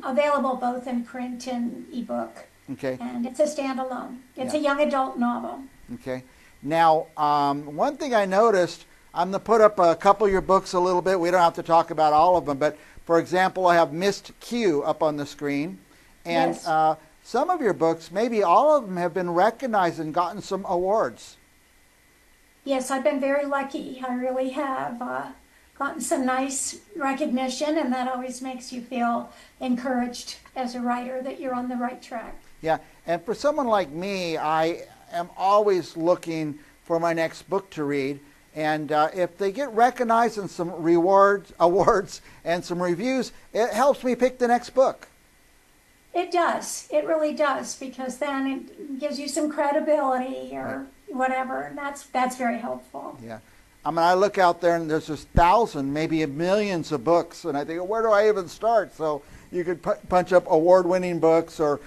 available both in print and ebook. Okay. And it's a standalone. It's Yeah. a young adult novel. Okay. Now, one thing I noticed, I'm going to put up a couple of your books a little bit. We don't have to talk about all of them, but for example, I have Missed Q up on the screen. And Yes. some of your books, maybe all of them, have been recognized and gotten some awards. Yes, I've been very lucky. I really have gotten some nice recognition, and that always makes you feel encouraged as a writer that you're on the right track. Yeah, and for someone like me, I am always looking for my next book to read. And if they get recognized in some awards, and some reviews, it helps me pick the next book. It does. It really does, because then it gives you some credibility or whatever, and that's very helpful. Yeah. I mean, I look out there and there's just thousands, maybe millions of books, and I think, where do I even start? So you could punch up award-winning books or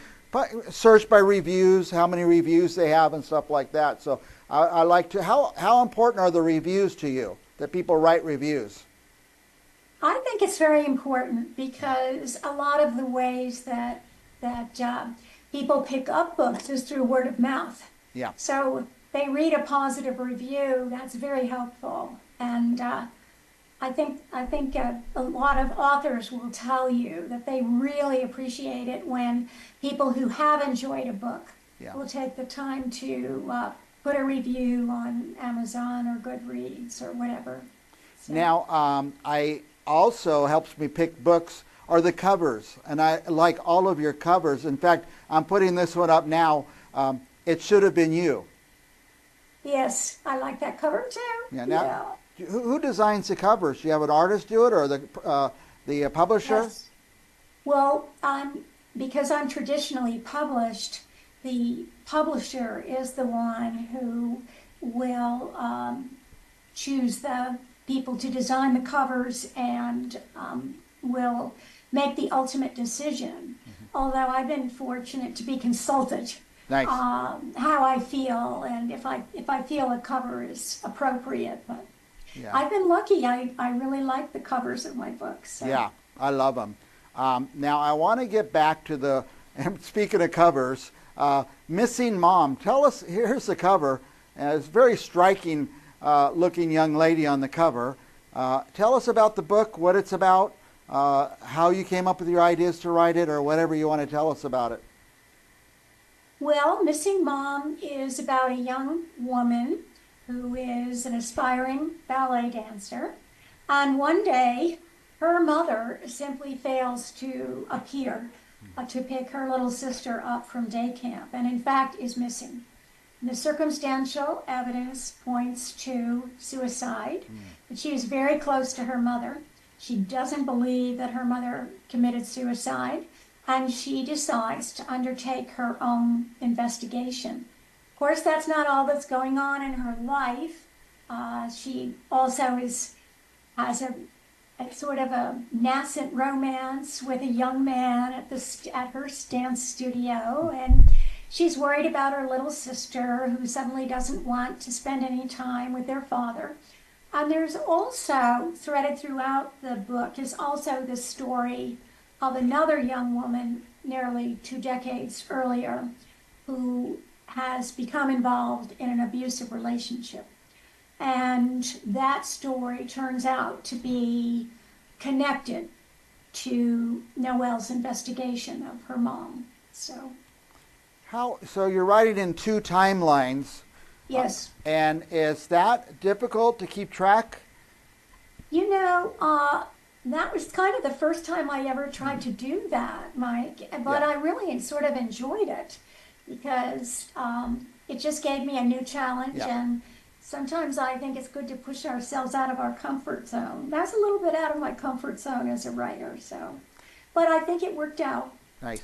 search by reviews, how many reviews they have and stuff like that. So I like to, how important are the reviews to you, that people write reviews? I think it's very important because a lot of the ways that people pick up books is through word of mouth. Yeah. So they read a positive review. That's very helpful, and I think a lot of authors will tell you that they really appreciate it when people who have enjoyed a book will take the time to put a review on Amazon or Goodreads or whatever. So. Now, I also helps me pick books are the covers, and I like all of your covers. In fact, I'm putting this one up now. It Should Have Been You. Yes, I like that cover too. Yeah. Now, who designs the covers? Do you have an artist do it, or the publisher? Yes. Well, because I'm traditionally published, the publisher is the one who will choose the people to design the covers and will make the ultimate decision. Although I've been fortunate to be consulted. Nice. How I feel and if I feel a cover is appropriate. But Yeah. I've been lucky. I really like the covers of my books. So. Yeah, I love them. Now I want to get back to the, and speaking of covers, Missing Mom. Tell us, here's the cover. It's a very striking looking young lady on the cover. Tell us about the book, what it's about, how you came up with your ideas to write it, or whatever you want to tell us about it. Well, Missing Mom is about a young woman who is an aspiring ballet dancer. And one day, her mother simply fails to appear to pick her little sister up from day camp, and in fact is missing. The circumstantial evidence points to suicide, but she is very close to her mother. She doesn't believe that her mother committed suicide, and she decides to undertake her own investigation. Of course, that's not all that's going on in her life. She also has a sort of a nascent romance with a young man at her dance studio, and she's worried about her little sister who suddenly doesn't want to spend any time with their father. And there's also, threaded throughout the book, is also the story of another young woman nearly 2 decades earlier who has become involved in an abusive relationship. And that story turns out to be connected to Noelle's investigation of her mom. So you're writing in 2 timelines. Yes. And is that difficult to keep track? You know, that was kind of the first time I ever tried to do that, Mike. But I really sort of enjoyed it because it just gave me a new challenge. And sometimes I think it's good to push ourselves out of our comfort zone. That's a little bit out of my comfort zone as a writer. So, but I think it worked out. Nice.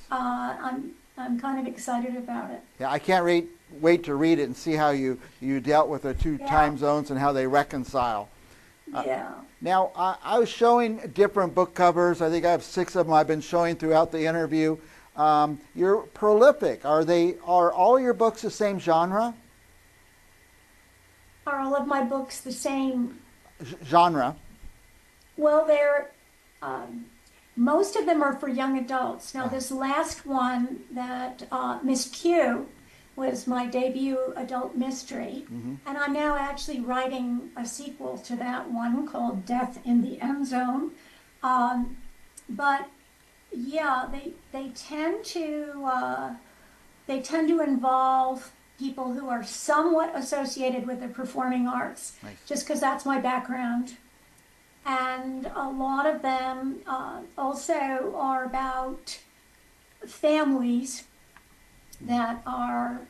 I'm kind of excited about it. Yeah, I can't wait to read it and see how you dealt with the 2 time zones and how they reconcile. Yeah. Now, I was showing different book covers. I think I have 6 of them I've been showing throughout the interview. You're prolific. Are all your books the same genre? Are all of my books the same Genre. Well, Most of them are for young adults. Now, Oh. this last one that Miss Q was my debut adult mystery. Mm-hmm. And I'm now actually writing a sequel to that one called Death in the End Zone. Um, but yeah, they tend to involve people who are somewhat associated with the performing arts, Nice. just because that's my background. And a lot of them also are about families that are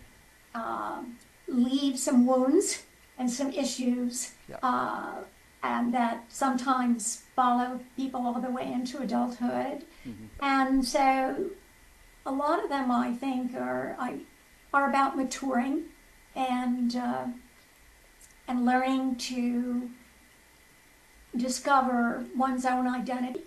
leave some wounds and some issues, Yeah. and that sometimes follow people all the way into adulthood. Mm-hmm. And so a lot of them, I think, are about maturing and learning to discover one's own identity.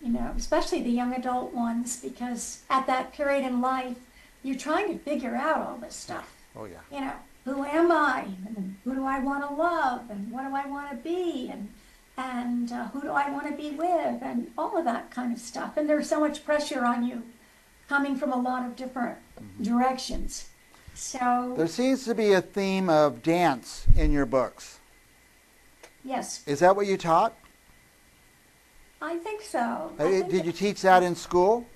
You know, especially the young adult ones, because at that period in life, you're trying to figure out all this stuff. Oh yeah. You know, who am I? And who do I want to love? And what do I want to be? And who do I want to be with? And all of that kind of stuff. And there's so much pressure on you coming from a lot of different directions. So There seems to be a theme of dance in your books. yes, Is that what you taught? I think so. I think Did you teach that in school?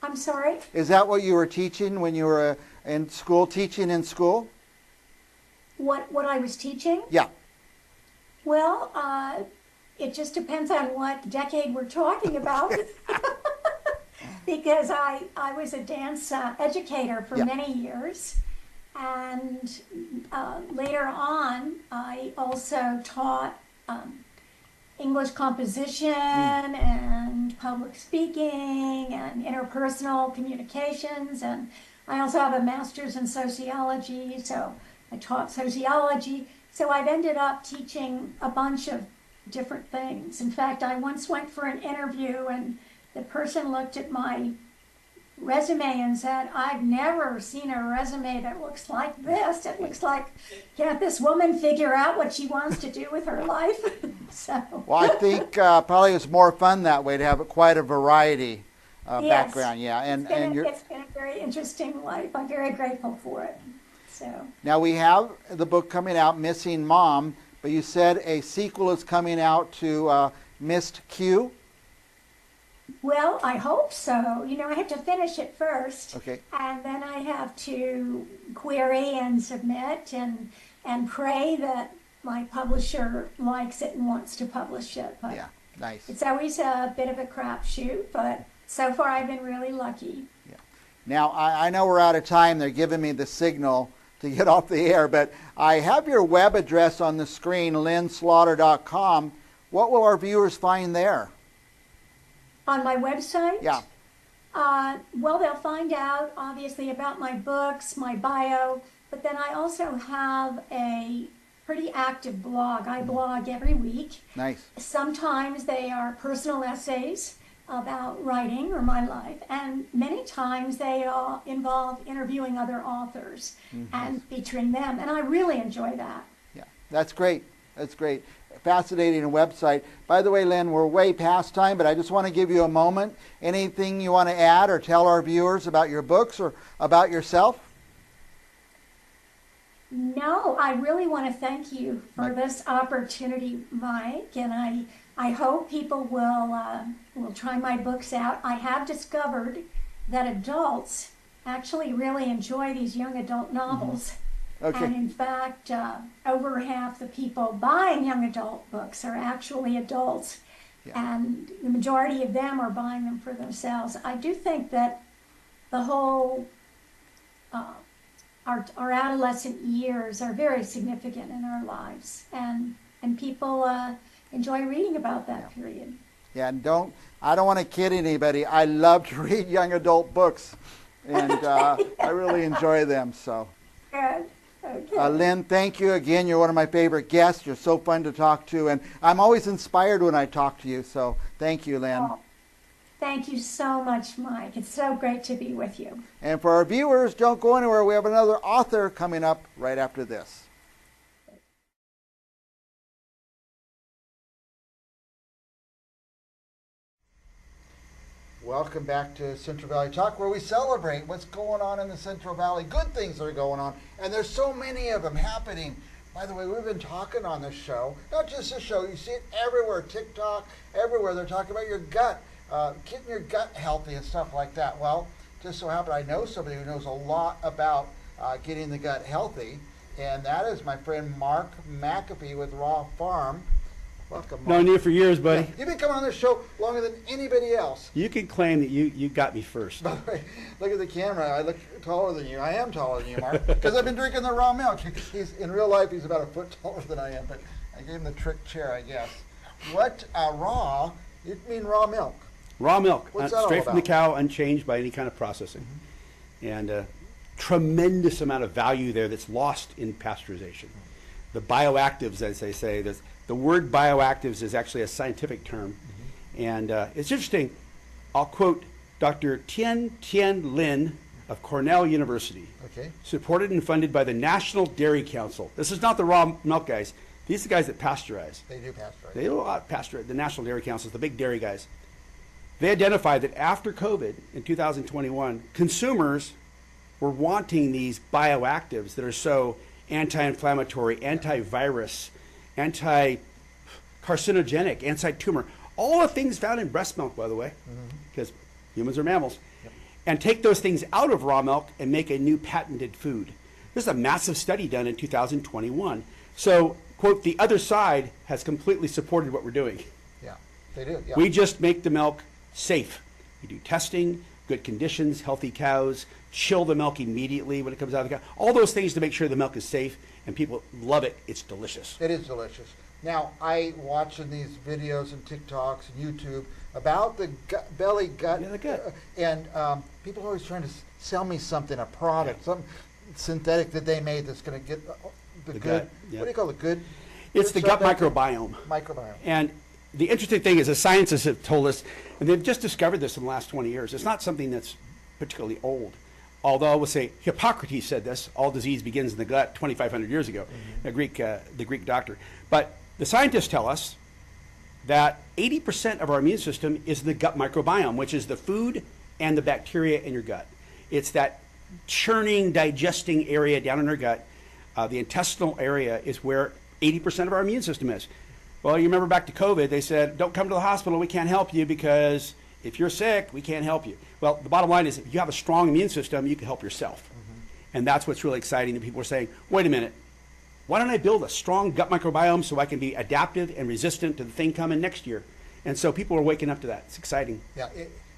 I'm sorry. Is that what you were teaching when you were in school, teaching in school? What I was teaching? Yeah. Well, it just depends on what decade we're talking about. Because I was a dance educator for Yeah. many years. And later on, I also taught English composition and public speaking and interpersonal communications. And I also have a master's in sociology, so I taught sociology. So I've ended up teaching a bunch of different things. In fact, I once went for an interview and the person looked at my resume and said, I've never seen a resume that looks like this. It looks like, can't this woman figure out what she wants to do with her life? So, Well, I think probably it's more fun that way to have quite a variety yes, background. Yeah, it's been a very interesting life. I'm very grateful for it. So now we have the book coming out, Missing Mom, but you said a sequel is coming out to Missed Q. well, I hope so. You know, I have to finish it first. Okay. And then I have to query and submit and pray that my publisher likes it and wants to publish it. But Yeah, nice. it's always a bit of a crapshoot, but so far I've been really lucky. Yeah. Now, I know we're out of time. They're giving me the signal to get off the air, but I have your web address on the screen, lynnslaughter.com. What will our viewers find there? On my website? Yeah. Well, they'll find out, obviously, about my books, my bio, but then I also have a pretty active blog. I blog every week. Nice. Sometimes they are personal essays about writing or my life, and many times they involve interviewing other authors and featuring them, and I really enjoy that. Yeah, that's great. That's great. Fascinating website. By the way, Lynn, we're way past time, but I just want to give you a moment. Anything you want to add or tell our viewers about your books or about yourself? No, I really want to thank you for this opportunity, Mike, and I hope people will try my books out. I have discovered that adults actually really enjoy these young adult novels. Okay. And in fact, over half the people buying young adult books are actually adults. Yeah. And the majority of them are buying them for themselves. I do think that the whole, our adolescent years are very significant in our lives. And people enjoy reading about that period. Yeah, and I don't want to kid anybody. I love to read young adult books, and I really enjoy them. So, Good. Okay. Lynn, thank you again. You're one of my favorite guests. You're so fun to talk to, and I'm always inspired when I talk to you. So, thank you, Lynn. Oh, thank you so much, Mike. It's so great to be with you. And for our viewers, don't go anywhere. We have another author coming up right after this. Welcome back to Central Valley Talk, where we celebrate what's going on in the Central Valley, good things that are going on, and there's so many of them happening. By the way, we've been talking on this show, not just this show, you see it everywhere, TikTok, everywhere. They're talking about your gut, getting your gut healthy and stuff like that. Well, just so happened I know somebody who knows a lot about getting the gut healthy, and that is my friend Mark McAfee with Raw Farm. Welcome, Mark. Known you for years, buddy. Yeah, you've been coming on this show longer than anybody else. You can claim that you got me first. By the way, look at the camera. I look taller than you. I am taller than you, Mark, because I've been drinking the raw milk. He's in real life, he's about a foot taller than I am, but I gave him the trick chair, I guess. What raw? You mean raw milk? Raw milk, What's that all straight from the about? cow, unchanged by any kind of processing, and tremendous amount of value there that's lost in pasteurization. The bioactives, as they say, the word bioactives is actually a scientific term, and it's interesting. I'll quote Dr. Tien Tien Lin of Cornell University, Okay. supported and funded by the National Dairy Council. This is not the raw milk guys. These are the guys that pasteurize. They do pasteurize. They do a lot of pasteurize. The National Dairy Council, the big dairy guys. They identified that after COVID in 2021, consumers were wanting these bioactives that are so anti-inflammatory, antivirus, anti-carcinogenic, anti-tumor, all the things found in breast milk, by the way, because humans are mammals, and take those things out of raw milk and make a new patented food. This is a massive study done in 2021. So, quote, the other side has completely supported what we're doing. Yeah, they do. Yeah. We just make the milk safe. We do testing, good conditions, healthy cows, chill the milk immediately when it comes out of the cow. All those things to make sure the milk is safe and people love it. It's delicious. It is delicious. Now, I watching these videos and TikToks and YouTube about the belly gut. Yeah, the gut. And people are always trying to sell me something, a product, something synthetic that they made that's going to get the good. gut, yeah. What do you call it? Good? It's the gut stuff? microbiome. Microbiome. And the interesting thing is the scientists have told us, and they've just discovered this in the last 20 years, it's not something that's particularly old. Although I will say Hippocrates said this, all disease begins in the gut 2,500 years ago, the Greek doctor. But the scientists tell us that 80% of our immune system is the gut microbiome, which is the food and the bacteria in your gut. It's that churning, digesting area down in our gut. The intestinal area is where 80% of our immune system is. Well, you remember back to COVID, they said, don't come to the hospital, we can't help you because if you're sick, we can't help you. Well, the bottom line is if you have a strong immune system, you can help yourself. And that's what's really exciting that people are saying, wait a minute, why don't I build a strong gut microbiome so I can be adaptive and resistant to the thing coming next year? And so people are waking up to that. It's exciting. Yeah.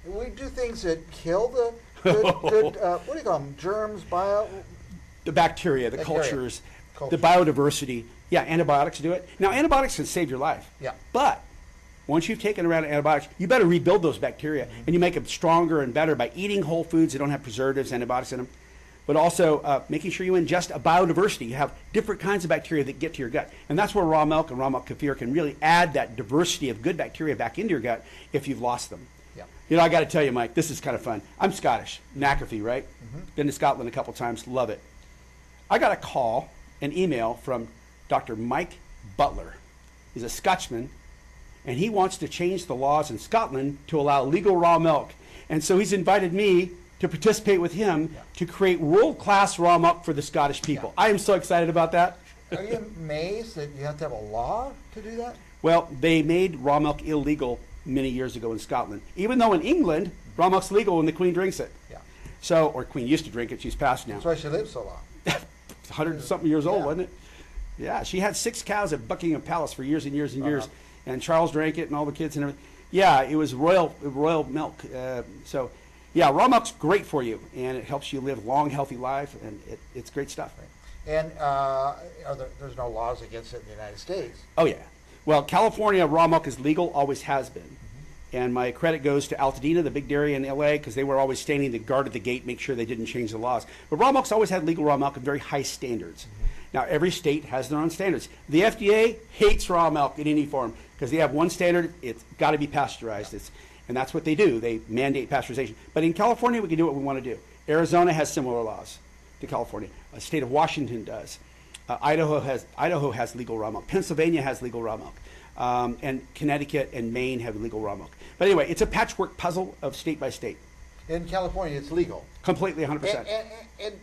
We do things that kill the good, what do you call them? Germs, The bacteria, the Bacteria. cultures, Culture. the biodiversity. Yeah, antibiotics do it. Now, antibiotics can save your life. Yeah. But once you've taken around antibiotics, you better rebuild those bacteria. And you make them stronger and better by eating whole foods that don't have preservatives, antibiotics in them. But also making sure you ingest a biodiversity. You have different kinds of bacteria that get to your gut. And that's where raw milk and raw milk kefir can really add that diversity of good bacteria back into your gut if you've lost them. Yeah. You know, I got to tell you, Mike, this is kind of fun. I'm Scottish, McAfee, right? Been to Scotland a couple times, love it. I got a call, an email from Dr. Mike Butler. He's a Scotchman, and he wants to change the laws in Scotland to allow legal raw milk. And so he's invited me to participate with him to create world-class raw milk for the Scottish people. I am so excited about that. Are you amazed that you have to have a law to do that? Well, they made raw milk illegal many years ago in Scotland. Even though in England, raw milk's legal when the Queen drinks it. Yeah. So, or Queen used to drink it, she's passed now. That's why she lived so long. 100-something years old, Yeah. wasn't it? Yeah, she had 6 cows at Buckingham Palace for years and years and years, and Charles drank it and all the kids and everything. Yeah, it was royal milk. So, yeah, raw milk's great for you, and it helps you live long, healthy life, and it's great stuff. And there's no laws against it in the United States. Oh, yeah. Well, California raw milk is legal, always has been. And my credit goes to Altadena, the big dairy in LA, because they were always standing the guard at the gate, make sure they didn't change the laws. But raw milk's always had legal raw milk and very high standards. Now, every state has their own standards. The FDA hates raw milk in any form because they have one standard, it's got to be pasteurized. And that's what they do. They mandate pasteurization. But in California, we can do what we want to do. Arizona has similar laws to California. The state of Washington does. Idaho has legal raw milk. Pennsylvania has legal raw milk. and Connecticut and Maine have legal raw milk. But anyway, it's a patchwork puzzle of state by state. In California, it's legal. Completely, 100%. And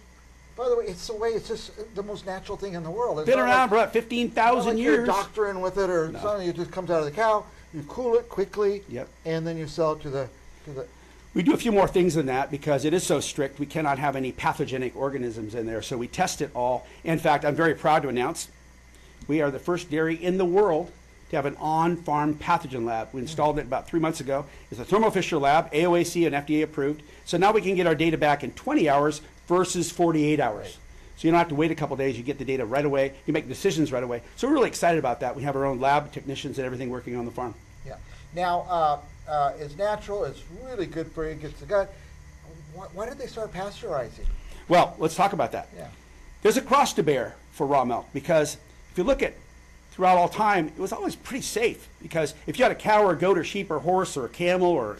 by the way, it's just the most natural thing in the world. It's Been not around for like, about 15,000 not like you're years. doctoring with it or something. It just comes out of the cow. You cool it quickly, Yep. and then you sell it to the. We do a few more things than that because it is so strict. We cannot have any pathogenic organisms in there, so we test it all. In fact, I'm very proud to announce we are the first dairy in the world to have an on-farm pathogen lab. We installed it about 3 months ago. It's a Thermo Fisher lab, AOAC and FDA approved. So now we can get our data back in 20 hours versus 48 hours. Right. So you don't have to wait a couple days. You get the data right away. You make decisions right away. So we're really excited about that. We have our own lab technicians and everything working on the farm. Yeah. Now, it's natural. It's really good for you. It gets the gut. Why did they start pasteurizing? Well, let's talk about that. Yeah. There's a cross to bear for raw milk because if you look at throughout all time, it was always pretty safe because if you had a cow or a goat or sheep or horse or a camel or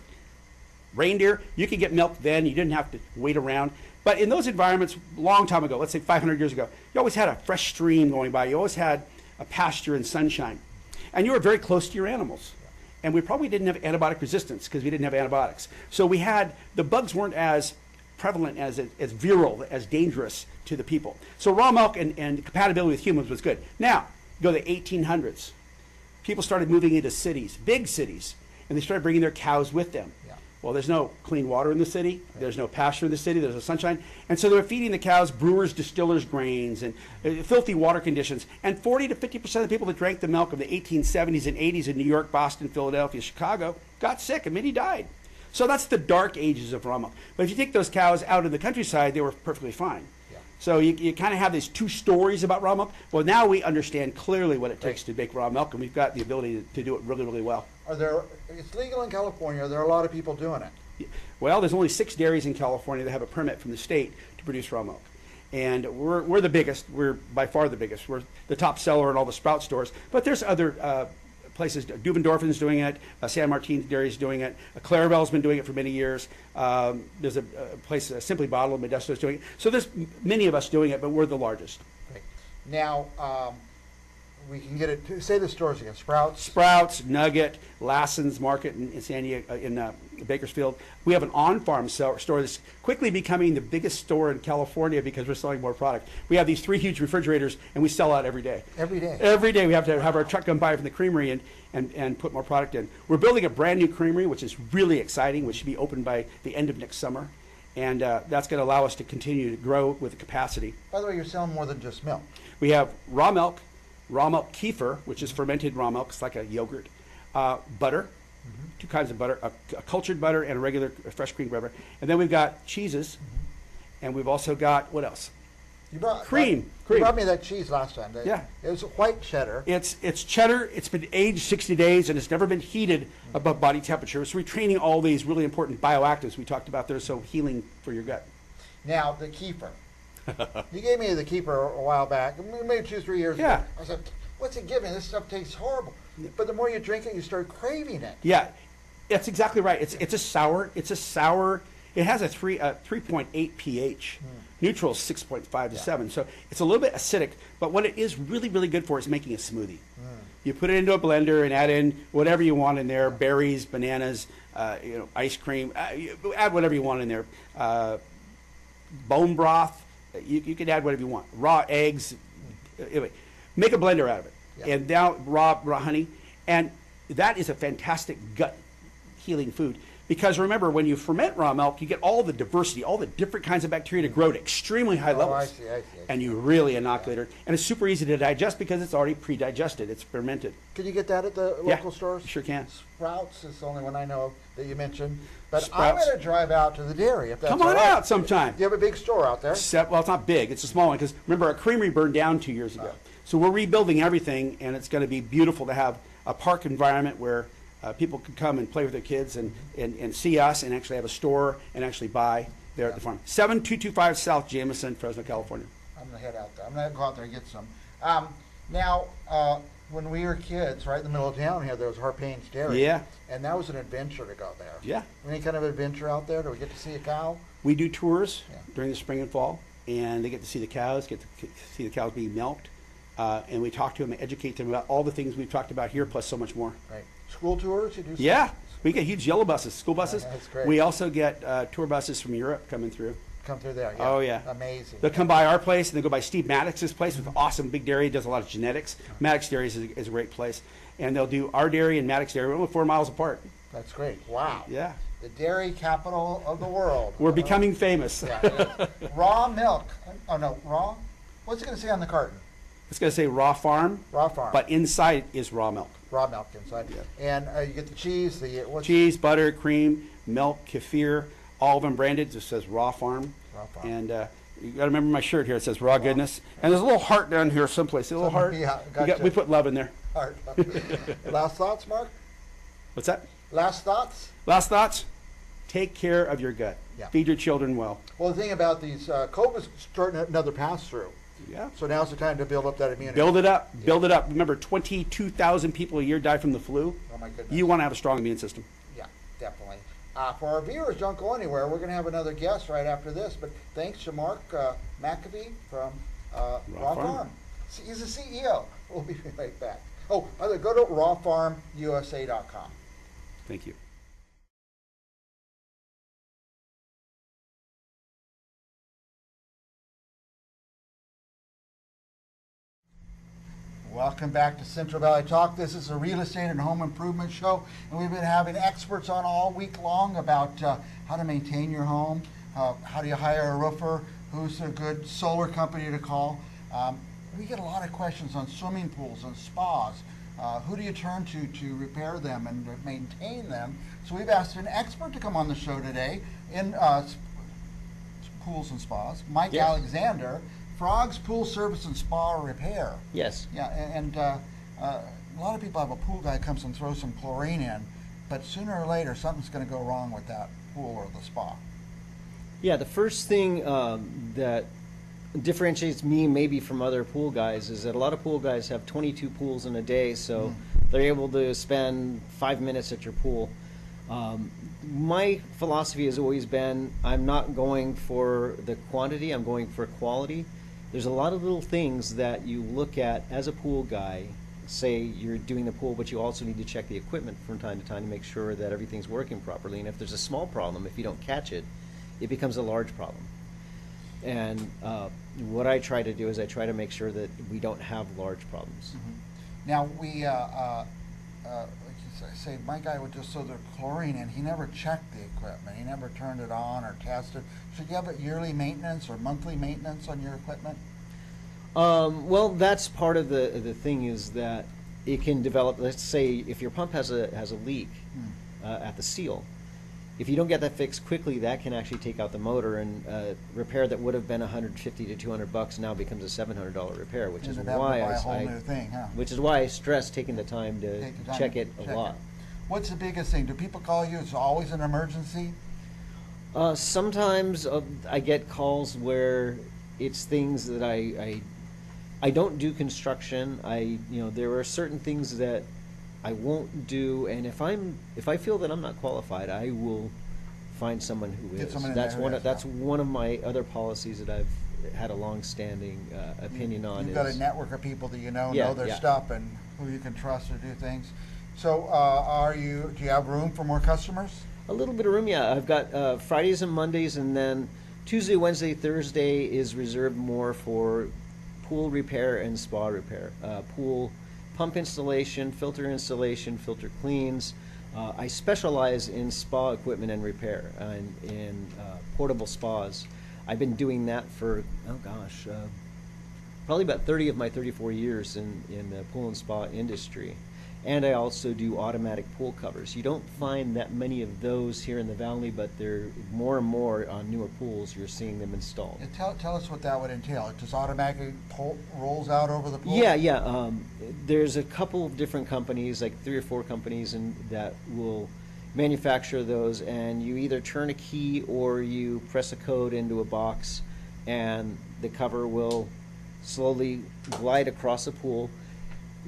reindeer, you could get milk then. You didn't have to wait around. But in those environments, a long time ago, let's say 500 years ago, you always had a fresh stream going by. You always had a pasture and sunshine. And you were very close to your animals. And we probably didn't have antibiotic resistance because we didn't have antibiotics. So we had, the bugs weren't as prevalent, as virile, as dangerous to the people. So raw milk and compatibility with humans was good. Now, go to the 1800s. People started moving into cities, big cities, and they started bringing their cows with them. Yeah. Well, there's no clean water in the city. There's no pasture in the city. There's no sunshine. And so they were feeding the cows brewers, distillers' grains and filthy water conditions. And 40 to 50% of the people that drank the milk of the 1870s and 80s in New York, Boston, Philadelphia, Chicago got sick and many died. So that's the dark ages of raw milk. But if you take those cows out in the countryside, they were perfectly fine. Yeah. So you kind of have these two stories about raw milk. Well, now we understand clearly what it takes to make raw milk, and we've got the ability to do it really, really well. It's legal in California. There are a lot of people doing it. Well, there's only 6 dairies in California that have a permit from the state to produce raw milk. And we're the biggest. We're by far the biggest. We're the top seller in all the Sprout stores. But there's other places. Dubendorfin's doing it. San Martin's Dairy's doing it. Clarabelle's been doing it for many years. There's a place, Simply Bottled, Modesto's doing it. So there's many of us doing it, but we're the largest. Okay. Now, we can get it to, say the stores again, Sprouts. Sprouts, Nugget, Lassen's Market in San Diego, in Bakersfield. We have an on-farm store that's quickly becoming the biggest store in California because we're selling more product. We have these 3 huge refrigerators, and we sell out every day. Every day? Every day we have to have our truck come by from the creamery and put more product in. We're building a brand new creamery, which is really exciting, which should be open by the end of next summer. And that's going to allow us to continue to grow with the capacity. By the way, you're selling more than just milk. We have raw milk kefir, which is fermented raw milk. It's like a yogurt. Butter, 2 kinds of butter, a cultured butter and a regular fresh cream butter. And then we've got cheeses, and we've also got, what else? You brought Cream. You brought me that cheese last time. Yeah. It was white cheddar. It's cheddar. It's been aged 60 days, and it's never been heated above body temperature. So we're training all these really important bioactives we talked about there, so healing for your gut. Now, the kefir. You gave me the kefir a while back, maybe 2 or 3 years ago. I said, what's it giving? This stuff tastes horrible. But the more you drink it, you start craving it. Yeah, that's exactly right. It's a sour. It has a 3.8 pH. Neutral is 6.5 to 7. So it's a little bit acidic, but what it is really, really good for is making a smoothie. You put it into a blender and add in whatever you want in there, berries, bananas, ice cream, add whatever you want in there. Bone broth, you can add whatever you want. Raw eggs, anyway, make a blender out of it. Yeah. And now raw honey. And that is a fantastic gut healing food. Because remember, when you ferment raw milk, you get all the diversity, all the different kinds of bacteria to grow at extremely high levels. I see. And you really inoculate it. And it's super easy to digest because it's already pre-digested. It's fermented. Can you get that at the local stores? Sure can. Sprouts is the only one I know of that you mentioned. But Sprouts. I'm going to drive out to the dairy if that's Come on all right. out sometime. You have a big store out there. Well, it's not big. It's a small one because remember, our creamery burned down 2 years ago. So we're rebuilding everything, and it's going to be beautiful to have a park environment where people can come and play with their kids and see us and actually have a store and actually buy there at the farm. 7225 South Jameson, Fresno, California. I'm going to head out there. I'm going to go out there and get some. Now, when we were kids, right in the middle of town here, there was Harpain's Dairy. Yeah. And that was an adventure to go there. Yeah. Any kind of adventure out there? Do we get to see a cow? We do tours Yeah. during the spring and fall, and they get to see the cows, get to see the cows being milked. and we talk to them and educate them about all the things we've talked about here, plus so much more. Right. School tours, you do? Yeah, we get huge yellow buses, school buses. That's great. We also get tour buses from Europe coming through. Come through there, yeah. Oh, yeah. Amazing. They'll come by our place, and they go by Steve Maddox's place with awesome big dairy. He does a lot of genetics. Maddox Dairy is a great place. And they'll do our dairy and Maddox Dairy. We're only 4 miles apart. That's great. Wow. Yeah. The dairy capital of the world. We're becoming famous. Yeah, it is. Raw milk. Oh, no, raw? What's it going to say on the carton? It's going to say raw farm. Raw farm. But inside is raw milk. Raw milk inside. Yeah. And you get the cheese, Cheese, butter, cream, milk, kefir, all of them branded. It just says raw farm. Raw farm. And you got to remember my shirt here. It says raw goodness. And there's a little heart down here someplace. A little heart. Yeah, gotcha. We put love in there. Heart. Last thoughts, Mark? What's that? Last thoughts? Last thoughts? Take care of your gut. Yeah. Feed your children well. Well, the thing about these, COVID's starting another pass-through. Yeah. So now's the time to build up that immunity. Build it up. Yeah. Build it up. Remember, 22,000 people a year die from the flu. Oh, my goodness. You want to have a strong immune system. Yeah, definitely. For our viewers, don't go anywhere. We're going to have another guest right after this. But thanks to Mark McAfee from Raw Farm. He's the CEO. We'll be right back. Oh, go to rawfarmusa.com. Thank you. Welcome back to Central Valley Talk. This is a real estate and home improvement show, and we've been having experts on all week long about how to maintain your home, how do you hire a roofer, who's a good solar company to call. We get a lot of questions on swimming pools and spas. Who do you turn to repair them and to maintain them? So we've asked an expert to come on the show today in pools and spas, Mike Yes. Alexander, Frog's Pool Service and Spa Repair. Yes. Yeah, and a lot of people have a pool guy comes and throws some chlorine in, but sooner or later something's going to go wrong with that pool or the spa. Yeah, the first thing that differentiates me maybe from other pool guys is that a lot of pool guys have 22 pools in a day, so they're able to spend 5 minutes at your pool. My philosophy has always been I'm not going for the quantity, I'm going for quality. There's a lot of little things that you look at as a pool guy. Say you're doing the pool, but you also need to check the equipment from time to time to make sure that everything's working properly. And if there's a small problem, if you don't catch it, it becomes a large problem. And what I try to do is I try to make sure that we don't have large problems. Now we, like you say, my guy would just throw the chlorine in. He never checked the equipment. He never turned it on or tested. Should you have a yearly maintenance or monthly maintenance on your equipment? Well, that's part of the thing is that it can develop. Let's say if your pump has a leak at the seal, if you don't get that fixed quickly, that can actually take out the motor, and repair that would have been $150 to $200 now becomes a $700 repair, which is why a whole new thing, huh? which is why I stress taking the time to Take the time check to it a lot. What's the biggest thing? Do people call you? It's always an emergency? Sometimes I get calls where it's things that I don't do construction. There are certain things that I won't do, and if I feel that I'm not qualified, I will find someone who Get is. someone in That's there who one. is, That's yeah. one of my other policies that I've had a long-standing opinion on. You've got a network of people that you know their Yeah. stuff and who you can trust to do things. So, do you have room for more customers? A little bit of room, yeah. I've got Fridays and Mondays, and then Tuesday, Wednesday, Thursday is reserved more for pool repair and spa repair. Pool pump installation, filter cleans. I specialize in spa equipment and repair and in portable spas. I've been doing that for, probably about 30 of my 34 years in the pool and spa industry. And I also do automatic pool covers. You don't find that many of those here in the valley, but they're more and more on newer pools. You're seeing them installed. Yeah, tell us what that would entail. It just automatically rolls out over the pool? Yeah. There's a couple of different companies, like 3 or 4 companies, that will manufacture those, and you either turn a key or you press a code into a box, and the cover will slowly glide across the pool.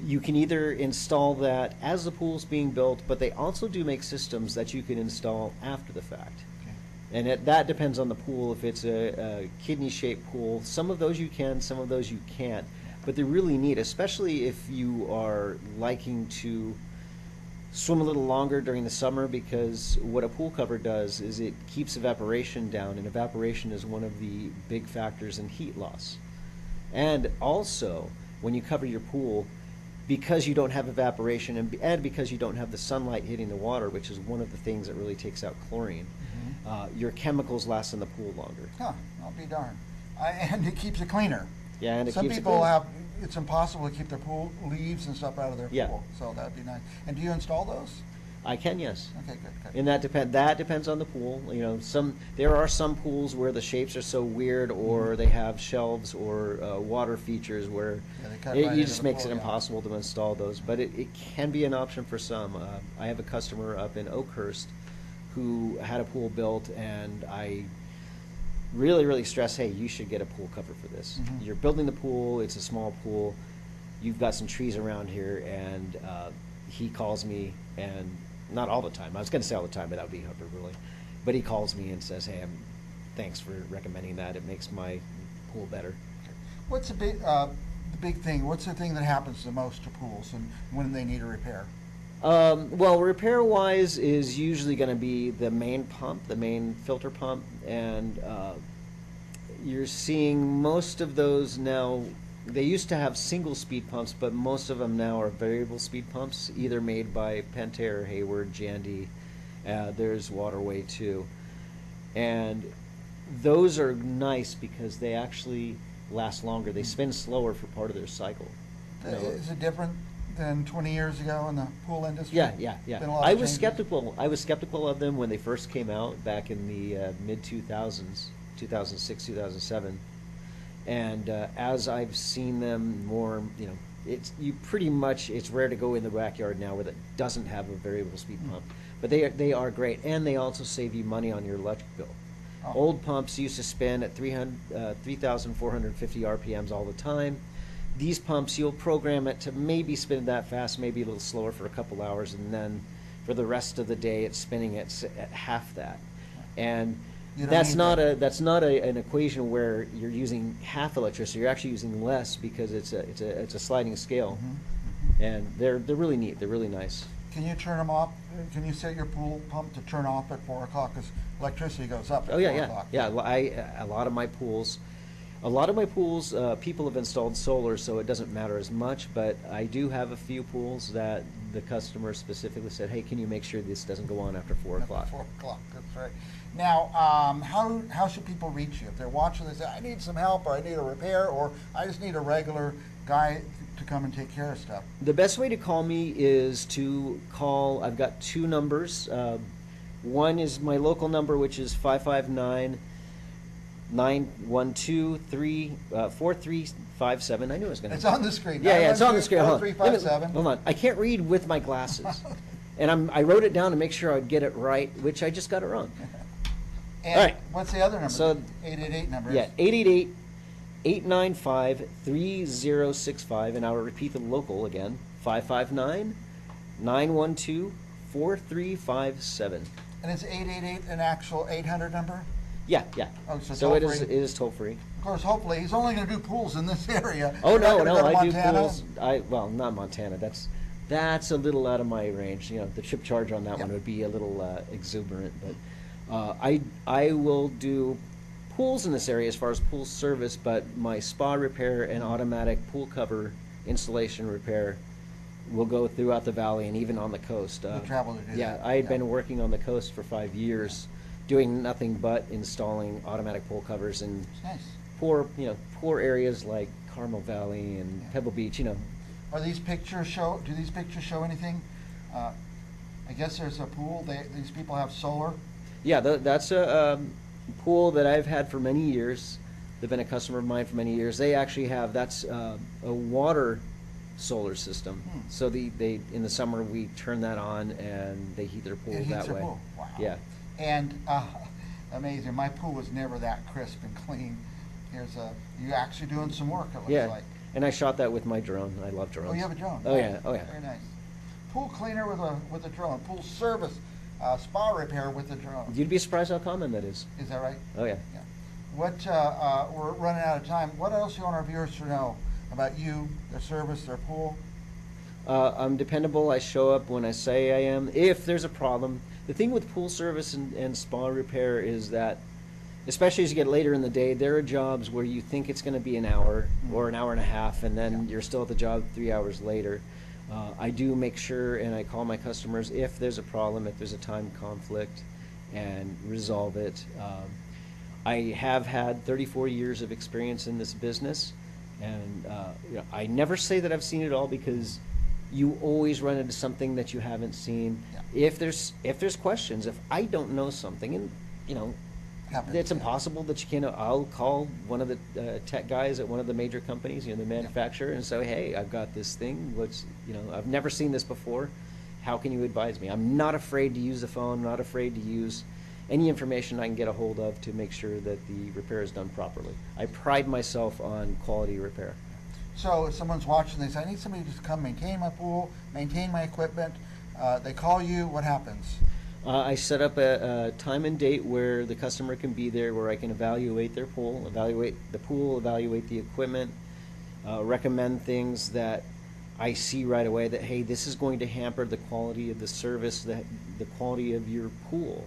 You can either install that as the pool's being built, but they also do make systems that you can install after the fact. Okay. And that depends on the pool. If it's a kidney-shaped pool, some of those you can, some of those you can't. but they're really neat, especially if you are liking to swim a little longer during the summer, because what a pool cover does is it keeps evaporation down, and evaporation is one of the big factors in heat loss. And also, when you cover your pool, because you don't have evaporation and because you don't have the sunlight hitting the water, which is one of the things that really takes out chlorine, your chemicals last in the pool longer. Huh, I'll be darned. And it keeps it cleaner. Yeah, and it Some keeps it people clean. have, it's impossible to keep their pool leaves and stuff out of their Yeah. pool, so that'd be nice. And do you install those? I can, yes. Okay, good. And that depends on the pool. You know, there are some pools where the shapes are so weird, or they have shelves or water features where Yeah, they cut it right into just the makes pool, it yeah. impossible to install those. But it can be an option for some. I have a customer up in Oakhurst who had a pool built, and I really stress, hey, you should get a pool cover for this. Mhm. You're building the pool. It's a small pool. You've got some trees around here, and he calls me, and not all the time. I was going to say all the time, but that would be hyperbole. But he calls me and says, hey, thanks for recommending that. It makes my pool better. What's the big thing? What's the thing that happens the most to pools and when they need a repair? Well, repair-wise is usually going to be the main pump, the main filter pump, and you're seeing most of those now. They used to have single-speed pumps, but most of them now are variable-speed pumps, either made by Pentair, Hayward, Jandy. There's Waterway too, and those are nice because they actually last longer. They spin slower for part of their cycle. You know, Is it different than 20 years ago in the pool industry? Yeah. Been a lot of I was changes? skeptical. I was skeptical of them when they first came out back in the mid 2000s, 2006, 2007. And as I've seen them more, you know, it's rare to go in the backyard now where it doesn't have a variable speed pump. But they are great, and they also save you money on your electric bill. Oh. Old pumps used to spin at 3,450 RPMs all the time. These pumps, you'll program it to maybe spin that fast, maybe a little slower for a couple hours, and then for the rest of the day, it's spinning at half that. And You don't that's need not that. an equation where you're using half electricity. You're actually using less because it's a sliding scale, and they're really neat. They're really nice. Can you turn them off? Can you set your pool pump to turn off at 4 o'clock? Because electricity goes up at Oh 4 yeah, o'clock. A lot of my pools, people have installed solar, so it doesn't matter as much. But I do have a few pools that the customer specifically said, "Hey, can you make sure this doesn't go on after 4 o'clock?" 4 o'clock, that's right. Now, how should people reach you? If they're watching, they say, I need some help, or I need a repair, or I just need a regular guy to come and take care of stuff. The best way to call me is to call. I've got two numbers. One is my local number, which is 559-912-4357. I knew I was going to. It's on the screen. Yeah, it's on the screen. Hold on. 4357. Hold on. I can't read with my glasses. And I wrote it down to make sure I'd get it right, which I just got it wrong. And All right. what's the other number? So- The 888 number. Yeah, 888-895-3065, and I'll repeat the local again, 559-912-4357. And is 888 an actual 800 number? Yeah. Oh, so So it toll-free? is toll free. Of course, hopefully, he's only going to do pools in this area. Oh You're not no, gonna go to I do Montana? pools. Well, not Montana. That's a little out of my range. You know, the trip charge on that Yep. one would be a little exuberant. But I will do pools in this area as far as pool service, but my spa repair and automatic pool cover installation repair will go throughout the valley and even on the coast. You travel to do Yeah, that. I had Yeah. been working on the coast for 5 years, doing nothing but installing automatic pool covers in It's nice. poor areas like Carmel Valley and Yeah. Pebble Beach. You know, Do these pictures show anything? I guess there's a pool. These people have solar. yeah, that's a pool that I've had for many years. They've been a customer of mine for many years. They actually have a water solar system. So they in the summer we turn that on and they heat their pool It heats that their way. pool. Wow. Yeah. And amazing. My pool was never that crisp and clean. You actually doing some work, it looks Yeah. like. And I shot that with my drone. I love drones. Oh, you have a drone? Oh yeah. Oh yeah. Very nice. Pool cleaner with a drone. Pool service, spa repair with a drone. You'd be surprised how common that is. Is that right? Oh yeah. Yeah. What, we're running out of time. What else do you want our viewers to know about you, their service, their pool? I'm dependable. I show up when I say I am. If there's a problem, the thing with pool service and spa repair is that, especially as you get later in the day, there are jobs where you think it's going to be an hour or an hour and a half, and then you're still at the job 3 hours later. I do make sure, and I call my customers if there's a problem, if there's a time conflict, and resolve it. I have had 34 years of experience in this business, and I never say that I've seen it all, because you always run into something that you haven't seen. Yeah. If there's questions, if I don't know something, and Happens, it's yeah. impossible that you can. I'll call one of the tech guys at one of the major companies, the manufacturer, and say, "Hey, I've got this thing. I've never seen this before. How can you advise me?" I'm not afraid to use the phone. Not afraid to use any information I can get a hold of to make sure that the repair is done properly. I pride myself on quality repair. So if someone's watching, they say, I need somebody to just come maintain my pool, maintain my equipment. They call you, what happens? I set up a time and date where the customer can be there, where I can evaluate their pool, evaluate the pool, evaluate the equipment, recommend things that I see right away that, hey, this is going to hamper the quality of the service, the quality of your pool.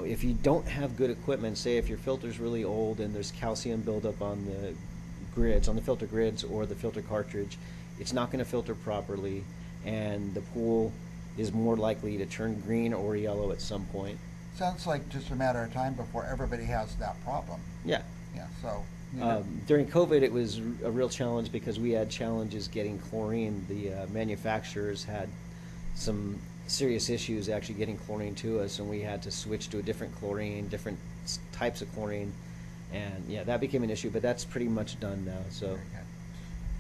If you don't have good equipment, say if your filter's really old and there's calcium buildup on the grids, on the filter grids or the filter cartridge, it's not going to filter properly, and the pool is more likely to turn green or yellow at some point. Sounds like just a matter of time before everybody has that problem. Yeah. Yeah, so. During COVID, it was a real challenge because we had challenges getting chlorine. The manufacturers had some serious issues actually getting chlorine to us, and we had to switch to a different chlorine, different types of chlorine, and yeah, that became an issue, but that's pretty much done now. So. Very good.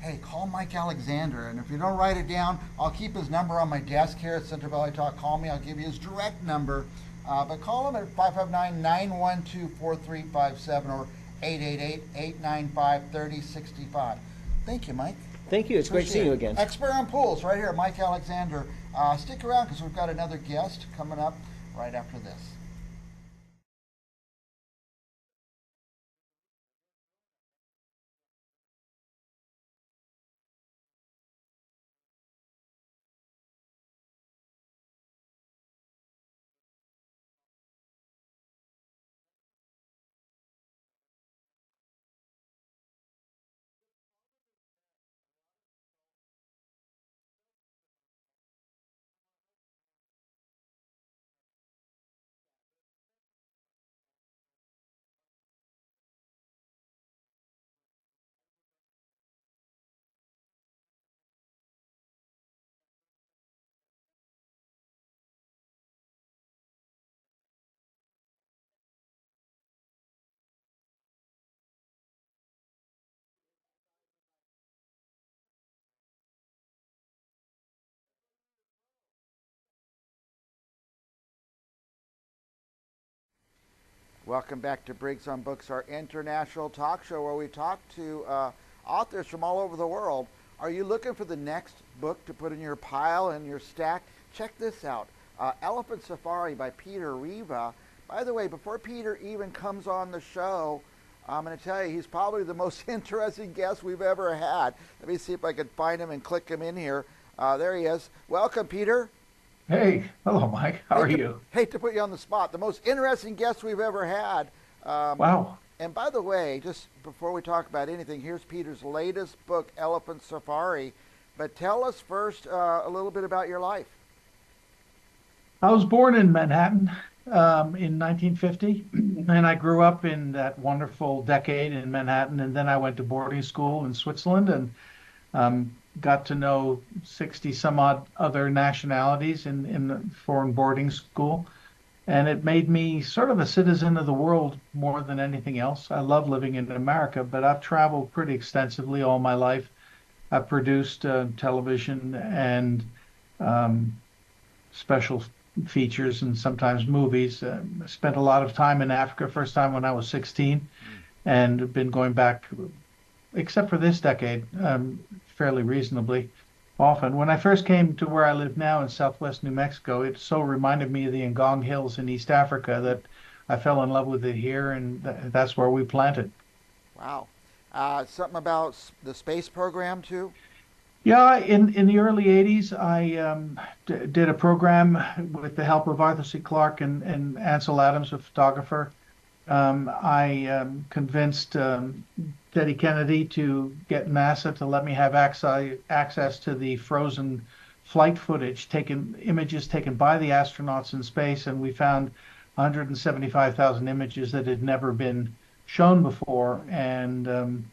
Hey, call Mike Alexander, and if you don't write it down, I'll keep his number on my desk here at Central Valley Talk. Call me, I'll give you his direct number, but call him at 559-912-4357 or 888-895-3065. Thank you, Mike. Thank you. It's great seeing you again. Expert on pools right here, Mike Alexander. Stick around because we've got another guest coming up right after this. Welcome back to Briggs on Books, our international talk show where we talk to authors from all over the world. Are you looking for the next book to put in your pile and your stack? Check this out, Elephant Safari by Peter Riva. By the way, before Peter even comes on the show, I'm going to tell you he's probably the most interesting guest we've ever had. Let me see if I can find him and click him in here. There he is. Welcome, Peter. Hey, hello, Mike. How are you? Hate to put you on the spot. The most interesting guest we've ever had. Wow. And by the way, just before we talk about anything, here's Peter's latest book, Elephant Safari. But tell us first a little bit about your life. I was born in Manhattan in 1950, and I grew up in that wonderful decade in Manhattan. And then I went to boarding school in Switzerland and got to know 60 some odd other nationalities in the foreign boarding school. And it made me sort of a citizen of the world more than anything else. I love living in America, but I've traveled pretty extensively all my life. I've produced television and um, special features and sometimes movies. I spent a lot of time in Africa, first time when I was 16, and been going back, except for this decade, fairly reasonably often. When I first came to where I live now in southwest New Mexico, it so reminded me of the Ngong Hills in East Africa that I fell in love with it here, and that's where we planted. Wow. Something about the space program too. Yeah, in the early 80s, I did a program with the help of Arthur C. Clarke and Ansel Adams, a photographer. I convinced Teddy Kennedy to get NASA to let me have access to the frozen flight footage, images taken by the astronauts in space, and we found 175,000 images that had never been shown before. And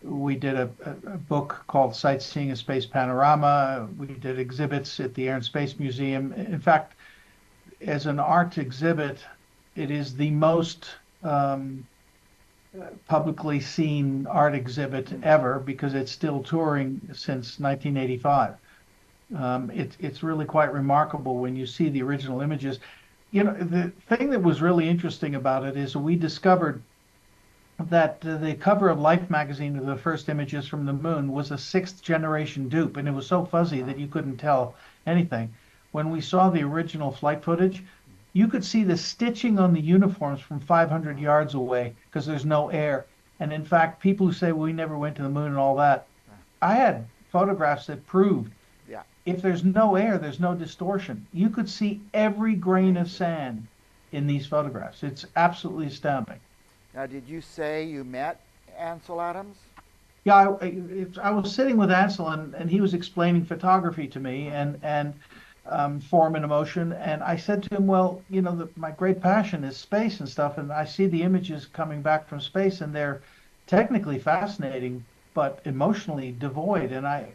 we did a book called Sightseeing a Space Panorama. We did exhibits at the Air and Space Museum. In fact, as an art exhibit, it is the most um, publicly seen art exhibit ever because it's still touring since 1985. It's really quite remarkable when you see the original images. You know, the thing that was really interesting about it is we discovered that the cover of Life magazine of the first images from the moon was a sixth generation dupe, and it was so fuzzy that you couldn't tell anything. When we saw the original flight footage, you could see the stitching on the uniforms from 500 yards away because there's no air. And in fact, people who say we never went to the moon and all that, I had photographs that proved Yeah. if there's no air, there's no distortion. You could see every grain of sand in these photographs. It's absolutely astounding. Now, did you say you met Ansel Adams? Yeah, I was sitting with Ansel and he was explaining photography to me and form and emotion. And I said to him, well, you know, my great passion is space and stuff. And I see the images coming back from space and they're technically fascinating, but emotionally devoid. And I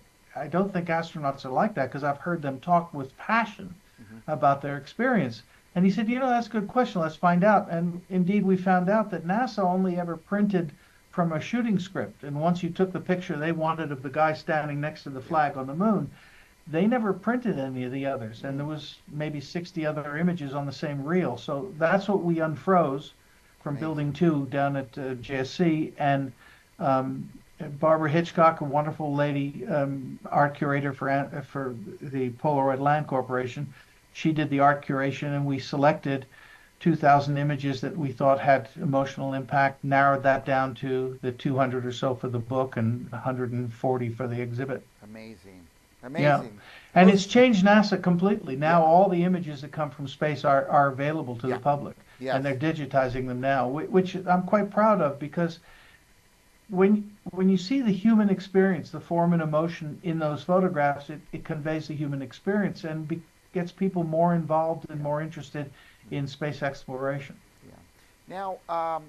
don't think astronauts are like that because I've heard them talk with passion about their experience. And he said, you know, that's a good question. Let's find out. And indeed, we found out that NASA only ever printed from a shooting script. And once you took the picture they wanted of the guy standing next to the flag on the moon, they never printed any of the others. And there was maybe 60 other images on the same reel. So that's what we unfroze from Amazing. Building 2 down at JSC. And um, Barbara Hitchcock, a wonderful lady, art curator for the Polaroid Land Corporation, she did the art curation, and we selected 2,000 images that we thought had emotional impact, narrowed that down to the 200 or so for the book and 140 for the exhibit. Amazing. Yeah. Amazing. And Well, it's changed NASA completely. Now yeah. all the images that come from space are available to Yeah. the public. Yes. And they're digitizing them now, which I'm quite proud of because when you see the human experience, the form and emotion in those photographs, it conveys the human experience and gets people more involved and more interested in space exploration. Yeah. Now,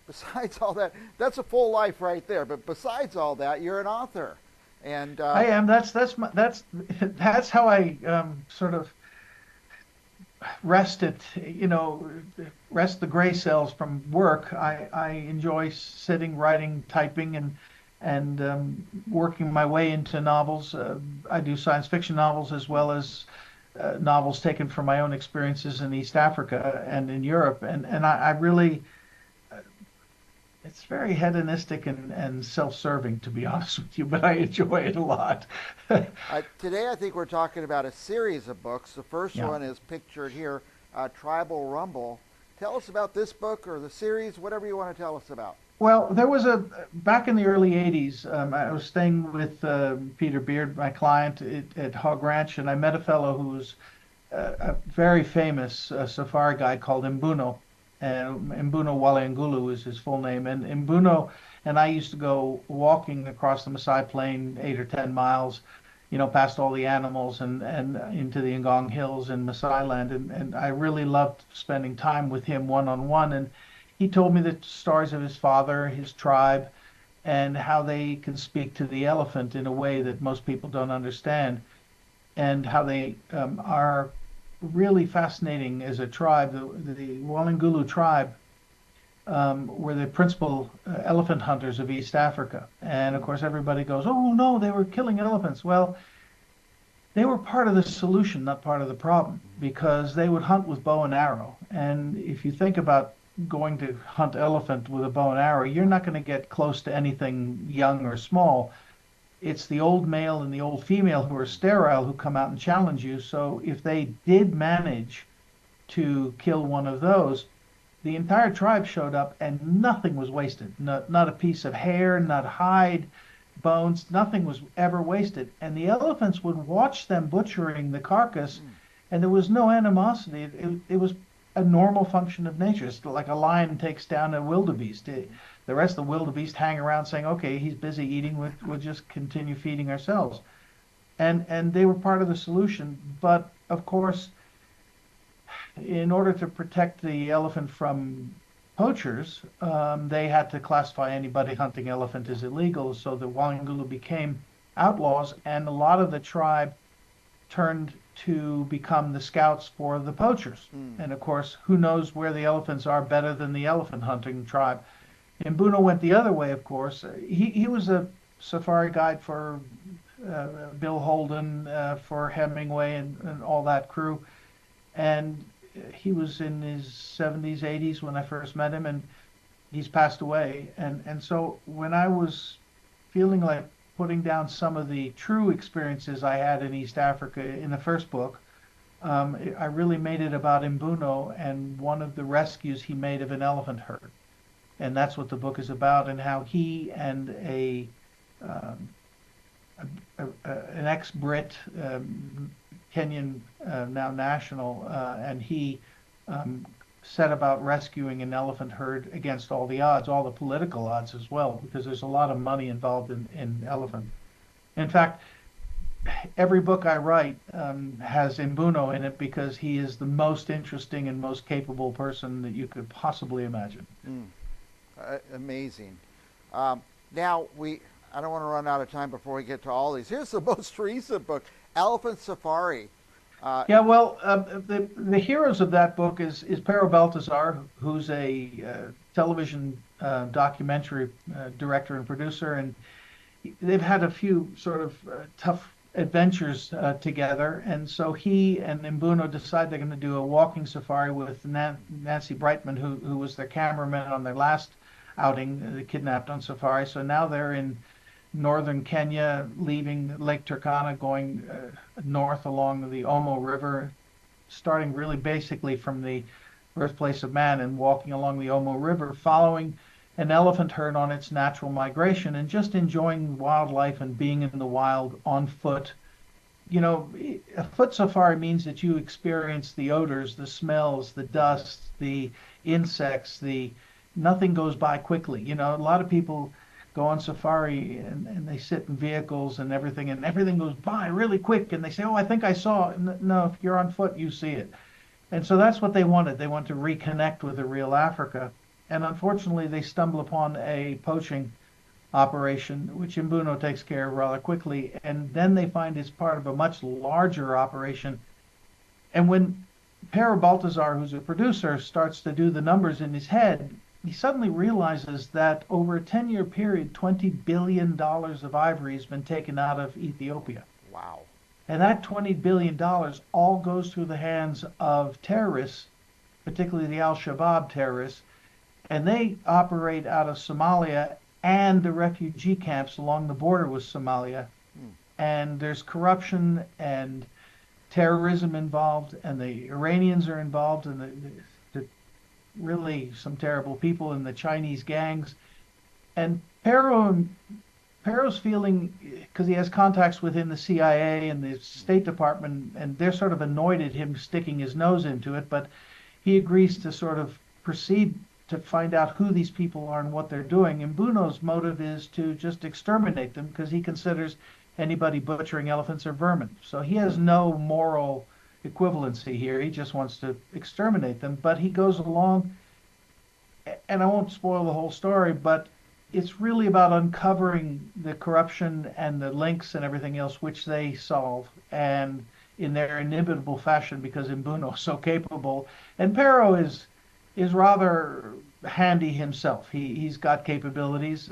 besides all that, that's a full life right there. But besides all that, you're an author, and I am. That's how I sort of rest it. You know, rest the gray cells from work. I enjoy sitting, writing, typing, and working my way into novels. I do science fiction novels as well as novels taken from my own experiences in East Africa and in Europe. And I really, it's very hedonistic and self-serving, to be honest with you, but I enjoy it a lot. today I think we're talking about a series of books. The first Yeah. one is pictured here, Tribal Rumble. Tell us about this book or the series, whatever you want to tell us about. Well, there was back in the early 80s, I was staying with Peter Beard, my client at Hog Ranch, and I met a fellow who was a very famous safari guide called Mbuno. And Mbuno Waleangulu is his full name. And Mbuno and I used to go walking across the Maasai Plain 8 or 10 miles, you know, past all the animals and into the Ngong Hills in Maasai land. And I really loved spending time with him one on one. And he told me the stories of his father, his tribe, and how they can speak to the elephant in a way that most people don't understand, and how they are really fascinating as a tribe. The Walangulu tribe were the principal elephant hunters of East Africa. And of course, everybody goes, oh no, they were killing elephants. Well, they were part of the solution, not part of the problem, because they would hunt with bow and arrow. And if you think about going to hunt elephant with a bow and arrow, you're not going to get close to anything young or small. It's the old male and the old female who are sterile who come out and challenge you. So if they did manage to kill one of those, the entire tribe showed up and nothing was wasted. Not a piece of hair, not hide, bones, nothing was ever wasted. And the elephants would watch them butchering the carcass, and there was no animosity. It was a normal function of nature. It's like a lion takes down a wildebeest. The rest of the wildebeest hang around saying, okay, he's busy eating, we'll just continue feeding ourselves. And they were part of the solution. But of course, in order to protect the elephant from poachers, they had to classify anybody hunting elephant as illegal. So the Walangulu became outlaws, and a lot of the tribe turned to become the scouts for the poachers. And of course, who knows where the elephants are better than the elephant hunting tribe? And Bruno went the other way, of course. He was a safari guide for Bill Holden, for Hemingway, and all that crew. And he was in his 70s, 80s when I first met him, and he's passed away. And so when I was feeling like putting down some of the true experiences I had in East Africa in the first book, I really made it about Mbuno and one of the rescues he made of an elephant herd. And that's what the book is about, and how he and um, an ex-Brit, Kenyan, now national, and he set about rescuing an elephant herd against all the odds, all the political odds as well, because there's a lot of money involved in elephant. In fact, every book I write has Mbuno in it because he is the most interesting and most capable person that you could possibly imagine. Amazing. Now, I don't want to run out of time before we get to all these. Here's the most recent book, Elephant Safari. Yeah, well, the heroes of that book is Pero Baltazar, who's a television documentary director and producer, and they've had a few sort of tough adventures together, and so he and Mbuno decide they're going to do a walking safari with Nancy Brightman, who was their cameraman on their last outing, the Kidnapped on Safari. So now they're in northern Kenya, leaving Lake Turkana, going north along the Omo River, starting really basically from the birthplace of man and walking along the Omo River, following an elephant herd on its natural migration and just enjoying wildlife and being in the wild on foot. You know, a foot safari means that you experience the odors, the smells, the dust, the insects, nothing goes by quickly. You know, a lot of people go on safari and they sit in vehicles and everything goes by really quick, and they say, oh, I think I saw it. No, if you're on foot, you see it. And so that's what they wanted. They want to reconnect with the real Africa. And unfortunately, they stumble upon a poaching operation, which Mbuno takes care of rather quickly. And then they find it's part of a much larger operation. And when Pero Baltazar, who's a producer, starts to do the numbers in his head, he suddenly realizes that over a 10-year period, $20 billion of ivory has been taken out of Ethiopia. Wow. And that $20 billion all goes through the hands of terrorists, particularly the Al-Shabaab terrorists, and they operate out of Somalia and the refugee camps along the border with Somalia. And there's corruption and terrorism involved, and the Iranians are involved, and the really some terrible people in the Chinese gangs. And Pero's feeling, because he has contacts within the CIA and the State Department, and they're sort of annoyed at him sticking his nose into it, but he agrees to sort of proceed to find out who these people are and what they're doing. And Mbuno's motive is to just exterminate them because he considers anybody butchering elephants are vermin. So he has no moral equivalency here. He just wants to exterminate them. But he goes along, and I won't spoil the whole story, but it's really about uncovering the corruption and the links and everything else, which they solve, and in their inimitable fashion, because Mbuno is so capable. And Pero is rather handy himself. He's got capabilities.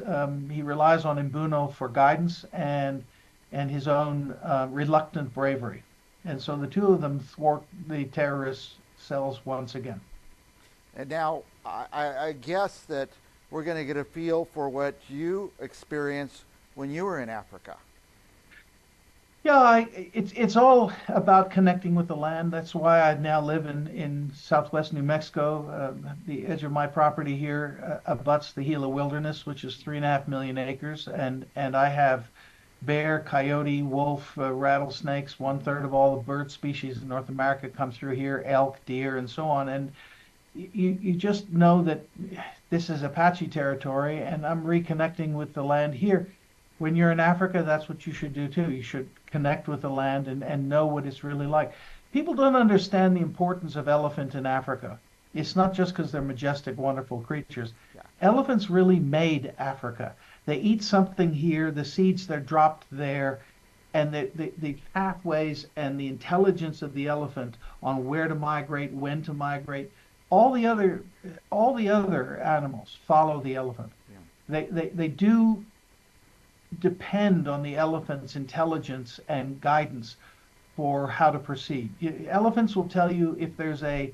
He relies on Mbuno for guidance and his own reluctant bravery. And so the two of them thwart the terrorist cells once again. And now I guess that we're going to get a feel for what you experienced when you were in Africa. Yeah, it's all about connecting with the land. That's why I now live in southwest New Mexico. The edge of my property here abuts the Gila Wilderness, which is 3.5 million acres, and I have bear, coyote, wolf, rattlesnakes. 1/3 of all the bird species in North America come through here, elk, deer, and so on. And you just know that this is Apache territory, and I'm reconnecting with the land here. When you're in Africa, that's what you should do too. You should connect with the land and know what it's really like. People don't understand the importance of elephant in Africa. It's not just because they're majestic, wonderful creatures. Yeah. Elephants really made Africa. They eat something here, the seeds they're dropped there, and the pathways and the intelligence of the elephant on where to migrate, when to migrate. All the other all the other animals follow the elephant. Yeah. They do depend on the elephant's intelligence and guidance for how to proceed. Elephants will tell you if there's a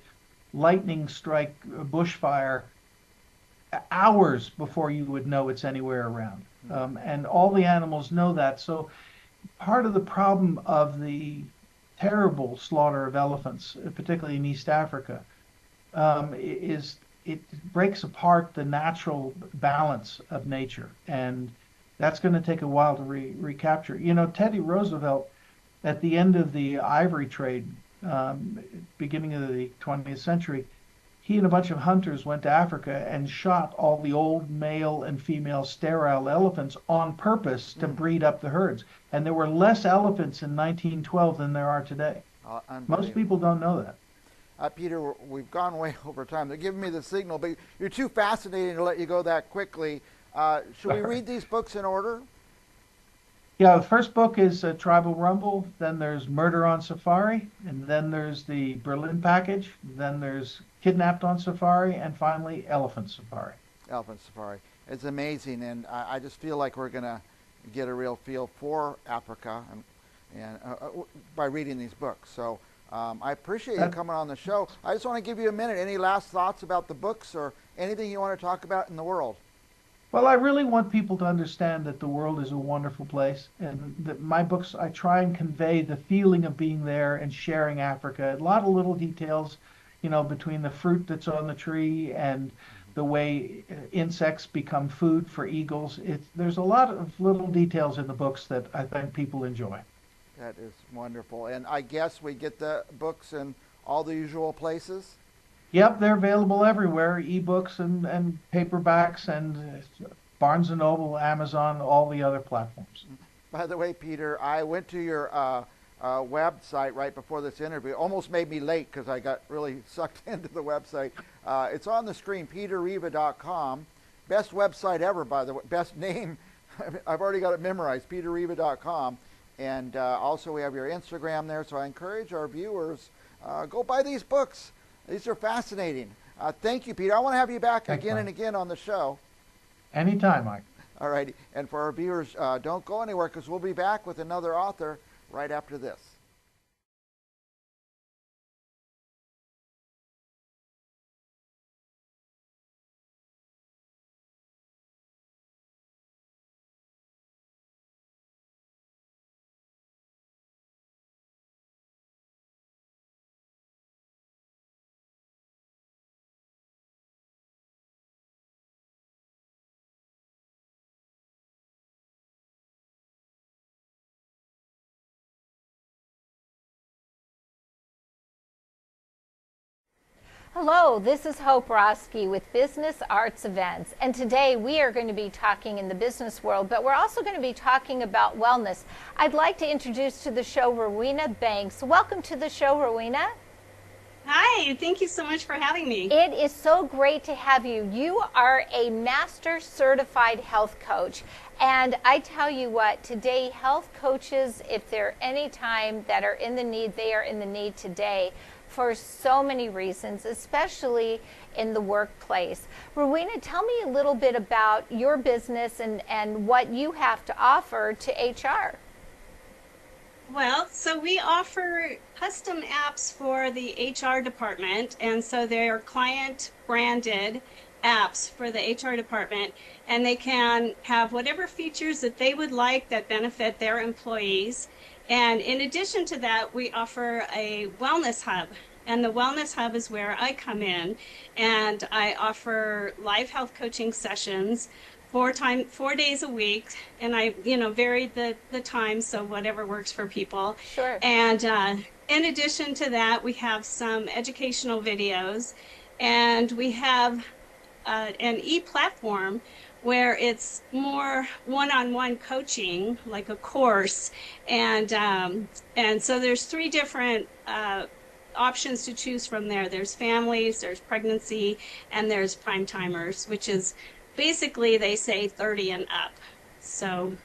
lightning strike, a bushfire, hours before you would know it's anywhere around. And all the animals know that. So part of the problem of the terrible slaughter of elephants, particularly in East Africa, is it breaks apart the natural balance of nature, and that's going to take a while to recapture. You know, Teddy Roosevelt, at the end of the ivory trade, beginning of the 20th century, he and a bunch of hunters went to Africa and shot all the old male and female sterile elephants on purpose to breed up the herds. And there were less elephants in 1912 than there are today. Most people don't know that. Peter, we've gone way over time. They're giving me the signal, but you're too fascinating to let you go that quickly. Should we read these books in order? Yeah, the first book is Tribal Rumble, then there's Murder on Safari, and then there's the Berlin Package, then there's Kidnapped on Safari, and finally Elephant Safari. Elephant Safari. It's amazing, and I just feel like we're going to get a real feel for Africa and by reading these books. So I appreciate you coming on the show. I just want to give you a minute. Any last thoughts about the books or anything you want to talk about in the world? Well, I really want people to understand that the world is a wonderful place, and that my books, I try and convey the feeling of being there and sharing Africa. A lot of little details, you know, between the fruit that's on the tree and the way insects become food for eagles. There's a lot of little details in the books that I think people enjoy. That is wonderful. And I guess we get the books in all the usual places? Yep, they're available everywhere, ebooks and paperbacks and Barnes& and Noble, Amazon, all the other platforms. By the way, Peter, I went to your website right before this interview. Almost made me late because I got really sucked into the website. It's on the screen, peterriva.com. Best website ever, by the way. Best name. I've already got it memorized, peterriva.com. And also we have your Instagram there, so I encourage our viewers, go buy these books. These are fascinating. Thank you, Peter. I want to have you back Thanks, again Mike. and again on the show. Anytime, Mike. All righty. And for our viewers, don't go anywhere because we'll be back with another author right after this. Hello, this is Hope Roski with Business Arts Events, and today we are going to be talking in the business world, but we're also going to be talking about wellness. I'd like to introduce to the show Rowena Banks. Welcome to the show, Rowena. Hi, thank you so much for having me. It is so great to have you. You are a master certified health coach, and I tell you what, today health coaches, if there are any time that are in the need, they are in the need today, for so many reasons, especially in the workplace. Rowena, tell me a little bit about your business and what you have to offer to HR. Well, so we offer custom apps for the HR department, and so they're client branded, apps for the HR department, and they can have whatever features that they would like that benefit their employees. And in addition to that, we offer a wellness hub. And the wellness hub is where I come in, and I offer live health coaching sessions 4 days a week, and I vary the time, so whatever works for people. Sure. And in addition to that, we have some educational videos, and we have an e-platform where it's more one-on-one coaching, like a course, and so there's 3 different options to choose from there. There's families, there's pregnancy, and there's prime timers, which is basically, they say 30 and up. So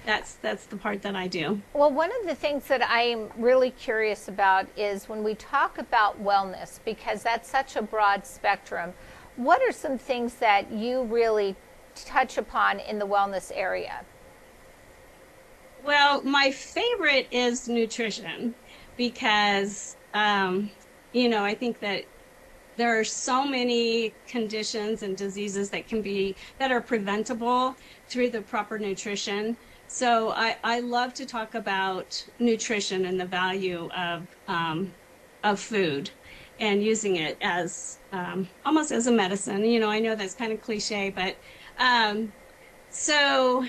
that's the part that I do. Well, one of the things that I'm really curious about is when we talk about wellness, because that's such a broad spectrum, what are some things that you really touch upon in the wellness area? Well, my favorite is nutrition, because I think that there are so many conditions and diseases that are preventable through the proper nutrition. So I love to talk about nutrition and the value of food, and using it as almost as a medicine. I know that's kind of cliche, but so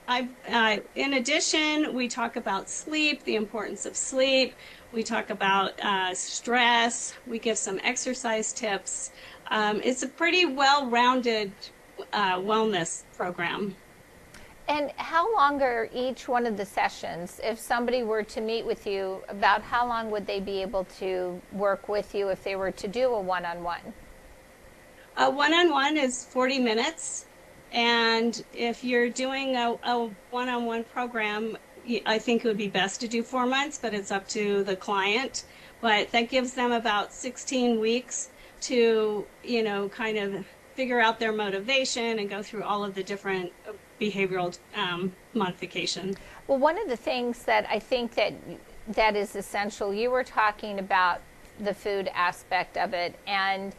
in addition, we talk about sleep, the importance of sleep. We talk about stress. We give some exercise tips. It's a pretty well-rounded wellness program. And how long are each one of the sessions? If somebody were to meet with you, about how long would they be able to work with you if they were to do a one-on-one? A one-on-one is 40 minutes. And if you're doing a one-on-one program, I think it would be best to do 4 months, but it's up to the client. But that gives them about 16 weeks to, kind of figure out their motivation and go through all of the different behavioral modification. Well, one of the things that I think that is essential, you were talking about the food aspect of it, and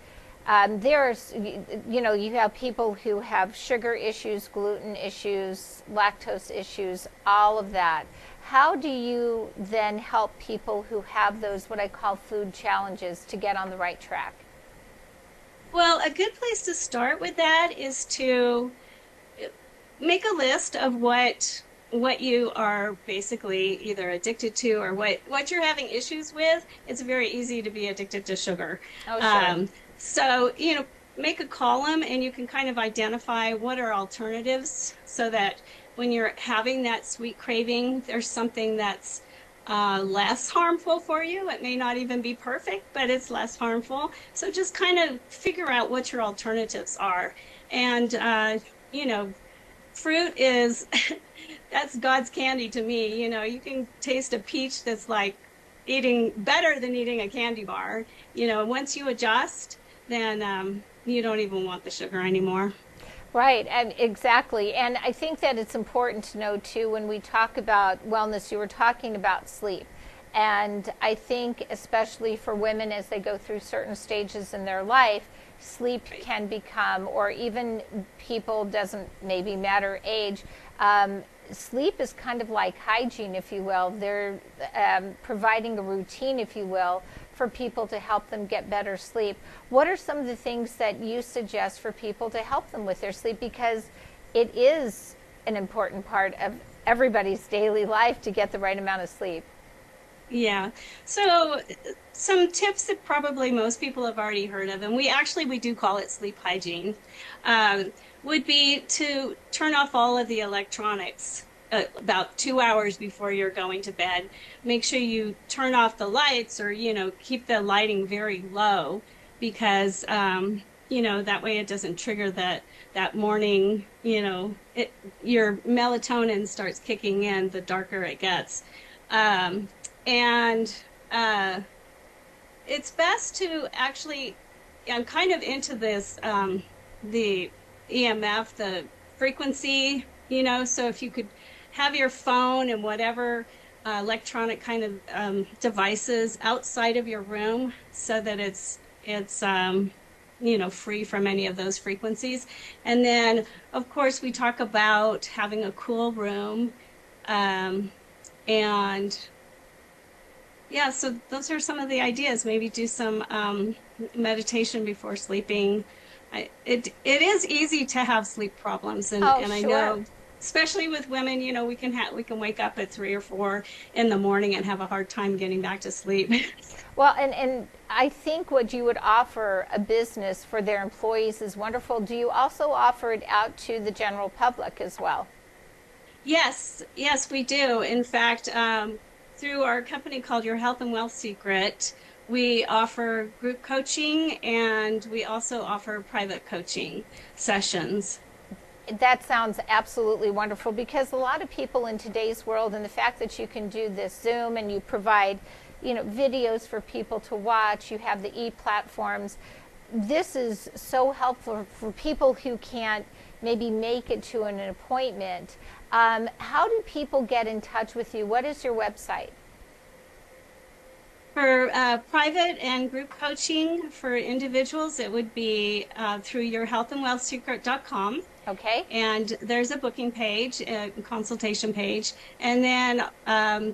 there's, you have people who have sugar issues, gluten issues, lactose issues, all of that. How do you then help people who have those, what I call food challenges, to get on the right track? Well, a good place to start with that is to make a list of what you are basically either addicted to, or what you're having issues with. It's very easy to be addicted to sugar. Oh, sure. So, make a column, and you can kind of identify what are alternatives, so that when you're having that sweet craving, there's something that's less harmful for you. It may not even be perfect, but it's less harmful. So just kind of figure out what your alternatives are. And, fruit is, that's God's candy to me. You can taste a peach that's like better than eating a candy bar. Once you adjust, then you don't even want the sugar anymore. Right, and exactly. And I think that it's important to know, too, when we talk about wellness, you were talking about sleep. And I think especially for women as they go through certain stages in their life, sleep can become, or even people, doesn't maybe matter age, sleep is kind of like hygiene, if you will. They're providing a routine, if you will, for people to help them get better sleep. What are some of the things that you suggest for people to help them with their sleep? Because it is an important part of everybody's daily life to get the right amount of sleep. Yeah. So some tips that probably most people have already heard of, and we do call it sleep hygiene, would be to turn off all of the electronics about 2 hours before you're going to bed. Make sure you turn off the lights, or, keep the lighting very low, because, that way it doesn't trigger that morning, your melatonin starts kicking in the darker it gets. And it's best to actually, I'm kind of into this, the EMF, the frequency, so if you could have your phone and whatever electronic kind of devices outside of your room, so that it's free from any of those frequencies. And then, of course, we talk about having a cool room. Um, and yeah, so those are some of the ideas. Maybe do some meditation before sleeping. It is easy to have sleep problems, Oh, and I sure. know, especially with women, we can wake up at 3 or 4 in the morning and have a hard time getting back to sleep. Well, and I think what you would offer a business for their employees is wonderful. Do you also offer it out to the general public as well? Yes, yes, we do. In fact, through our company called Your Health and Wealth Secret, we offer group coaching and we also offer private coaching sessions. That sounds absolutely wonderful, because a lot of people in today's world, and the fact that you can do this Zoom and you provide, videos for people to watch, you have the e-platforms. This is so helpful for people who can't maybe make it to an appointment. How do people get in touch with you? What is your website? For private and group coaching for individuals, it would be through yourhealthandwealthsecret.com. Okay. And there's a booking page, a consultation page. And then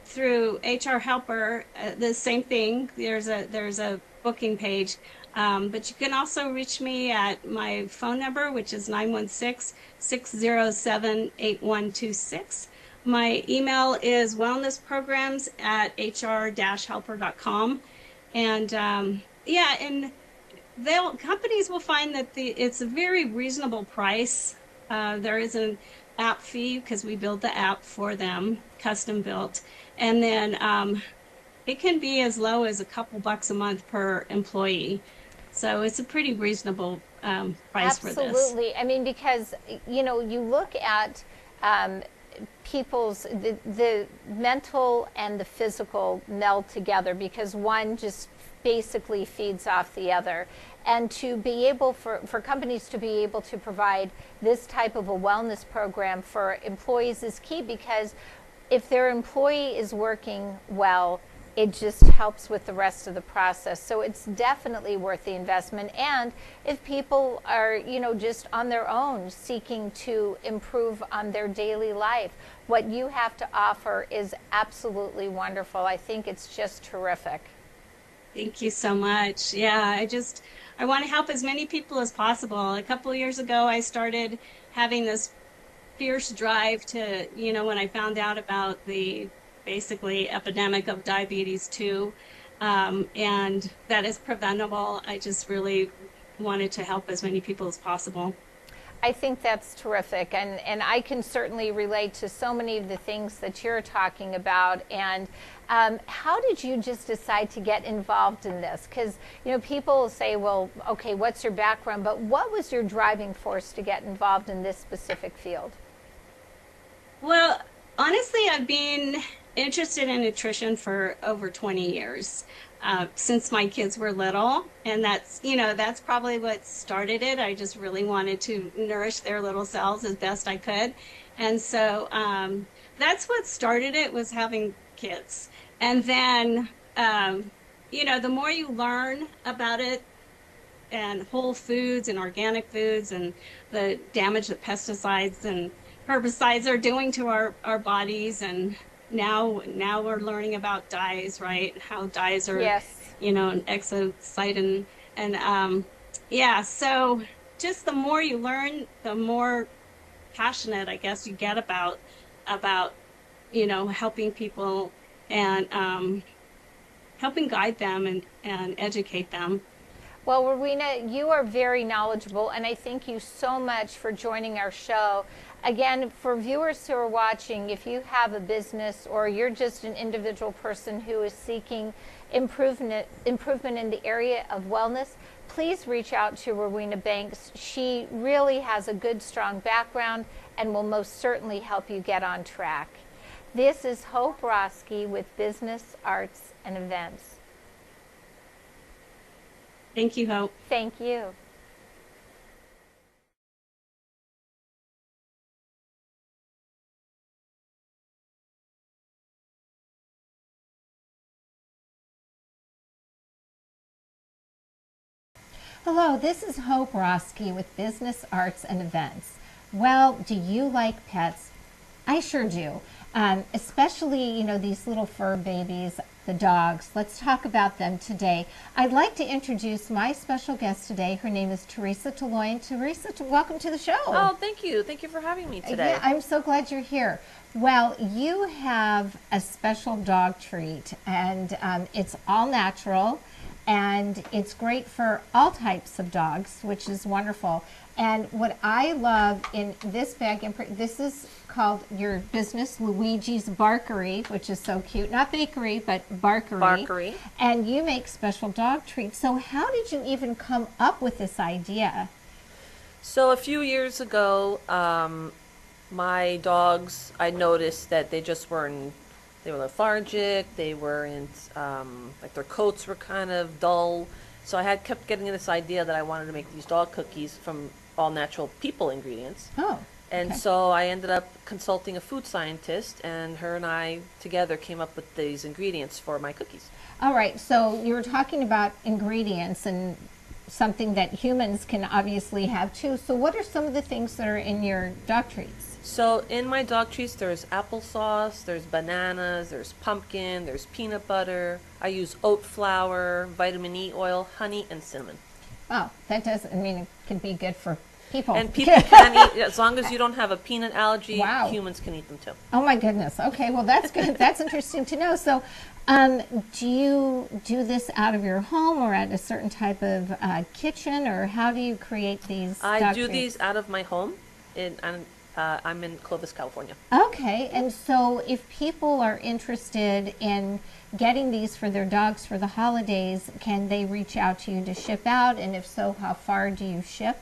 through HR Helper, the same thing. There's a booking page. But you can also reach me at my phone number, which is 916-607-8126. My email is wellnessprograms@hr-helper.com. And yeah, and companies will find that it's a very reasonable price. There is an app fee because we build the app for them, custom built. And then it can be as low as a couple bucks a month per employee. So it's a pretty reasonable price for this. Absolutely. I mean, because, you look at the mental and the physical meld together, because one just basically feeds off the other. And to be able for companies to be able to provide this type of a wellness program for employees is key, because if their employee is working well, it just helps with the rest of the process. So it's definitely worth the investment. And if people are, just on their own seeking to improve on their daily life, what you have to offer is absolutely wonderful. I think it's just terrific. Thank you so much. Yeah, I want to help as many people as possible. A couple of years ago, I started having this fierce drive to, when I found out about the basically epidemic of diabetes 2, and that is preventable. I just really wanted to help as many people as possible. I think that's terrific, and I can certainly relate to so many of the things that you're talking about. And how did you just decide to get involved in this? Because people say, well, okay, what's your background? But what was your driving force to get involved in this specific field? Well, honestly, I've been interested in nutrition for over 20 years. Since my kids were little, and that's probably what started it. I just really wanted to nourish their little selves as best I could, and so that's what started it, was having kids. And then the more you learn about it, and whole foods and organic foods, and the damage that pesticides and herbicides are doing to our bodies, and now we're learning about dyes, right? How dyes are, Yes. an exocide, and yeah. So just the more you learn, the more passionate, I guess, you get about helping people, and helping guide them, and educate them. Well, Rowena, you are very knowledgeable, and I thank you so much for joining our show. Again, for viewers who are watching, if you have a business or you're just an individual person who is seeking improvement in the area of wellness, please reach out to Rowena Banks. She really has a good, strong background and will most certainly help you get on track. This is Hope Roski with Business, Arts, and Events. Thank you, Hope. Thank you. Hello, this is Hope Roski with Business Arts and Events. Well, do you like pets? I sure do. Especially, these little fur babies, the dogs. Let's talk about them today. I'd like to introduce my special guest today. Her name is Teresa Toloyan. Teresa, welcome to the show. Oh, thank you. Thank you for having me today. Yeah, I'm so glad you're here. Well, you have a special dog treat, and it's all natural, and it's great for all types of dogs, which is wonderful. And what I love in this bag, this is called your business, Luigi's Barkery, which is so cute. Not bakery, but barkery. Barkery. And you make special dog treats. So how did you even come up with this idea? So a few years ago, my dogs, I noticed that they just weren't, they were lethargic, they weren't, like their coats were kind of dull. So I had kept getting this idea that I wanted to make these dog cookies from all natural people ingredients. Oh. And okay. so I ended up consulting a food scientist, and her and I together came up with these ingredients for my cookies. All right, so you were talking about ingredients and something that humans can obviously have too. So what are some of the things that are in your dog treats? So in my dog treats, there's applesauce, there's bananas, there's pumpkin, there's peanut butter. I use oat flour, vitamin E oil, honey, and cinnamon. Wow, that does, it can be good for people. And people can eat, as long as you don't have a peanut allergy, wow. Humans can eat them too. Oh my goodness. Okay, well that's good. That's interesting to know. So do you do this out of your home or at a certain type of kitchen, or how do you create these I do treats? these out of my home. I'm in Clovis, California. Okay, and so if people are interested in getting these for their dogs for the holidays, can they reach out to you to ship out? And if so, how far do you ship?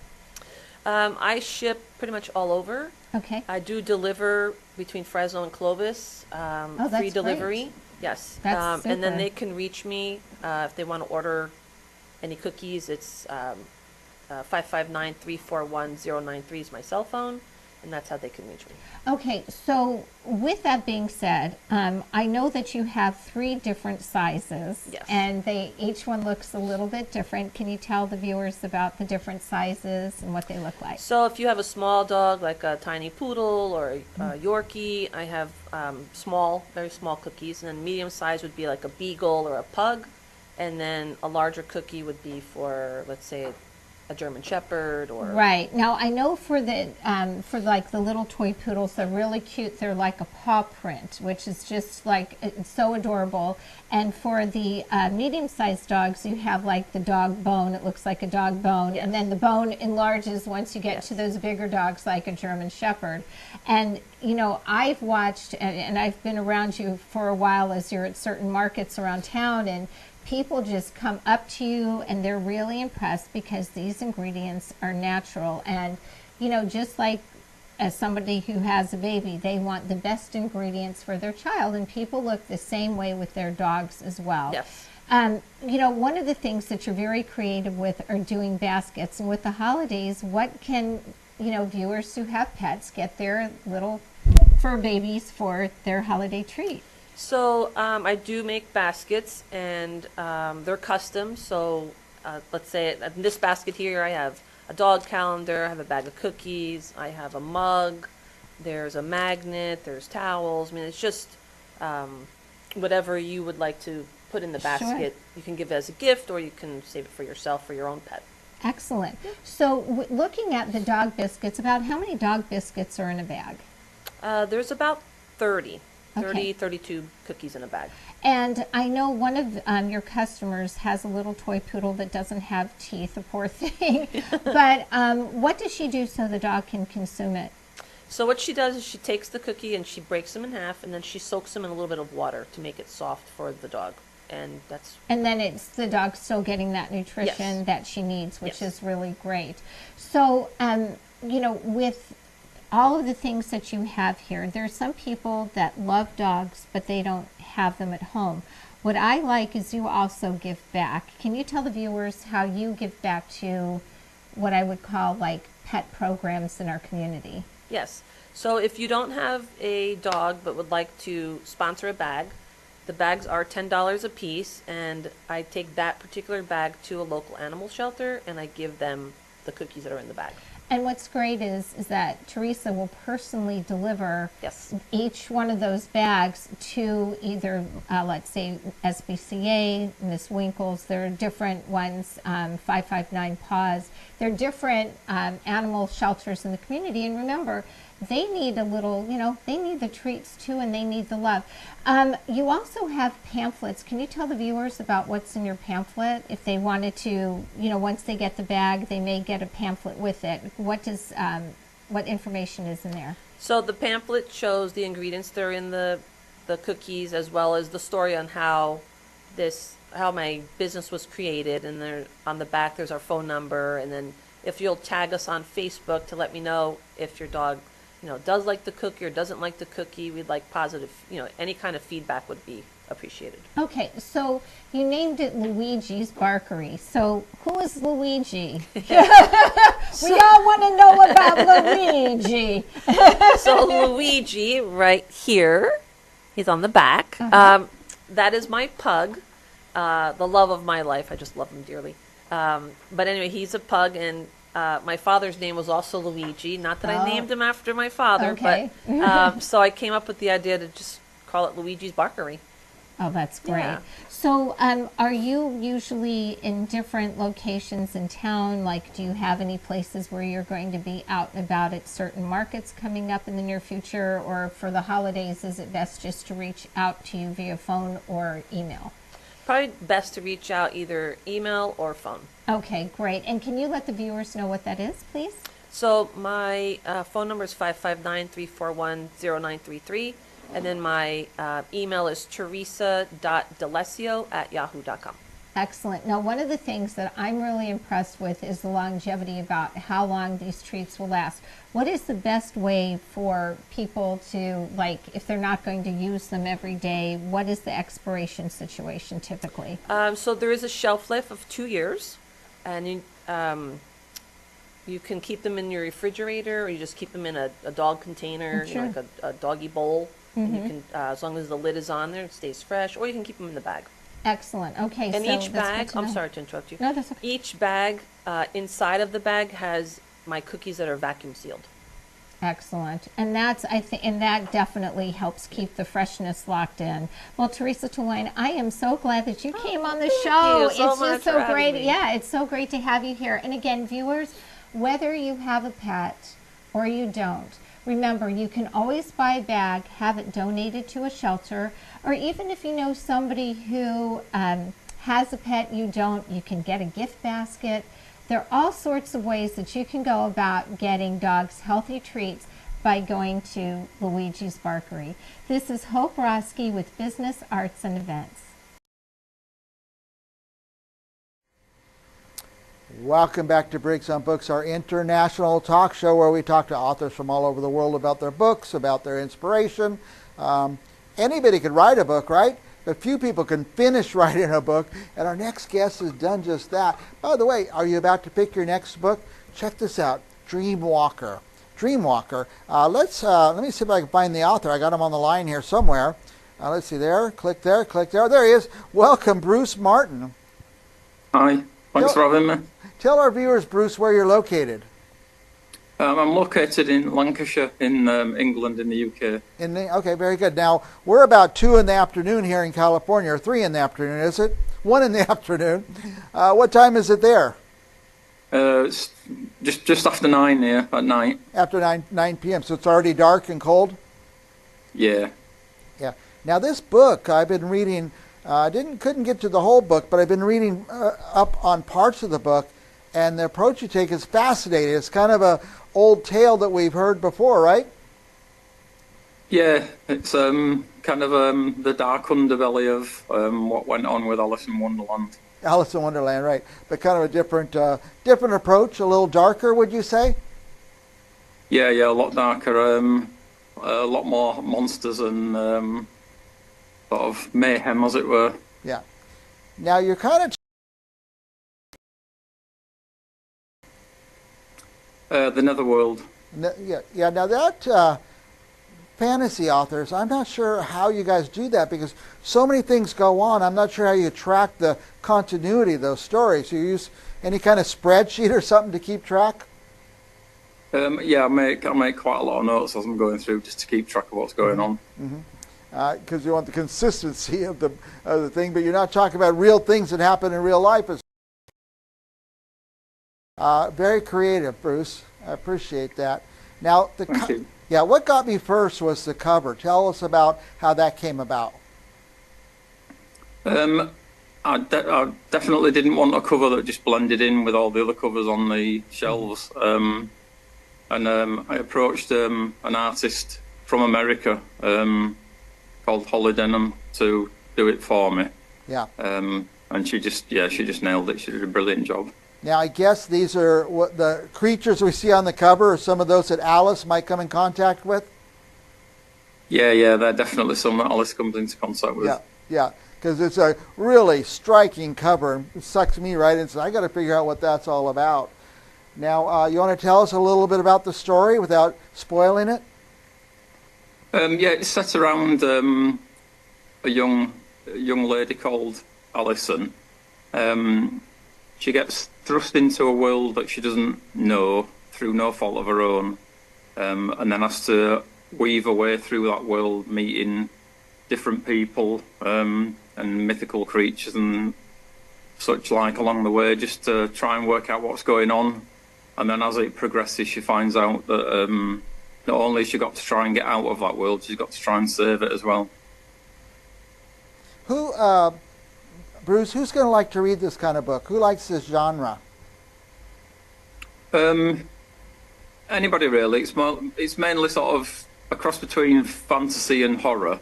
I ship pretty much all over. Okay. I do deliver between Fresno and Clovis, that's free delivery. great. Yes. That's and then super. they can reach me if they want to order any cookies. It's 559-341-093 is my cell phone, and that's how they can reach me. Okay, so with that being said, I know that you have 3 different sizes, Yes. and each one looks a little bit different. Can you tell the viewers about the different sizes and what they look like? So if you have a small dog, like a tiny poodle or a Yorkie, I have small, very small cookies, and then medium size would be like a beagle or a pug, and then a larger cookie would be for, let's say, a German Shepherd or... Right. Now, I know for like the little toy poodles, they're really cute. They're like a paw print, which is just like, it's so adorable. And for the medium-sized dogs, you have like the dog bone. It looks like a dog bone. Yes. And then the bone enlarges once you get Yes. to those bigger dogs like a German Shepherd. And, I've watched, and I've been around you for a while as you're at certain markets around town, and people just come up to you and they're really impressed because these ingredients are natural. And, just like as somebody who has a baby, they want the best ingredients for their child, and people look the same way with their dogs as well. Yes. One of the things that you're very creative with are doing baskets. And with the holidays, what can, viewers who have pets get their little fur babies for their holiday treat? So I do make baskets, and they're custom. So let's say in this basket here, I have a dog calendar, I have a bag of cookies, I have a mug, there's a magnet, there's towels. I mean, it's just whatever you would like to put in the basket. Sure. You can give it as a gift, or you can save it for yourself or your own pet. Excellent. So looking at the dog biscuits, about how many dog biscuits are in a bag? There's about 30. Okay. 32 cookies in a bag. And I know one of your customers has a little toy poodle that doesn't have teeth, a poor thing. But what does she do so the dog can consume it? So what she does is she takes the cookie and she breaks them in half, and then she soaks them in a little bit of water to make it soft for the dog. And that's... And then it's the dog still getting that nutrition Yes. that she needs, which Yes. is really great. So, with all of the things that you have here, there's some people that love dogs, but they don't have them at home. What I like is you also give back. Can you tell the viewers how you give back to what I would call like pet programs in our community? Yes. So if you don't have a dog but would like to sponsor a bag, The bags are $10 a piece, and I take that particular bag to a local animal shelter, and I give them the cookies that are in the bag. And what's great is that Teresa will personally deliver Yes. each one of those bags to either, let's say, SBCA, Miss Winkles. There are different ones, 559 Paws. There are different animal shelters in the community. And remember, they need a little, they need the treats too, and they need the love. You also have pamphlets. Can you tell the viewers about what's in your pamphlet? If they wanted to, once they get the bag, they may get a pamphlet with it. What information is in there? So the pamphlet shows the ingredients that are in the cookies, as well as the story on how my business was created. And there on the back there's our phone number, and then if you'll tag us on Facebook to let me know if your dog does like the cookie or doesn't like the cookie. We'd like positive, any kind of feedback would be appreciated. Okay, so you named it Luigi's Barkery. So who is Luigi? We all want to know about Luigi. So Luigi, right here, he's on the back. That is my pug, the love of my life. I just love him dearly. But anyway, he's a pug, and my father's name was also Luigi. Not that I named him after my father, Okay. but so I came up with the idea to just call it Luigi's Barkery. Oh, that's great. Yeah. So are you usually in different locations in town? Like, do you have any places where you're going to be out and about at certain markets coming up in the near future? Or for the holidays, is it best just to reach out to you via phone or email? Probably best to reach out either email or phone. Okay, great. And can you let the viewers know what that is, please? So my phone number is 559-341-0933, and then my email is teresa.delesio@yahoo.com. Excellent. Now, one of the things that I'm really impressed with is the longevity about how long these treats will last. What is the best way for people to, like, if they're not going to use them every day, what is the expiration situation typically? So there is a shelf life of 2 years, and you can keep them in your refrigerator, or you just keep them in a dog container, Sure. like a doggy bowl. And you can, as long as the lid is on there, it stays fresh, or you can keep them in the bag. Excellent. Okay, And so each that's bag, good to I'm know. sorry to interrupt you. No, that's okay. Each bag, inside of the bag has my cookies that are vacuum sealed. Excellent. And that's, I think, and that definitely helps keep the freshness locked in. Well, Teresa Tulane, I am so glad that you came on the show. you so It's much just for so having great. me. Yeah, it's so great to have you here. And again, viewers, whether you have a pet or you don't, remember, you can always buy a bag, have it donated to a shelter, or even if you know somebody who has a pet, you don't, you can get a gift basket. There are all sorts of ways that you can go about getting dogs healthy treats by going to Luigi's Barkery. This is Hope Roski with Business, Arts, and Events. Welcome back to Breaks on Books, our international talk show where we talk to authors from all over the world about their books, about their inspiration. Anybody could write a book, right? But few people can finish writing a book, and our next guest has done just that. By the way, are you about to pick your next book? Check this out, Dreamwalker. Dreamwalker. Let me see if I can find the author. I got him on the line here somewhere. Let's see there. Click there. Click there. There he is. Welcome, Bruce Martin. Hi. Thanks for having me. Tell our viewers, Bruce, where you're located. I'm located in Lancashire, in England, in the UK. Okay, very good. Now, we're about 2 in the afternoon here in California, or 3 in the afternoon, is it? 1 in the afternoon. What time is it there? It's just after 9 here at night. After 9 p.m., so it's already dark and cold? Yeah. Yeah. Now, this book I've been reading, couldn't get to the whole book, but I've been reading up on parts of the book, and the approach you take is fascinating. It's kind of a old tale that we've heard before, right? Yeah, it's kind of the dark underbelly of what went on with Alice in Wonderland. Alice in Wonderland, right? But kind of a different approach, a little darker, would you say? Yeah, a lot darker, a lot more monsters and sort of mayhem, as it were. Yeah. Now you're kind of The Netherworld. yeah. Now that fantasy authors, I'm not sure how you guys do that because so many things go on. I'm not sure how you track the continuity of those stories. You use any kind of spreadsheet or something to keep track? Yeah, I make quite a lot of notes as I'm going through just to keep track of what's going on. Because you want the consistency of the thing, but you're not talking about real things that happen in real life. Very creative, Bruce. I appreciate that. Now, Thank you. yeah, what got me first was the cover. Tell us about how that came about. I definitely didn't want a cover that just blended in with all the other covers on the shelves. I approached an artist from America called Holly Denham to do it for me. Yeah. And she just nailed it. She did a brilliant job. Now, I guess these are what the creatures we see on the cover are some of those that Alice might come in contact with? Yeah, they're definitely some that Alice comes into contact with. Yeah, because it's a really striking cover. It sucks me right in, so I got to figure out what that's all about. Now, you want to tell us a little bit about the story without spoiling it? Yeah, it's set around a young lady called Alison. She gets thrust into a world that she doesn't know through no fault of her own, and then has to weave her way through that world, meeting different people and mythical creatures and such like along the way, just to try and work out what's going on. And then as it progresses, she finds out that not only has she got to try and get out of that world, she's got to try and save it as well. Bruce, who's going to like to read this kind of book? Who likes this genre? Anybody really. It's mainly sort of a cross between fantasy and horror.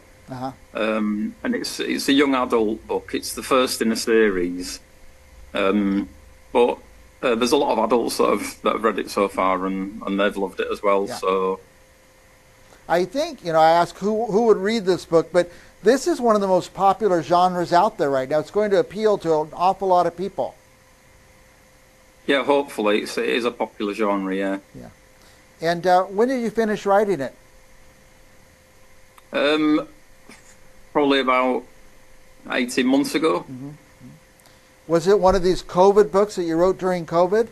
And it's a young adult book. It's the first in a series. But there's a lot of adults that have read it so far, and they've loved it as well. Yeah. So I think, I asked who would read this book, but this is one of the most popular genres out there right now. It's going to appeal to an awful lot of people. yeah, hopefully it is a popular genre. Yeah. And when did you finish writing it? Probably about 18 months ago. Was it one of these COVID books that you wrote during COVID?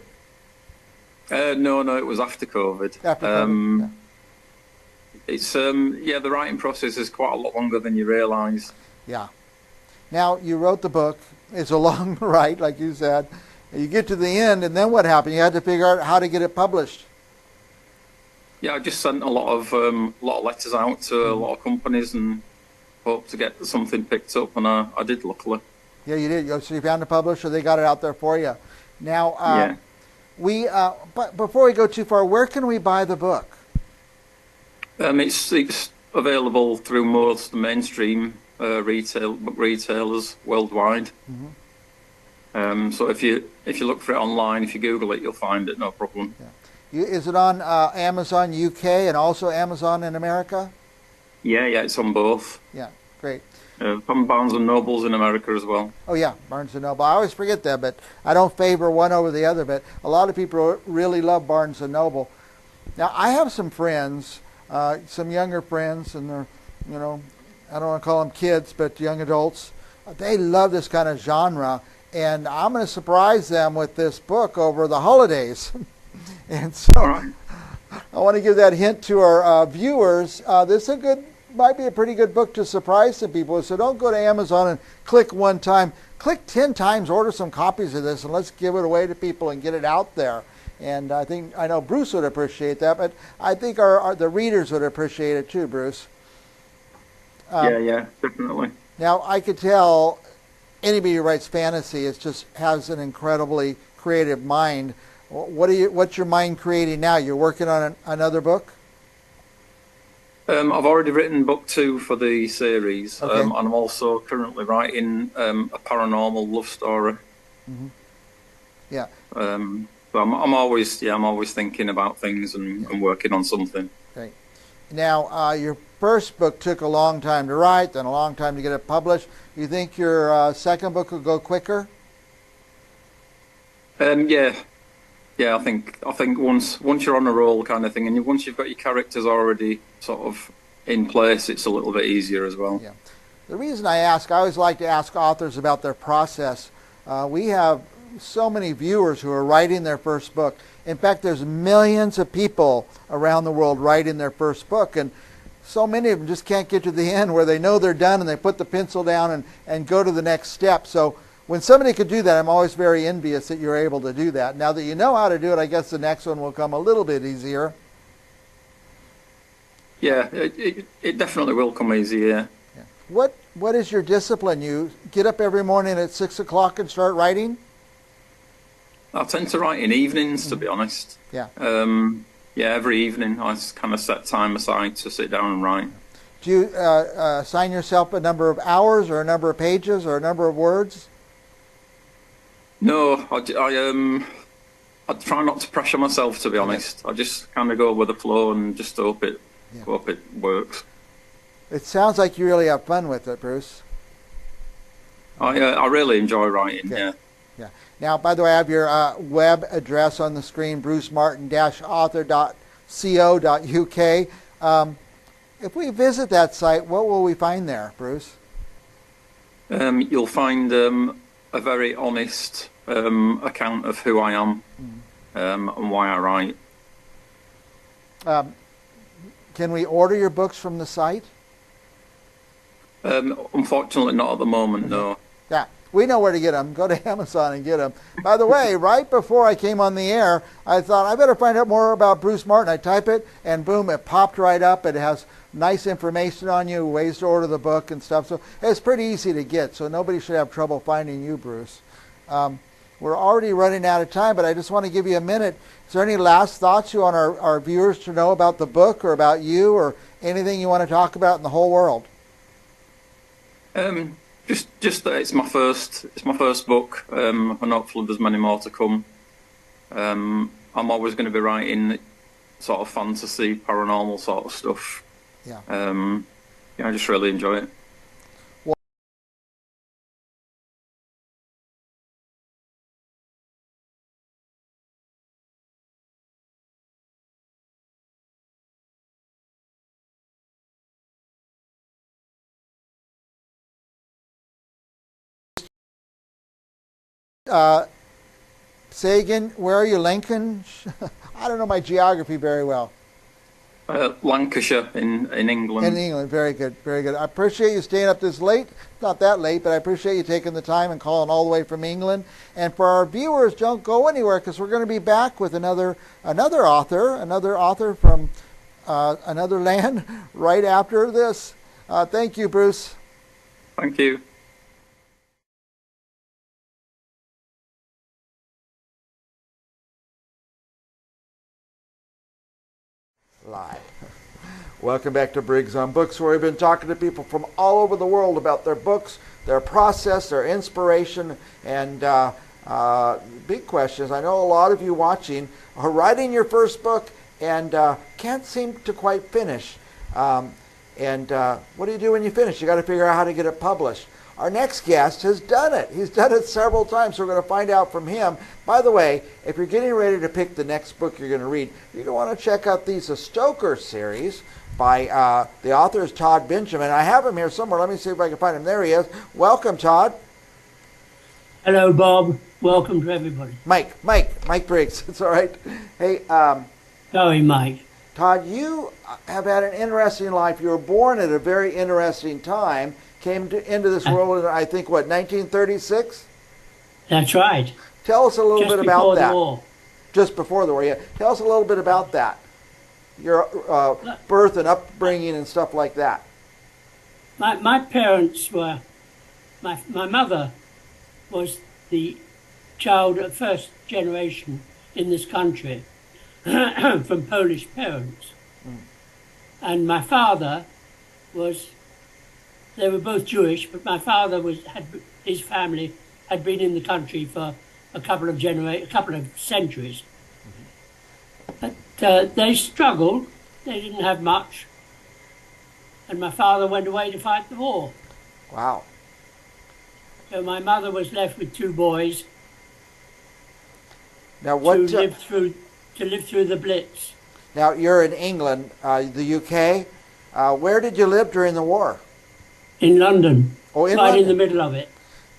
No, it was after COVID. After COVID, yeah. It's the writing process is quite a lot longer than you realise. Yeah. Now, you wrote the book. It's a long write, like you said. You get to the end, and then what happened? You had to figure out how to get it published. Yeah, I just sent a lot of letters out to a lot of companies and hoped to get something picked up, and I did, luckily. Yeah, you did. So you found a publisher. They got it out there for you. Now, but before we go too far, where can we buy the book? It's available through most mainstream book retailers worldwide. So if you look for it online, if you Google it, you'll find it, no problem. Yeah. Is it on Amazon UK and also Amazon in America? Yeah, it's on both. Yeah, great. From Barnes and Nobles in America as well. Oh yeah, Barnes and Noble. I always forget that, but I don't favor one over the other. But a lot of people really love Barnes and Noble. Now I have some friends, some younger friends, and they're, I don't want to call them kids, but young adults. They love this kind of genre, and I'm going to surprise them with this book over the holidays. And so Right. I want to give that hint to our viewers. This might be a pretty good book to surprise some people. So don't go to Amazon and click one time. Click 10 times, order some copies of this, and let's give it away to people and get it out there. And I know Bruce would appreciate that, but I think the readers would appreciate it too, Bruce. Yeah, definitely. Now, I could tell anybody who writes fantasy has an incredibly creative mind. What's your mind creating now? You're working on another book? I've already written book 2 for the series, Okay. and I'm also currently writing a paranormal love story. Yeah. So I'm always thinking about things and working on something. Great. Now, your first book took a long time to write, then a long time to get it published. You think your second book will go quicker? Yeah, I think once you're on a roll kind of thing, and once you've got your characters already sort of in place, it's a little bit easier as well. Yeah. The reason I always like to ask authors about their process. We have so many viewers who are writing their first book. In fact, there's millions of people around the world writing their first book, and so many of them just can't get to the end where they know they're done and they put the pencil down and go to the next step. So when somebody could do that, I'm always very envious that you're able to do that. Now that you know how to do it, I guess the next one will come a little bit easier. Yeah, it definitely will come easier. Yeah. What is your discipline? You get up every morning at 6 o'clock and start writing? I tend to write in evenings, to be honest. Yeah. Yeah, every evening I kind of set time aside to sit down and write. Do you assign yourself a number of hours or a number of pages or a number of words? No, I try not to pressure myself, to be honest. I just kind of go with the flow and just hope it works. It sounds like you really have fun with it, Bruce. I really enjoy writing. Okay. Yeah. Yeah. Now, by the way, I have your web address on the screen, brucemartin-author.co.uk. If we visit that site, what will we find there, Bruce? You'll find a very honest account of who I am and why I write. Can we order your books from the site? Unfortunately, not at the moment, no. Yeah, we know where to get them. Go to Amazon and get them. By the way, right before I came on the air, I thought I better find out more about Bruce Martin. I type it, and boom, it popped right up. It has nice information on you, ways to order the book and stuff. So it's pretty easy to get, so nobody should have trouble finding you, Bruce. We're already running out of time, but I just want to give you a minute. Is there any last thoughts you want our viewers to know about the book or about you or anything you want to talk about in the whole world? Just that it's my first book, and hopefully there's many more to come. I'm always going to be writing sort of fantasy, paranormal sort of stuff. Yeah. I just really enjoy it. Say again, where are you, Lincoln? I don't know my geography very well. Lancashire in England. In England, very good, very good. I appreciate you staying up this late. Not that late, but I appreciate you taking the time and calling all the way from England. And for our viewers, don't go anywhere because we're going to be back with another author from another land right after this. Thank you, Bruce. Thank you. Live. Welcome back to Briggs on Books, where we've been talking to people from all over the world about their books, their process, their inspiration, and big questions. I know a lot of you watching are writing your first book and can't seem to quite finish. What do you do when you finish? You got to figure out how to get it published. Our next guest has done it. He's done it several times, so we're going to find out from him. By the way, if you're getting ready to pick the next book you're going to read, you're going to want to check out these Stoker series by the author is Todd Benjamin. I have him here somewhere. Let me see if I can find him. There he is. Welcome, Todd. Hello, Bob. Welcome to everybody. Mike Briggs. It's all right. Hey, Sorry, Mike. Todd, you have had an interesting life. You were born at a very interesting time. Came into this world in, I think, what, 1936? That's right. Tell us a little bit about that. Just before the war. Just before the war, yeah. Tell us a little bit about that. Your birth and upbringing and stuff like that. My parents were, my mother was the child of first generation in this country from Polish parents. And my father was, they were both Jewish, but my father his family had been in the country for a couple of centuries. But they struggled. They didn't have much. And my father went away to fight the war. Wow. So my mother was left with two boys. Now what to live through the Blitz. Now you're in England, the UK. Where did you live during the war? In London, Oh, in right in the London. middle of it.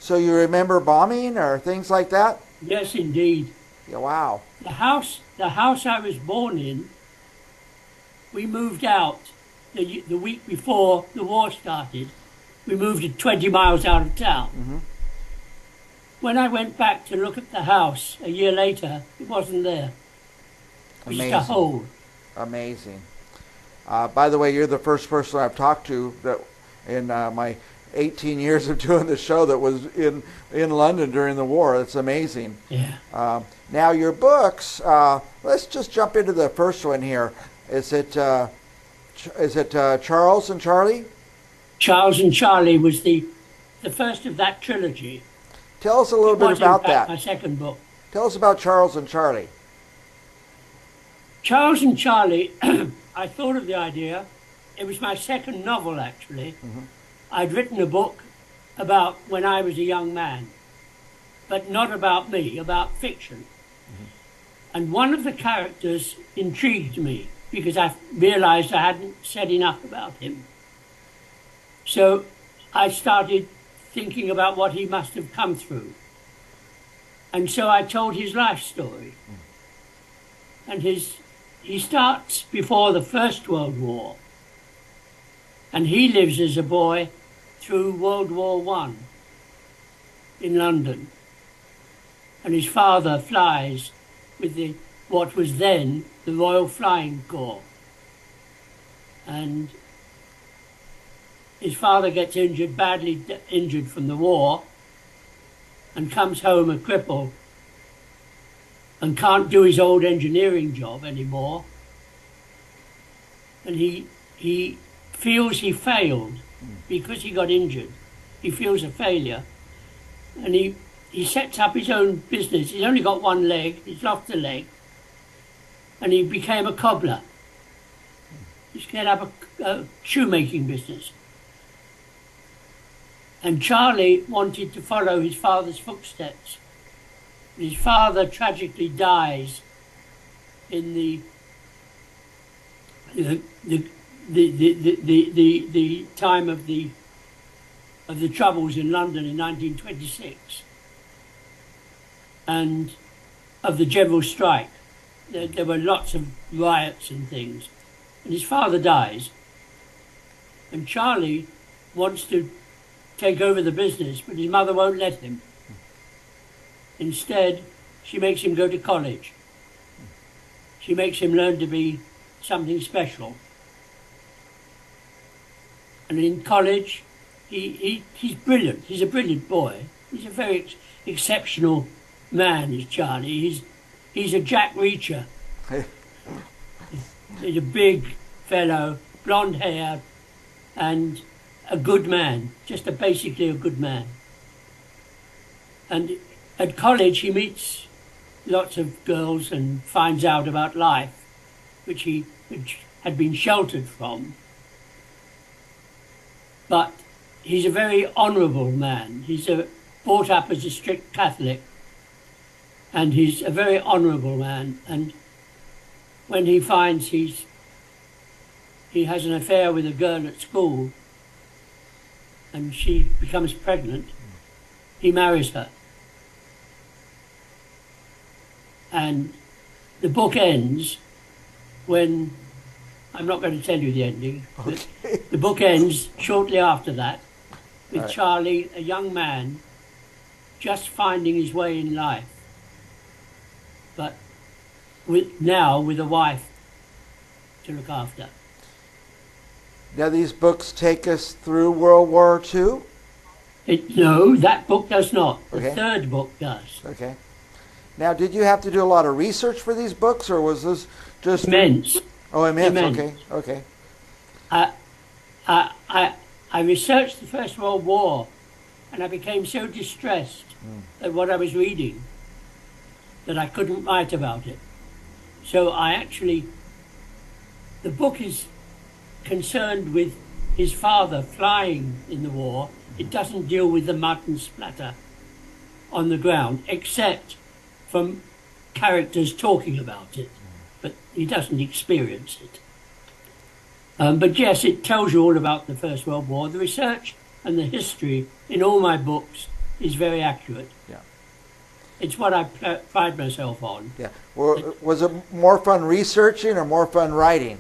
So you remember bombing or things like that? Yes, indeed. Yeah, wow. The house I was born in, we moved out the week before the war started. We moved it 20 miles out of town. Mm-hmm. When I went back to look at the house a year later, it wasn't there. It was just a Amazing. hole. Amazing. By the way, you're the first person I've talked to that in my 18 years of doing the show that was in London during the war. It's amazing. Yeah. Now your books. Let's just jump into the first one here. Is it Charles and Charlie? Charles and Charlie was the first of that trilogy. Tell us a little It bit was, in about fact, that. my second book. Tell us about Charles and Charlie. Charles and Charlie, I thought of the idea. It was my second novel, actually. Mm-hmm. I'd written a book about when I was a young man, but not about me, about fiction. Mm-hmm. And one of the characters intrigued me because I realized I hadn't said enough about him. So I started thinking about what he must have come through. And so I told his life story. And he starts before the First World War. And he lives as a boy through World War I in London. And his father flies with what was then the Royal Flying Corps. And his father gets injured, badly injured from the war, and comes home a cripple and can't do his old engineering job anymore. And he feels he failed because he got injured. He feels a failure. And he sets up his own business. He's only got one leg, he's lost a leg. And he became a cobbler. He set up a shoemaking business. And Charlie wanted to follow his father's footsteps. His father tragically dies in the time of the Troubles in London in 1926, and of the general strike. There were lots of riots and things, and his father dies. And Charlie wants to take over the business, but his mother won't let him. Instead, she makes him go to college. She makes him learn to be something special. And in college, he's brilliant. He's a brilliant boy. He's a very exceptional man, is Charlie. He's a Jack Reacher. He's a big fellow, blonde hair, and a good man, basically a good man. And at college he meets lots of girls and finds out about life, which had been sheltered from. But he's a very honourable man. He's brought up as a strict Catholic, and he's a very honourable man. And when he finds he has an affair with a girl at school, and she becomes pregnant, he marries her. And the book ends when, I'm not going to tell you the ending, but the book ends shortly after that with Right. Charlie, a young man, just finding his way in life, but now with a wife to look after. Now these books take us through World War II? No, that book does not. The Okay. third book does. Okay. Now, did you have to do a lot of research for these books, or was this just... Immense. Oh, immense. Immense. Okay. I researched the First World War, and I became so distressed at what I was reading that I couldn't write about it. So the book is concerned with his father flying in the war. It doesn't deal with the mud and splatter on the ground, except from characters talking about it, but he doesn't experience it. But yes, it tells you all about the First World War. The research and the history in all my books is very accurate. Yeah. It's what I pride myself on. Yeah. Well, was it more fun researching or more fun writing?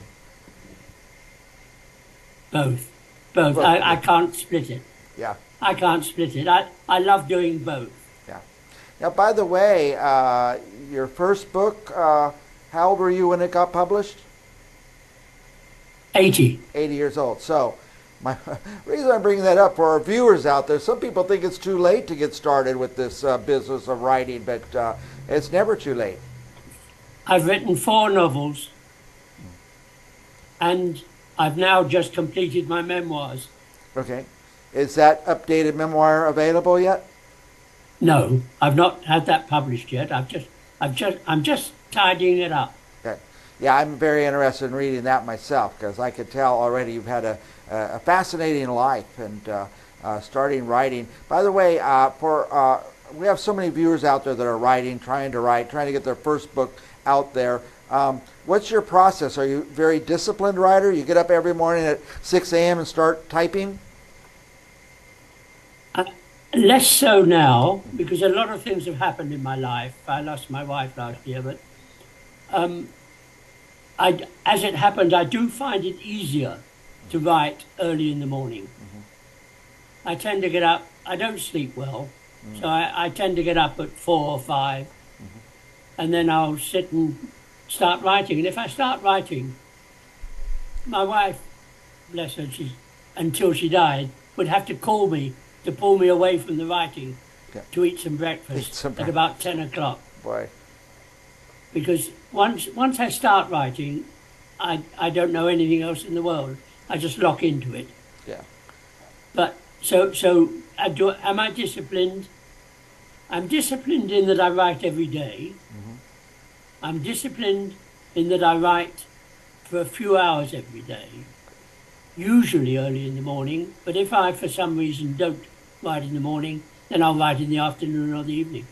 Both. Both. Both. I can't split it. Yeah. I can't split it. I love doing both. Yeah. Now, by the way, your first book, how old were you when it got published? 80. 80 years old. So, my reason I'm bringing that up for our viewers out there, some people think it's too late to get started with this business of writing, but it's never too late. I've written 4 novels, and I've now just completed my memoirs. Okay. Is that updated memoir available yet? No, I've not had that published yet. I'm just tidying it up. Okay. Yeah, I'm very interested in reading that myself because I could tell already you've had a fascinating life and starting writing. By the way, we have so many viewers out there that are writing, trying to get their first book out there. What's your process? Are you a very disciplined writer? You get up every morning at 6 a.m. and start typing? Less so now, because a lot of things have happened in my life. I lost my wife last year, but as it happened, I do find it easier to write early in the morning. Mm-hmm. I tend to get up, I don't sleep well, so I tend to get up at 4 or 5, and then I'll sit and start writing. And if I start writing, my wife, bless her, until she died, would have to call me to pull me away from the writing to eat some breakfast at about 10 o'clock. Boy. Because once I start writing, I don't know anything else in the world. I just lock into it. Yeah. But am I disciplined? I'm disciplined in that I write every day. Mm-hmm. I'm disciplined in that I write for a few hours every day, usually early in the morning. But if I, for some reason, don't write in the morning, then I'll write in the afternoon or the evening.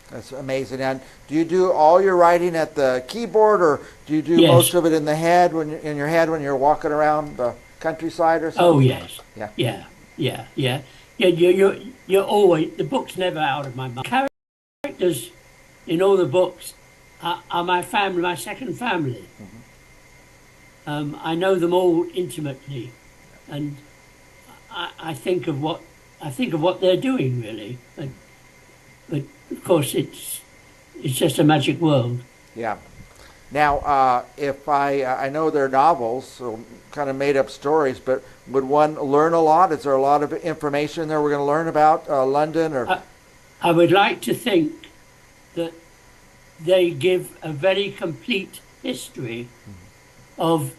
That's amazing. And do you do all your writing at the keyboard, or do you do most of it in the head when you're walking around the countryside or something? Oh yes. Yeah. You're always, the book's never out of my mind. Characters in all the books are my family, my second family. Mm-hmm. I know them all intimately, and I think of what they're doing really. But of course, it's just a magic world. Yeah. Now, if I know they're novels, so kind of made up stories, but would one learn a lot? Is there a lot of information there we're going to learn about London? Or I would like to think that they give a very complete history of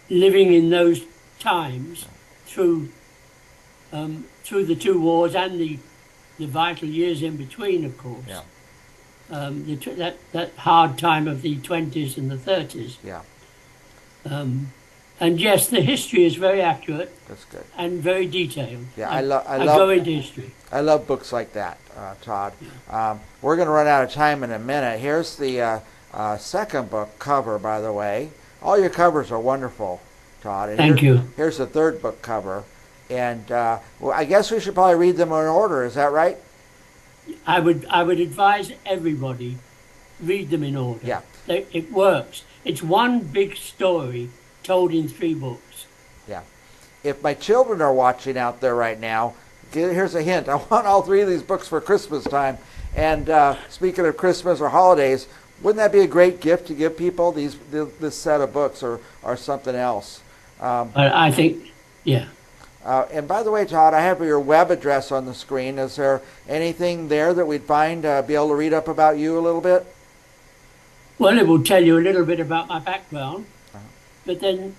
living in those times through the 2 wars and the vital years in between, of course. Yeah. That hard time of the 20s and the 30s. Yeah. And yes, the history is very accurate. That's good. And very detailed. Yeah, I love go into history. I love books like that, Todd. We're going to run out of time in a minute. Here's the second book cover, by the way. All your covers are wonderful, Todd. And Thank you. Here's the third book cover. And well, I guess we should probably read them in order. Is that right? I would advise everybody read them in order. Yeah. It works. It's one big story told in 3 books. Yeah. If my children are watching out there right now, here's a hint. I want all 3 of these books for Christmas time. And speaking of Christmas or holidays, wouldn't that be a great gift to give people this set of books or something else? I think, yeah. And by the way, Todd, I have your web address on the screen. Is there anything there that we'd find, be able to read up about you a little bit? Well, it will tell you a little bit about my background, but then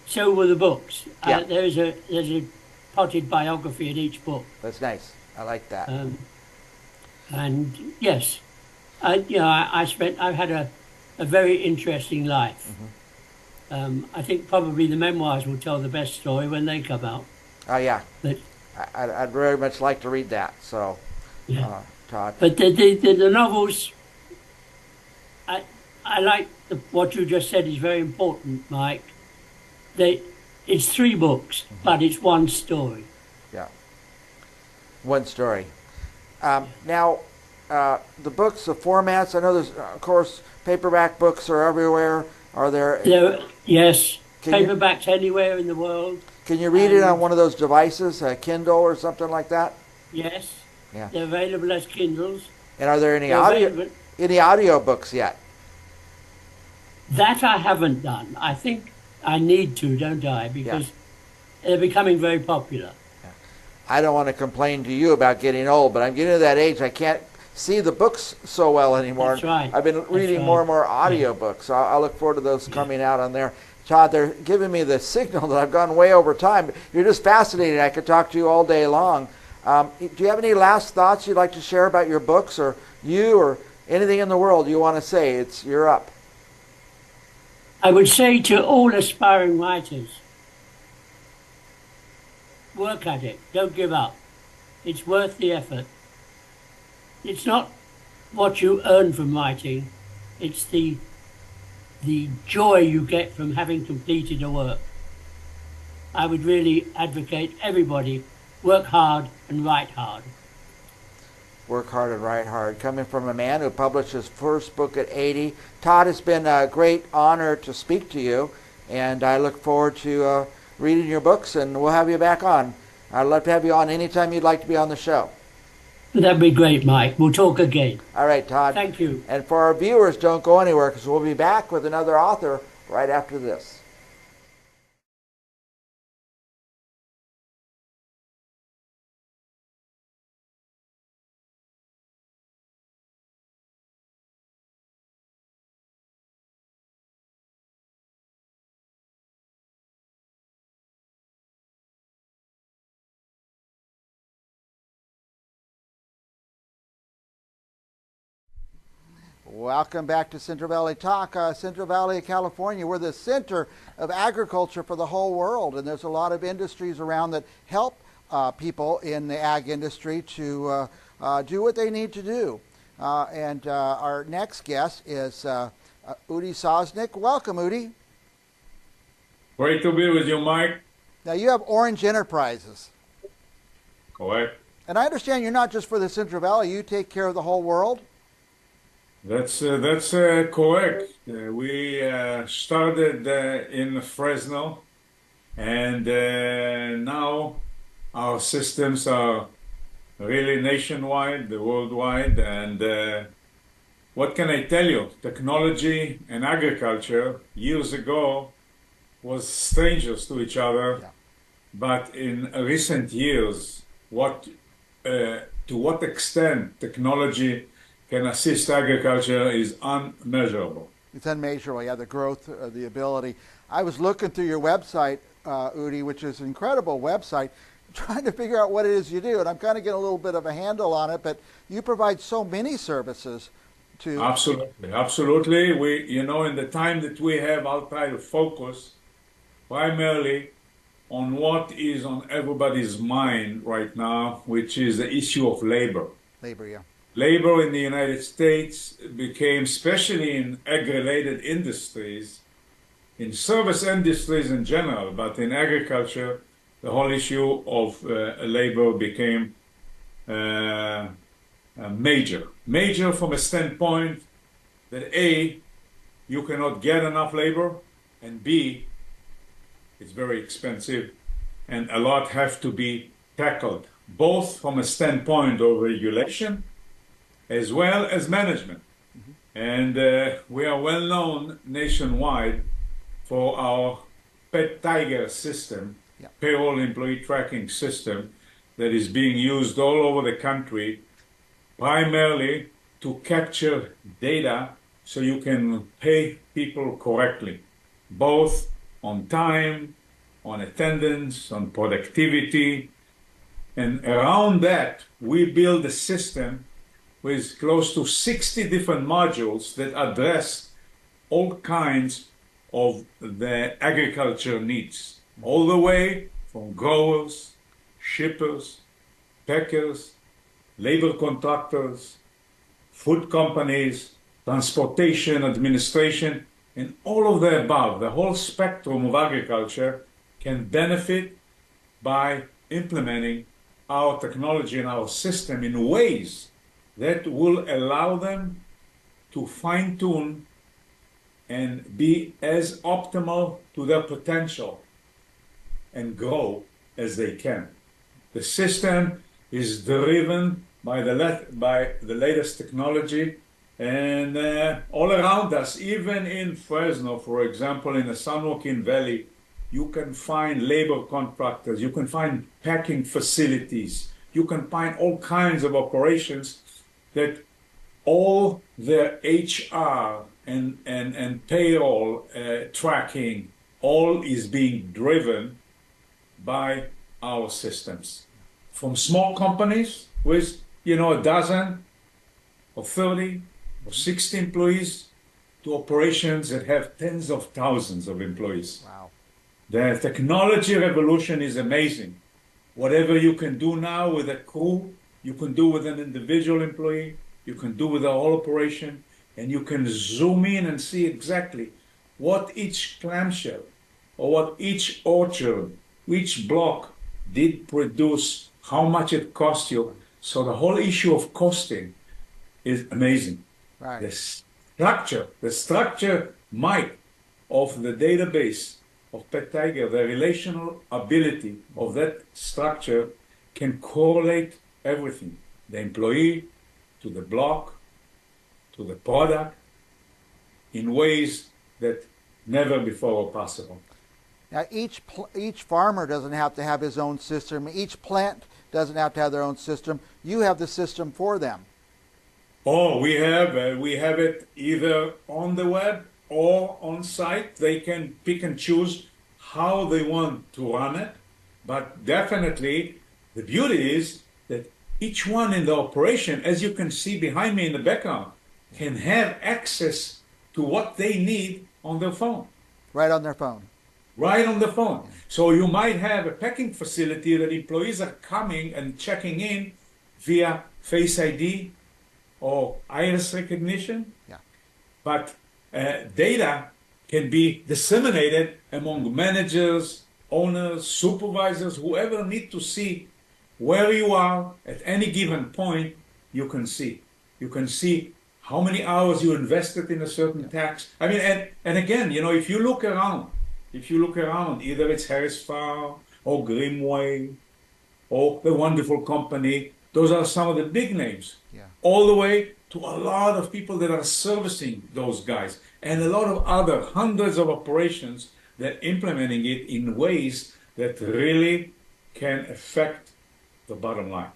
so will the books. Yeah. There's a potted biography in each book. That's nice. I like that. And yes, I've had a very interesting life. Mm-hmm. I think probably the memoirs will tell the best story when they come out. Oh yeah, but I'd very much like to read that. So, yeah. Todd. But the novels, I like what you just said is very important, Mike. They, it's 3 books, but it's one story. Yeah. One story. Now, the books, the formats, I know there's, of course, paperback books are everywhere. Are there? Yes, Can you- paperbacks anywhere in the world. Can you read it on one of those devices, a Kindle or something like that? Yes, Yeah. they're available as Kindles. And are there any They're available. audio books yet? That I haven't done. I think I need to, don't I? Because they're becoming very popular. I don't want to complain to you about getting old, but I'm getting to that age I can't see the books so well anymore. That's right. I've been reading more and more audio books, so I'll look forward to those coming out on there. Todd, they're giving me the signal that I've gone way over time. You're just fascinating. I could talk to you all day long. Do you have any last thoughts you'd like to share about your books, or you, or anything in the world you want to say? You're up. I would say to all aspiring writers, work at it. Don't give up. It's worth the effort. It's not what you earn from writing. It's the joy you get from having completed a work. I would really advocate everybody work hard and write hard. Work hard and write hard. Coming from a man who published his first book at 80. Todd, it's been a great honor to speak to you, and I look forward to reading your books, and we'll have you back on. I'd love to have you on anytime you'd like to be on the show. That'd be great, Mike. We'll talk again. All right, Todd. Thank you. And for our viewers, don't go anywhere, because we'll be back with another author right after this. Welcome back to Central Valley Talk. Central Valley, California, we're the center of agriculture for the whole world, and there's a lot of industries around that help people in the ag industry to do what they need to do. And our next guest is Udi Sosnick. Welcome, Udi. Great to be with you, Mike. Now, you have Orange Enterprises. Correct. And I understand you're not just for the Central Valley, you take care of the whole world? That's correct. We started in Fresno, and now our systems are really nationwide, worldwide. And what can I tell you? Technology and agriculture years ago was strangers to each other, but in recent years, to what extent technology can assist agriculture is unmeasurable. It's unmeasurable, yeah, the growth, the ability. I was looking through your website, Udi, which is an incredible website, trying to figure out what it is you do, and I'm kind of getting a little bit of a handle on it, but you provide so many services to... Absolutely, absolutely. In the time that we have, I'll try to focus primarily on what is on everybody's mind right now, which is the issue of labor. Labor, yeah. Labor in the United States became, especially in ag-related industries, in service industries in general, but in agriculture, the whole issue of labor became major. Major from a standpoint that A, you cannot get enough labor, and B, it's very expensive, and a lot have to be tackled, both from a standpoint of regulation as well as management. And we are well known nationwide for our pet tiger system, payroll employee tracking system that is being used all over the country, primarily to capture data so you can pay people correctly, both on time, on attendance, on productivity. And around that, we build a system with close to 60 different modules that address all kinds of the agriculture needs, all the way from growers, shippers, packers, labor contractors, food companies, transportation, administration, and all of the above, the whole spectrum of agriculture can benefit by implementing our technology and our system in ways that will allow them to fine-tune and be as optimal to their potential and grow as they can. The system is driven by the latest technology, and all around us, even in Fresno, for example, in the San Joaquin Valley, you can find labor contractors, you can find packing facilities, you can find all kinds of operations that all the HR and payroll tracking, all is being driven by our systems. From small companies with, a dozen or 30 or 60 employees to operations that have tens of thousands of employees. Wow. The technology revolution is amazing. Whatever you can do now with a crew, you can do with an individual employee, you can do with a whole operation, and you can zoom in and see exactly what each clamshell or what each orchard, each block did produce, how much it cost you. So the whole issue of costing is amazing. Right. The structure might of the database of Pet Tiger, the relational ability of that structure can correlate everything, the employee to the block, to the product, in ways that never before were possible. Now, each farmer doesn't have to have his own system. Each plant doesn't have to have their own system. You have the system for them. Oh, we have it either on the web or on site. They can pick and choose how they want to run it. But definitely, the beauty is that each one in the operation, as you can see behind me in the background, can have access to what they need on their phone. Right on their phone. Right on the phone. So you might have a packing facility that employees are coming and checking in via Face ID or iris recognition. Yeah. But data can be disseminated among managers, owners, supervisors, whoever need to see where you are at any given point. You can see. You can see how many hours you invested in a certain task. I mean, and again, if you look around, either it's Harris Farm or Grimway or the wonderful company, those are some of the big names. Yeah. All the way to a lot of people that are servicing those guys, and a lot of other hundreds of operations that implementing it in ways that really can affect the bottom line.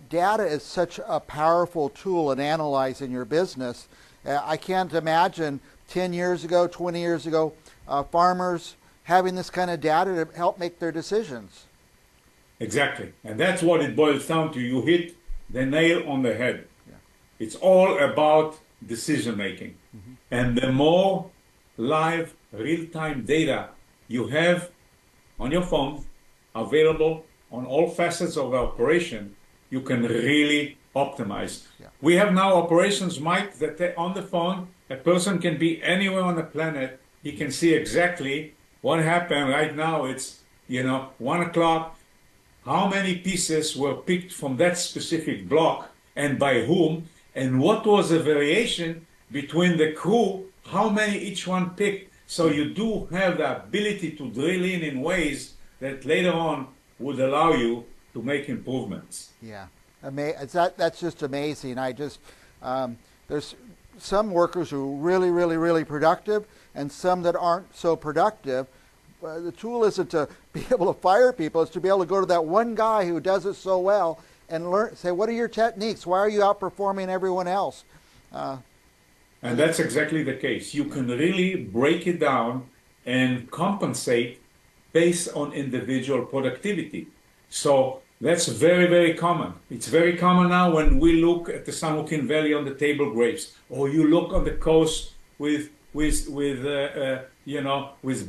Data is such a powerful tool in analyzing your business. I can't imagine 10 years ago, 20 years ago, farmers having this kind of data to help make their decisions. Exactly. And that's what it boils down to. You hit the nail on the head. Yeah. It's all about decision making. Mm-hmm. And the more live, real-time data you have on your phone, available on all facets of the operation, you can really optimize. Yeah. We have now operations, Mike, that on the phone, a person can be anywhere on the planet. He can see exactly what happened right now. It's, 1 o'clock. How many pieces were picked from that specific block and by whom, and what was the variation between the crew, how many each one picked. So you do have the ability to drill in ways that later on would allow you to make improvements. Yeah, that's just amazing. There's some workers who are really, really, really productive, and some that aren't so productive. The tool isn't to be able to fire people; it's to be able to go to that one guy who does it so well and learn. Say, what are your techniques? Why are you outperforming everyone else? And that's exactly the case. You can really break it down and compensate based on individual productivity. So that's very, very common. It's very common now when we look at the San Joaquin Valley on the table grapes, or you look on the coast with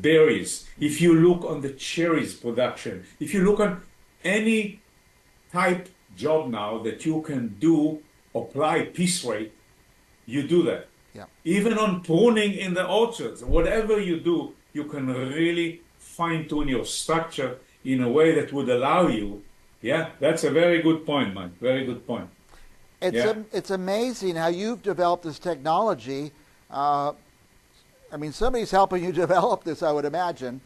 berries. If you look on the cherries production, if you look on any type job now that you can do, apply piece rate, you do that. Yeah. Even on pruning in the orchards, whatever you do, you can really fine tune your structure in a way that would allow you. Yeah, that's a very good point, Mike. Very good point. It's amazing how you've developed this technology. I mean, somebody's helping you develop this, I would imagine.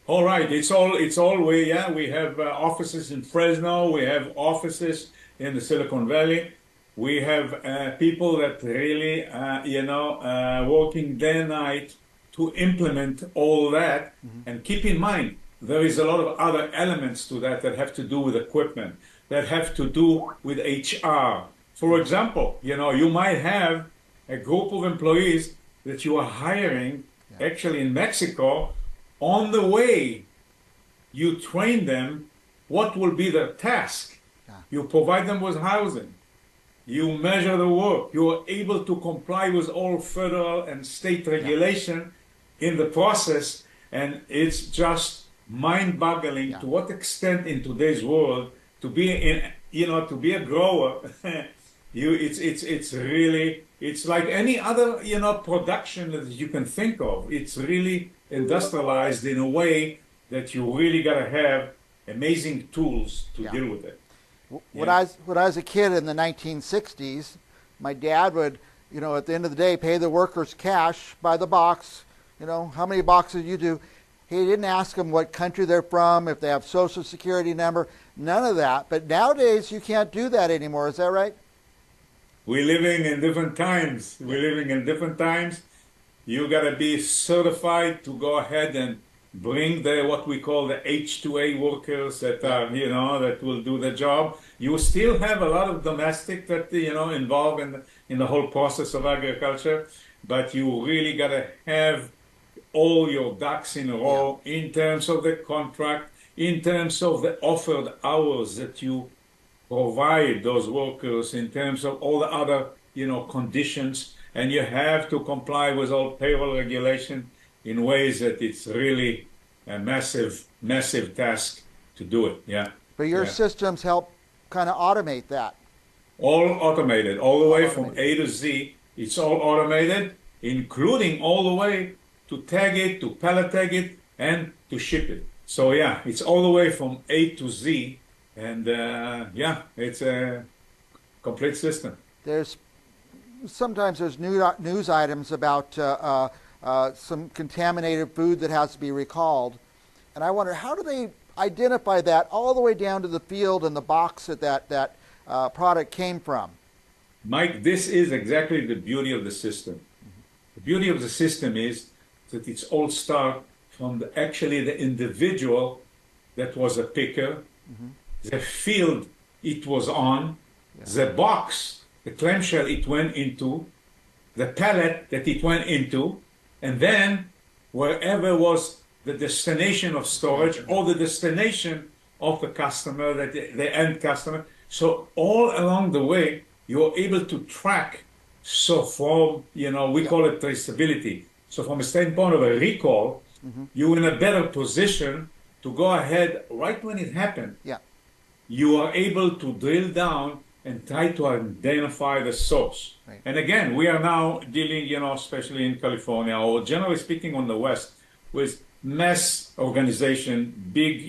All right, it's all we have offices in Fresno, we have offices in the Silicon Valley, we have people that really working day and night to implement all that. And keep in mind, there is a lot of other elements to that that have to do with equipment, that have to do with HR. For example, you might have a group of employees that you are hiring actually in Mexico. On the way, you train them what will be their task. You provide them with housing. You measure the work. You are able to comply with all federal and state regulation in the process. And it's just mind-boggling to what extent in today's world to be a grower. It's like any other production that you can think of. It's really industrialized in a way that you really got to have amazing tools to deal with it. When I was a kid in the 1960s, my dad would, at the end of the day, pay the workers cash by the box. How many boxes you do. He didn't ask them what country they're from, if they have social security number, none of that. But nowadays, you can't do that anymore. Is that right? We're living in different times. You got to be certified to go ahead and bring what we call the H2A workers that are, that will do the job. You still have a lot of domestic that, involved in the whole process of agriculture, but you really got to have all your ducks in a row in terms of the contract, in terms of the offered hours that you provide those workers, in terms of all the other, conditions, and you have to comply with all payroll regulation in ways that it's really a massive, massive task to do it. Yeah. But your systems help kind of automate that. All automated, all the way from A to Z. It's all automated, including all the way to tag it, to pallet tag it, and to ship it. So it's all the way from A to Z. And it's a complete system. Sometimes there's news items about some contaminated food that has to be recalled, and I wonder, how do they identify that all the way down to the field and the box that product came from? Mike, this is exactly the beauty of the system. The beauty of the system is that it's all start from the individual that was a picker. The field it was on, the box, the clamshell it went into, the pallet that it went into, and then wherever was the destination of storage or the destination of the customer, the end customer. So all along the way, you're able to track. So from, we call it traceability. So from a standpoint of a recall, you're in a better position to go ahead right when it happened. You are able to drill down and try to identify the source. Right. And again, we are now dealing, especially in California, or generally speaking on the West, with mass organization, big,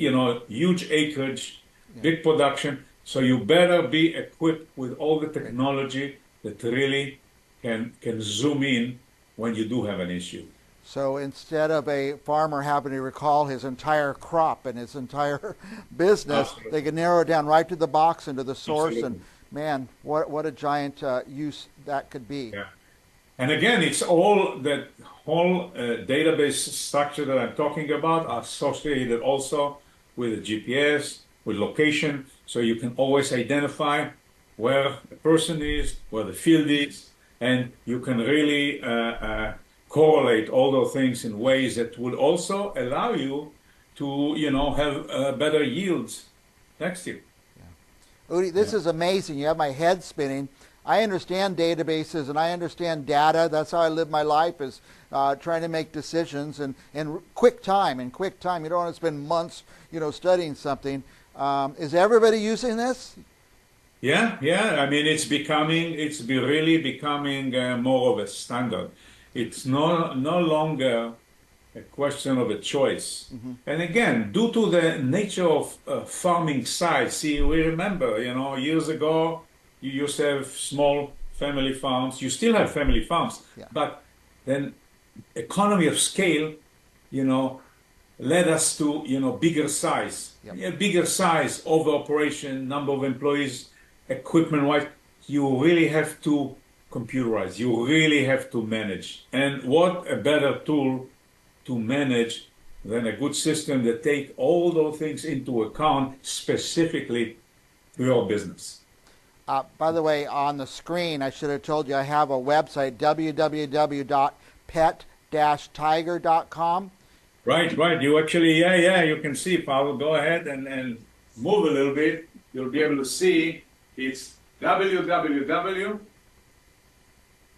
huge acreage, big production. So you better be equipped with all the technology that really can zoom in when you do have an issue. So instead of a farmer having to recall his entire crop and his entire business, they can narrow it down right to the box and to the source. Absolutely. And man, what a giant use that could be. Yeah. And again, it's all that whole database structure that I'm talking about associated also with the GPS, with location, so you can always identify where the person is, where the field is, and you can really correlate all those things in ways that would also allow you to, have better yields next year. Udi, this is amazing. You have my head spinning. I understand databases and I understand data. That's how I live my life, is trying to make decisions in quick time. You don't want to spend months, studying something. Is everybody using this? Yeah, yeah. I mean, really becoming more of a standard. It's no longer a question of a choice. And again, due to the nature of farming size, see, we remember, years ago, you used to have small family farms. You still have family farms, Yeah. but then economy of scale, you know, led us to, bigger size. Yep. Yeah, bigger size, over operation, number of employees, equipment-wise. You really have to computerize. You really have to manage. And what a better tool to manage than a good system that take all those things into account, specifically to your business. By the way, on the screen, I should have told you I have a website, www.pet-tiger.com. Right. You actually, yeah, you can see, Pavel. Go ahead and move a little bit. You'll be able to see it's www.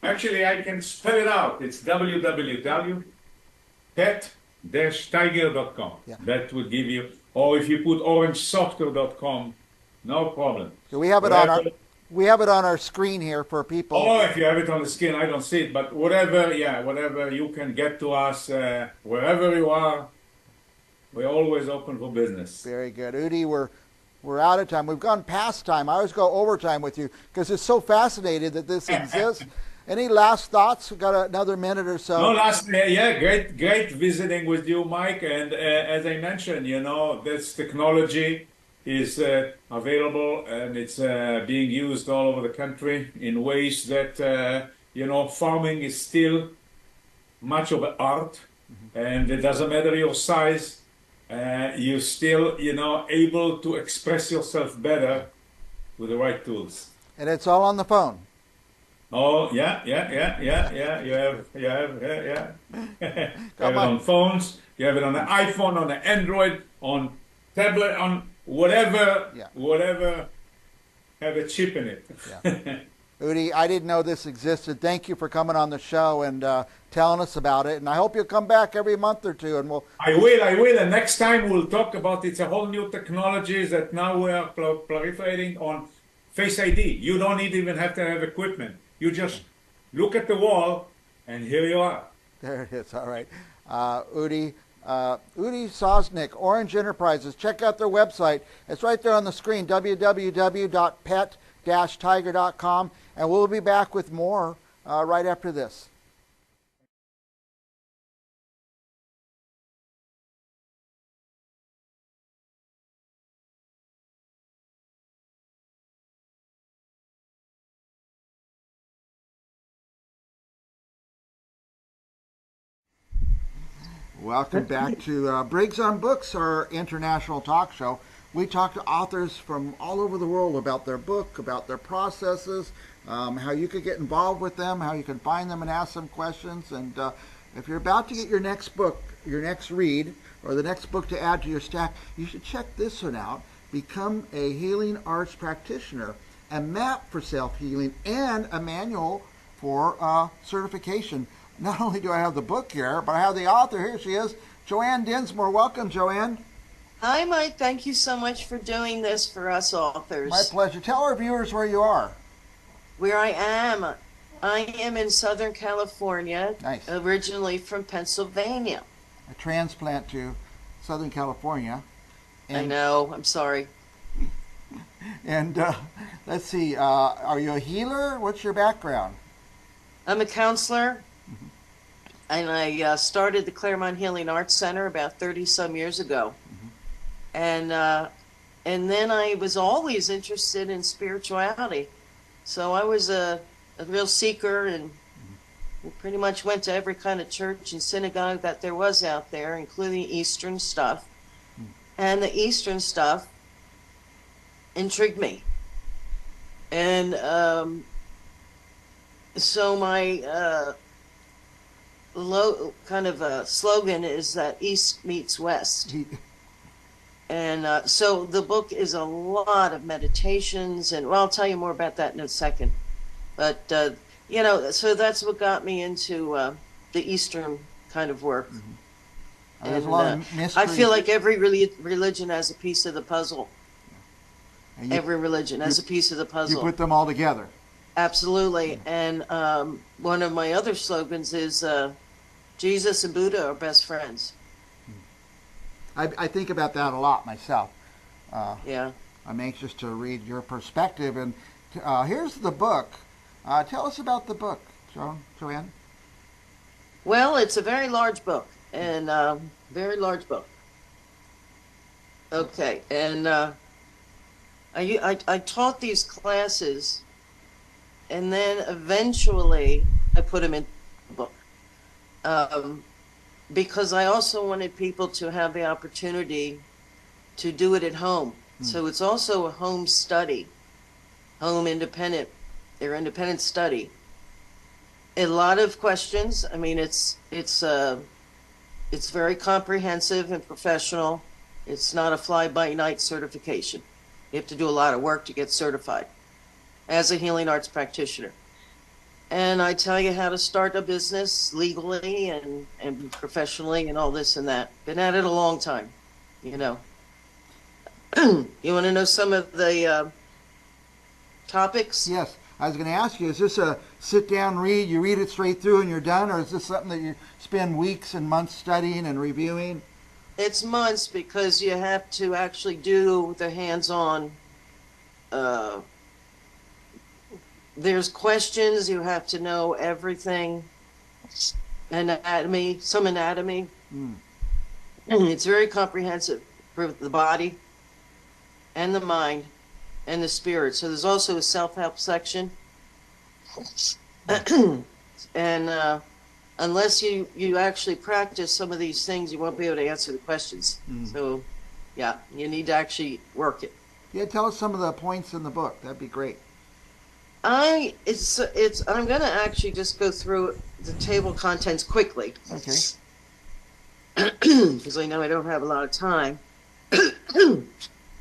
Actually, I can spell it out. It's www.pet-tiger.com. Yeah. That would give you, or if you put orangesoftware.com, no problem. So we have it on our screen here for people. Oh, if you have it on the screen, I don't see it. But whatever you can get to us, wherever you are, we're always open for business. Very good. Udi, we're out of time. We've gone past time. I always go overtime with you because it's so fascinating that this exists. Any last thoughts? We've got another minute or so. No, great visiting with you, Mike. And as I mentioned, this technology is available and it's being used all over the country in ways that, farming is still much of an art, and it doesn't matter your size, you're still, able to express yourself better with the right tools. And it's all on the phone. Oh, yeah. You have it on phones, you have it on the iPhone, on the Android, on tablet, on whatever, have a chip in it. Yeah. Udi, I didn't know this existed. Thank you for coming on the show and telling us about it. And I hope you'll come back every month or two. And I will. And next time we'll talk about it's a whole new technology that now we are proliferating on Face ID. You don't even have to have equipment. You just look at the wall, and here you are. There it is. All right. Udi Sosnick, Orange Enterprises. Check out their website. It's right there on the screen, www.pet-tiger.com. And we'll be back with more right after this. Welcome back to Briggs on Books, our international talk show. We talk to authors from all over the world about their book, about their processes, how you could get involved with them, how you can find them and ask them questions. And if you're about to get your next book, your next read, or the next book to add to your stack, you should check this one out. Become a Healing Arts Practitioner, a map for self-healing, and a manual for certification. Not only do I have the book here, but I have the author. Here she is, Joanne Dinsmore. Welcome, Joanne. Hi, Mike. Thank you so much for doing this for us authors. My pleasure. Tell our viewers where you are. Where I am in Southern California, Nice. Originally from Pennsylvania. A transplant to Southern California. I know. I'm sorry. And let's see, are you a healer? What's your background? I'm a counselor, and I started the Claremont Healing Arts Center about 30-some years ago. And then I was always interested in spirituality. So I was a real seeker and pretty much went to every kind of church and synagogue that there was out there, including Eastern stuff. And the Eastern stuff intrigued me. And so my slogan is that East meets West. And so the book is a lot of meditations, and well, I'll tell you more about that in a second. But, so that's what got me into the Eastern kind of work. There's a lot of mystery. I feel like every religion has a piece of the puzzle. And every religion as a piece of the You puzzle. put them all together. Absolutely. And one of my other slogans is Jesus and Buddha are best friends. I think about that a lot myself. Yeah. I'm anxious to read your perspective. And here's the book. Tell us about the book, Joanne. Well, it's a very large book, and very large book. Okay, and I taught these classes, and then eventually I put them in the book, because I also wanted people to have the opportunity to do it at home. So it's also a home study, home independent, their independent study. A lot of questions. I mean, it's very comprehensive and professional. It's not a fly-by-night certification. You have to do a lot of work to get certified as a healing arts practitioner. And I tell you how to start a business legally and professionally and all this and that. Been at it a long time, you know. You want to know some of the topics? Yes. I was going to ask you, is this a sit-down read, you read it straight through and you're done, or is this something that you spend weeks and months studying and reviewing? It's months because you have to actually do the hands-on. There's questions, you have to know everything, anatomy, some anatomy. It's very comprehensive for the body and the mind and the spirit. So there's also a self-help section. And unless you actually practice some of these things, you won't be able to answer the questions. So yeah, you need to actually work it. Yeah, tell us some of the points in the book. That'd be great. I'm going to actually just go through the table of contents quickly. Okay. Because I know I don't have a lot of time.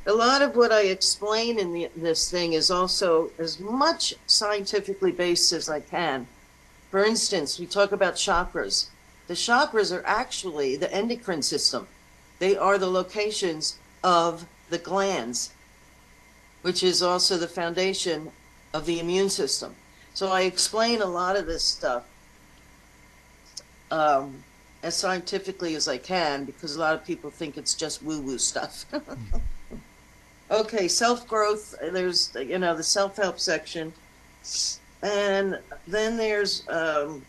A lot of what I explain in this thing is also as much scientifically based as I can. For instance, we talk about chakras. The chakras are actually the endocrine system. They are the locations of the glands, which is also the foundation of the immune system. So I explain a lot of this stuff as scientifically as I can, because a lot of people think it's just woo-woo stuff. Okay, self-growth, there's, the self-help section. And then there's a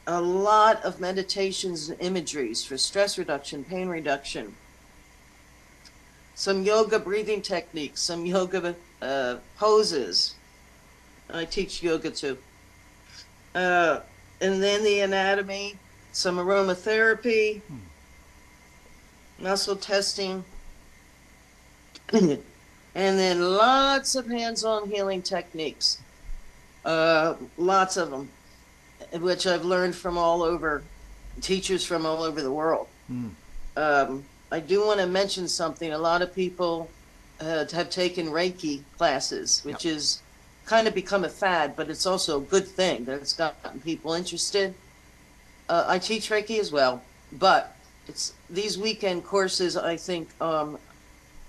lot of meditations and imageries for stress reduction, pain reduction. Some yoga breathing techniques, some yoga poses. I teach yoga too. And then the anatomy, some aromatherapy, muscle testing. And then lots of hands-on healing techniques, lots of them, which I've learned from all over, teachers from all over the world. I do want to mention something. A lot of people have taken Reiki classes, which is kind of become a fad, but it's also a good thing that it's gotten people interested. I teach Reiki as well, but it's these weekend courses, I think,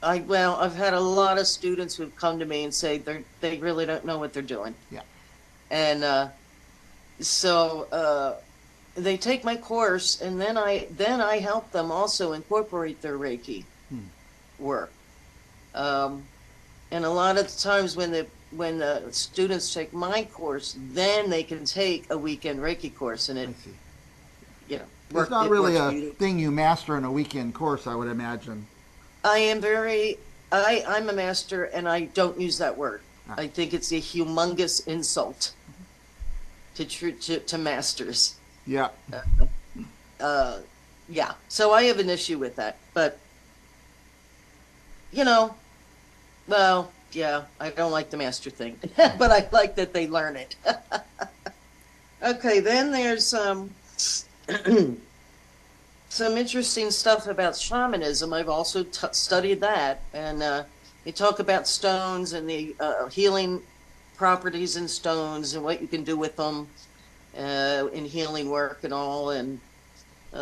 I've had a lot of students who've come to me and say they really don't know what they're doing. Yeah. And so they take my course, and then I help them also incorporate their Reiki work. And a lot of the times when the students take my course, then they can take a weekend Reiki course, and It's not really a thing you master in a weekend course, I would imagine. I'm a master, and I don't use that word. I think it's a humongous insult to masters. Yeah. Yeah. So I have an issue with that, but well, yeah, I don't like the master thing, but I like that they learn it. Okay, then there's some interesting stuff about shamanism. I've also studied that, and they talk about stones and the healing properties in stones and what you can do with them in healing work and all. And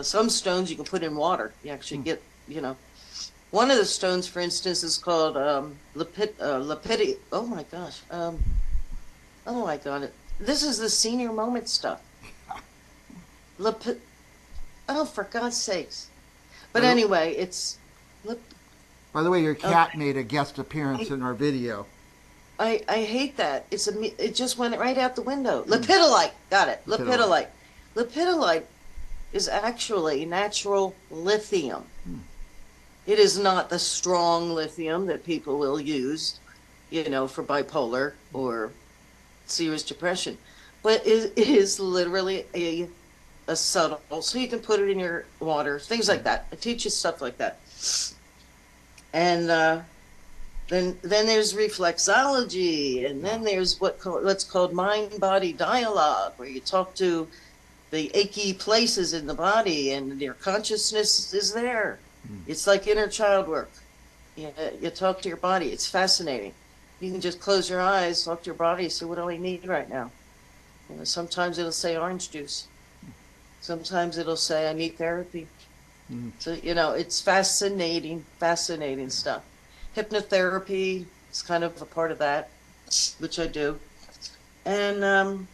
some stones you can put in water. You actually get, One of the stones, for instance, is called lepidi. Oh my gosh. Oh, I got it. This is the senior moment stuff. Lepi- oh, for God's sakes. But anyway, it's. By the way, your Oh, cat made a guest appearance in our video. I hate that. It just went right out the window. Lepidolite. Got it. Lepidolite. Lepidolite. Lepidolite is actually natural lithium. It is not the strong lithium that people will use, for bipolar or serious depression. But it is literally a subtle, so you can put it in your water, things like that. I teach you stuff like that. And then there's reflexology, and then there's what's called mind-body dialogue, where you talk to the achy places in the body, and your consciousness is there. It's like inner child work. You talk to your body. It's fascinating. You can just close your eyes, talk to your body, say, what do I need right now? Sometimes it'll say orange juice. Sometimes it'll say, I need therapy. So, it's fascinating stuff. Hypnotherapy is kind of a part of that, which I do. And,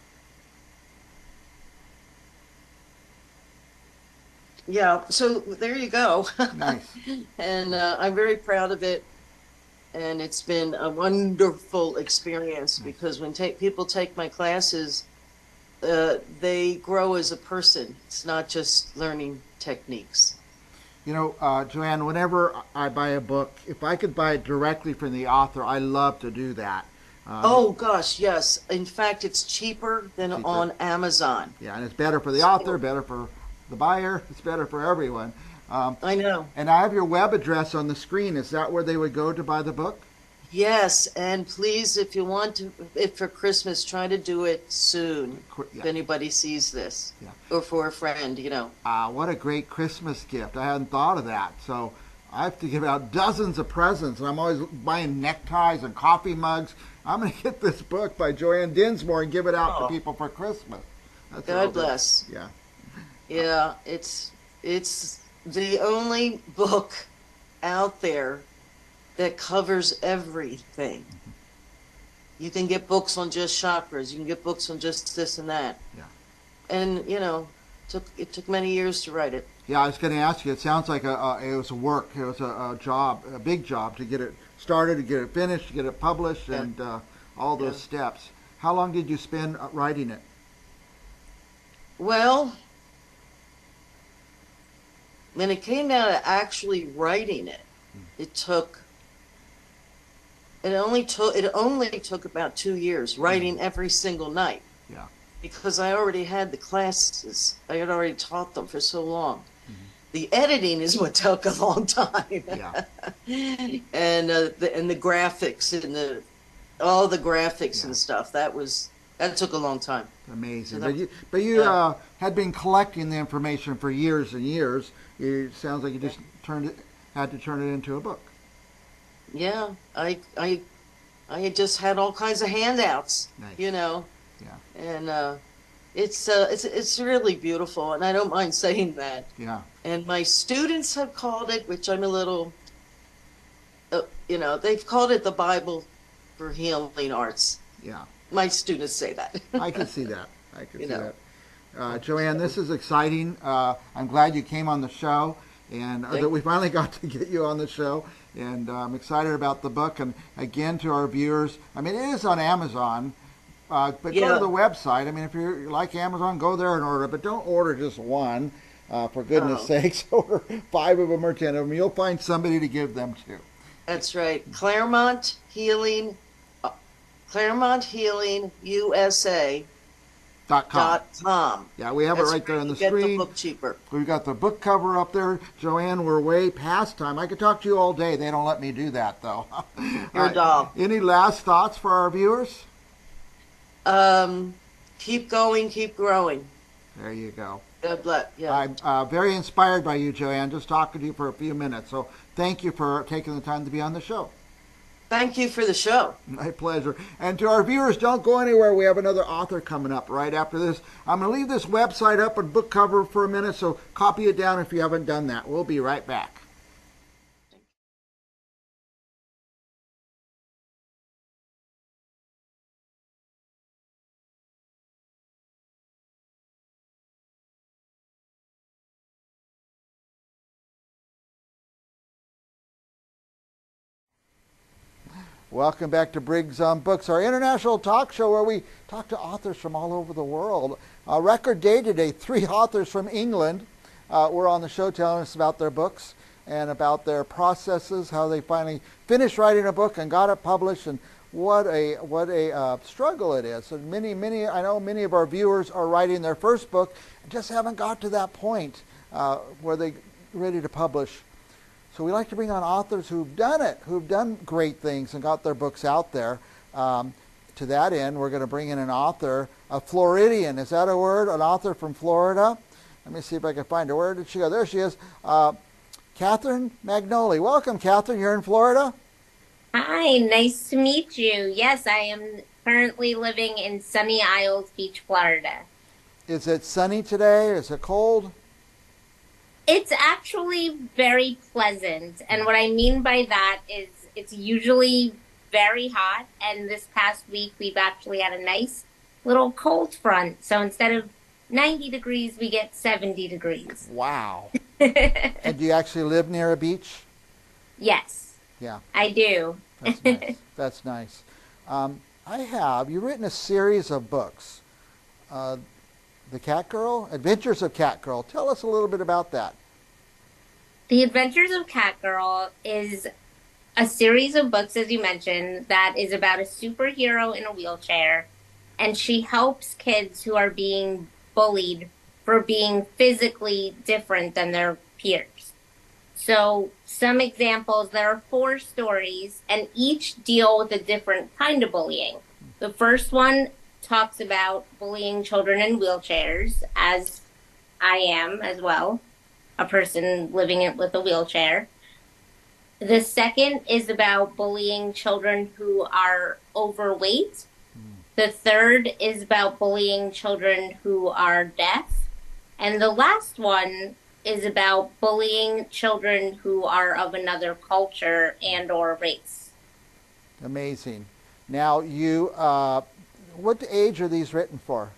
yeah, so there you go. Nice. And I'm very proud of it. And it's been a wonderful experience because when people take my classes, they grow as a person. It's not just learning techniques. Joanne, whenever I buy a book, if I could buy it directly from the author, I love to do that. Oh, gosh, yes. In fact, it's cheaper than on Amazon. Yeah, and it's better for the author, better for the buyer, it's better for everyone. I know. And I have your web address on the screen. Is that where they would go to buy the book? Yes, and please, if you want to, if for Christmas, try to do it soon. Yeah. If anybody sees this, Yeah. or for a friend, What a great Christmas gift. I hadn't thought of that. So I have to give out dozens of presents, and I'm always buying neckties and coffee mugs. I'm going to get this book by Joanne Dinsmore and give it out to people for Christmas. That's God bless. Yeah. Yeah, it's the only book out there that covers everything. You can get books on just chakras. You can get books on just this and that. Yeah. And it took many years to write it. Yeah, I was going to ask you. It sounds like it was a work. It was a job, a big job to get it started, to get it finished, to get it published, and all those steps. How long did you spend writing it? Well, when it came down to actually writing it, it only took about 2 years writing every single night. Yeah. Because I already had the classes. I had already taught them for so long. The editing is what took a long time. Yeah. And the graphics and all the graphics and stuff, that took a long time. Amazing. So but you had been collecting the information for years and years. It sounds like you just had to turn it into a book. Yeah, I had just had all kinds of handouts, Nice. Yeah. And it's really beautiful, and I don't mind saying that. Yeah. And my students have called it, which I'm a little, they've called it the Bible for healing arts. Yeah. My students say that. I can see that. I can see that. Joanne, this is exciting. I'm glad you came on the show, and that we finally got to get you on the show. And I'm excited about the book. And again, to our viewers, it is on Amazon, but go to the website. If you like Amazon, go there and order. But don't order just one. For goodness sakes, order 5 of them or 10 of them. You'll find somebody to give them to. That's right. Claremont Healing USA. .com. Yeah, we have it right there on the screen. Get the book cheaper. We've got the book cover up there. Joanne, we're way past time. I could talk to you all day. They don't let me do that, though. You're a doll. Any last thoughts for our viewers? Keep going, keep growing. There you go. God bless. Yeah. I'm very inspired by you, Joanne, just talking to you for a few minutes. So thank you for taking the time to be on the show. Thank you for the show. My pleasure. And to our viewers, don't go anywhere. We have another author coming up right after this. I'm going to leave this website up and book cover for a minute, so copy it down if you haven't done that. We'll be right back. Welcome back to Briggs on Books, our international talk show where we talk to authors from all over the world. Record day today, 3 authors from England were on the show telling us about their books and about their processes, how they finally finished writing a book and got it published, and what a struggle it is. And I know many of our viewers are writing their first book and just haven't got to that point where they're ready to publish. So we like to bring on authors who've done it, who've done great things and got their books out there. To that end, we're going to bring in an author, a Floridian. Is that a word? An author from Florida? Let me see if I can find her. Where did she go? There she is. Catherine Magnoli. Welcome, Catherine. You're in Florida? Hi, nice to meet you. Yes, I am currently living in sunny Isles Beach, Florida. Is it sunny today? Is it cold? It's actually very pleasant. And what I mean by that is it's usually very hot. And this past week, we've actually had a nice little cold front. So instead of 90 degrees, we get 70 degrees. Wow. And do you actually live near a beach? Yes. Yeah. I do. That's nice. That's nice. You've written a series of books. The Cat Girl, Adventures of Cat Girl. Tell us a little bit about that. The Adventures of Cat Girl is a series of books, as you mentioned, that is about a superhero in a wheelchair, and she helps kids who are being bullied for being physically different than their peers. So some examples, there are 4 stories, and each deal with a different kind of bullying. The first one talks about bullying children in wheelchairs, as I am as well, a person living with a wheelchair. The second is about bullying children who are overweight. The third is about bullying children who are deaf. And the last one is about bullying children who are of another culture and or race. Amazing. Now, what age are these written for?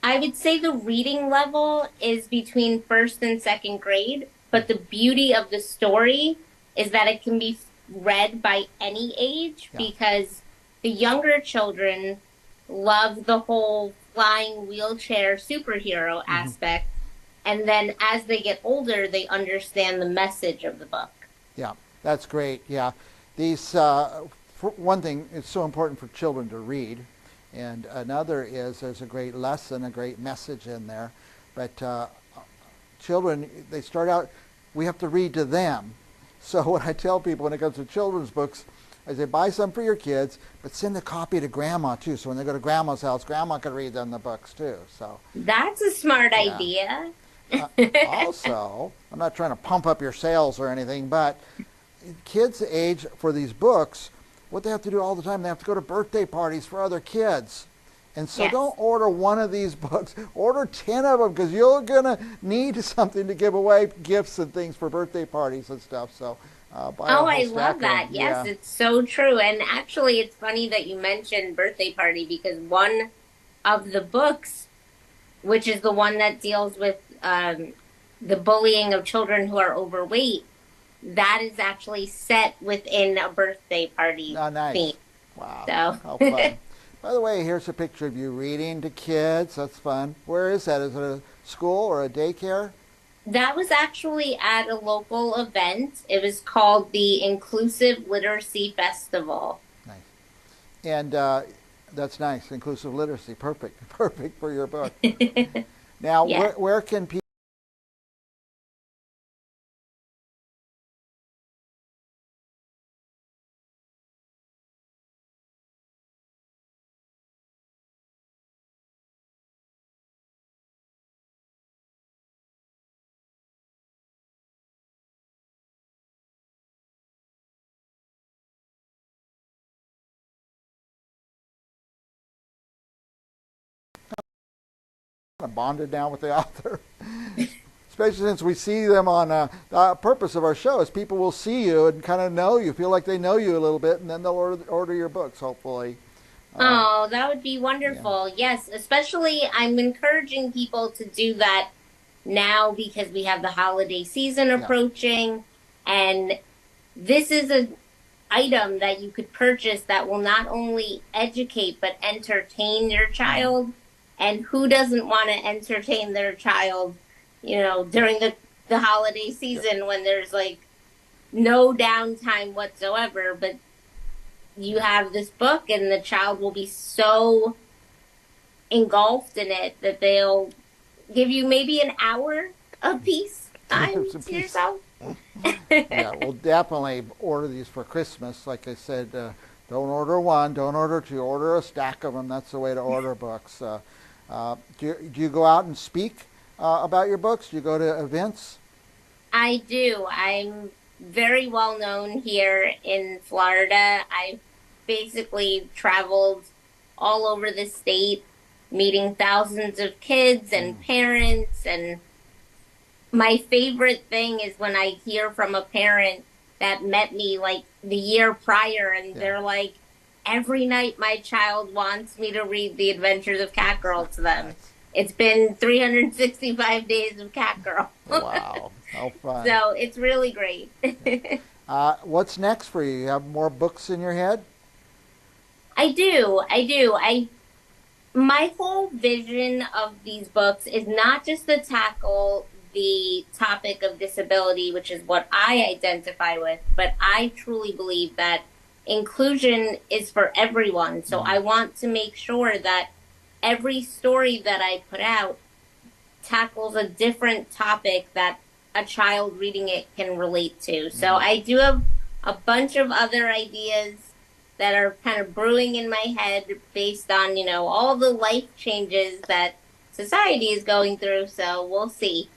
I would say the reading level is between 1st and 2nd grade, but the beauty of the story is that it can be read by any age because the younger children love the whole flying wheelchair superhero aspect, and then as they get older, they understand the message of the book. Yeah, that's great. Yeah, these for one thing, it's so important for children to read, and another is there's a great lesson, a great message in there. But children, they start out, we have to read to them. So what I tell people when it comes to children's books, I say buy some for your kids, but send a copy to Grandma too. So when they go to Grandma's house, Grandma can read them the books too. So that's a smart idea. Also, I'm not trying to pump up your sales or anything, but kids' age for these books, what they have to do all the time, they have to go to birthday parties for other kids. And so don't order one of these books, order 10 of them because you're going to need something to give away, gifts and things for birthday parties and stuff. So buy a whole I stack love that. of them. Yes, it's so true. And actually, it's funny that you mentioned birthday party because one of the books, which is the one that deals with the bullying of children who are overweight, that is actually set within a birthday party theme. Wow. So. How fun. By the way, here's a picture of you reading to kids. That's fun. Where is that? Is it a school or a daycare? That was actually at a local event. It was called the Inclusive Literacy Festival. Nice. And that's nice. Inclusive literacy. Perfect. Perfect for your book. Now, where can people... bonded now with the author, especially since we see them on the purpose of our show is people will see you and kind of know you, feel like they know you a little bit, and then they'll order your books, hopefully. Oh, that would be wonderful. Yeah. Yes, especially I'm encouraging people to do that now because we have the holiday season approaching, and this is item that you could purchase that will not only educate but entertain your child. And who doesn't want to entertain their child, during the holiday season when there's like no downtime whatsoever, but you have this book and the child will be so engulfed in it that they'll give you maybe an hour of peace time Some to peace. yourself. Yeah, we'll definitely order these for Christmas. Like I said, don't order one, don't order two, order a stack of them. That's the way to order books. Do you go out and speak about your books? Do you go to events? I do. I'm very well known here in Florida. I've basically traveled all over the state, meeting thousands of kids and parents. And my favorite thing is when I hear from a parent that met me like the year prior and they're like, every night my child wants me to read The Adventures of Catgirl to them. It's been 365 days of Catgirl. Wow, how fun. So it's really great. What's next for you? You have more books in your head? I do. My whole vision of these books is not just to tackle the topic of disability, which is what I identify with, but I truly believe that inclusion is for everyone. So I want to make sure that every story that I put out tackles a different topic that a child reading it can relate to. So I do have a bunch of other ideas that are kind of brewing in my head based on, all the life changes that society is going through. So we'll see.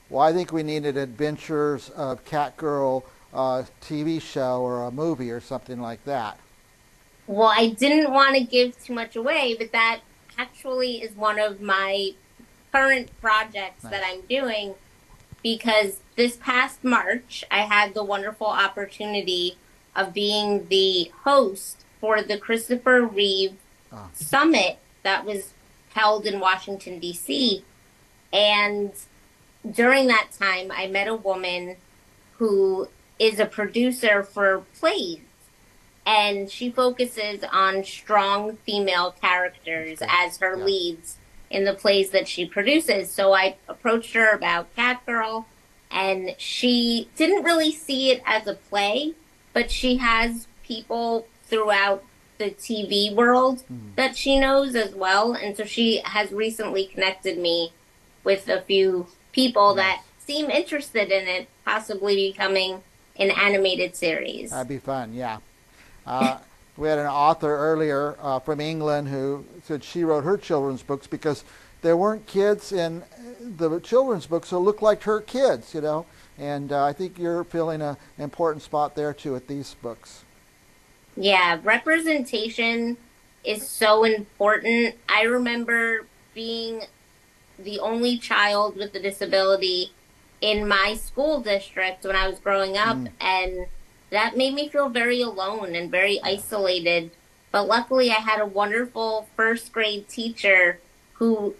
Well, I think we need an Adventures of Catgirl TV show or a movie or something like that. Well, I didn't want to give too much away, but that actually is one of my current projects that I'm doing, because this past March, I had the wonderful opportunity of being the host for the Christopher Reeve Summit that was held in Washington, D.C. And during that time, I met a woman who is a producer for plays, and she focuses on strong female characters as her leads in the plays that she produces. So I approached her about Catgirl, and she didn't really see it as a play, but she has people throughout the TV world that she knows as well. And so she has recently connected me with a few people that seem interested in it, possibly becoming an animated series. That'd be fun, yeah. We had an author earlier from England who said she wrote her children's books because there weren't kids in the children's books who looked like her kids, And I think you're filling an important spot there too with these books. Yeah, representation is so important. I remember being the only child with a disability in my school district when I was growing up, and that made me feel very alone and very isolated. But luckily, I had a wonderful first grade teacher who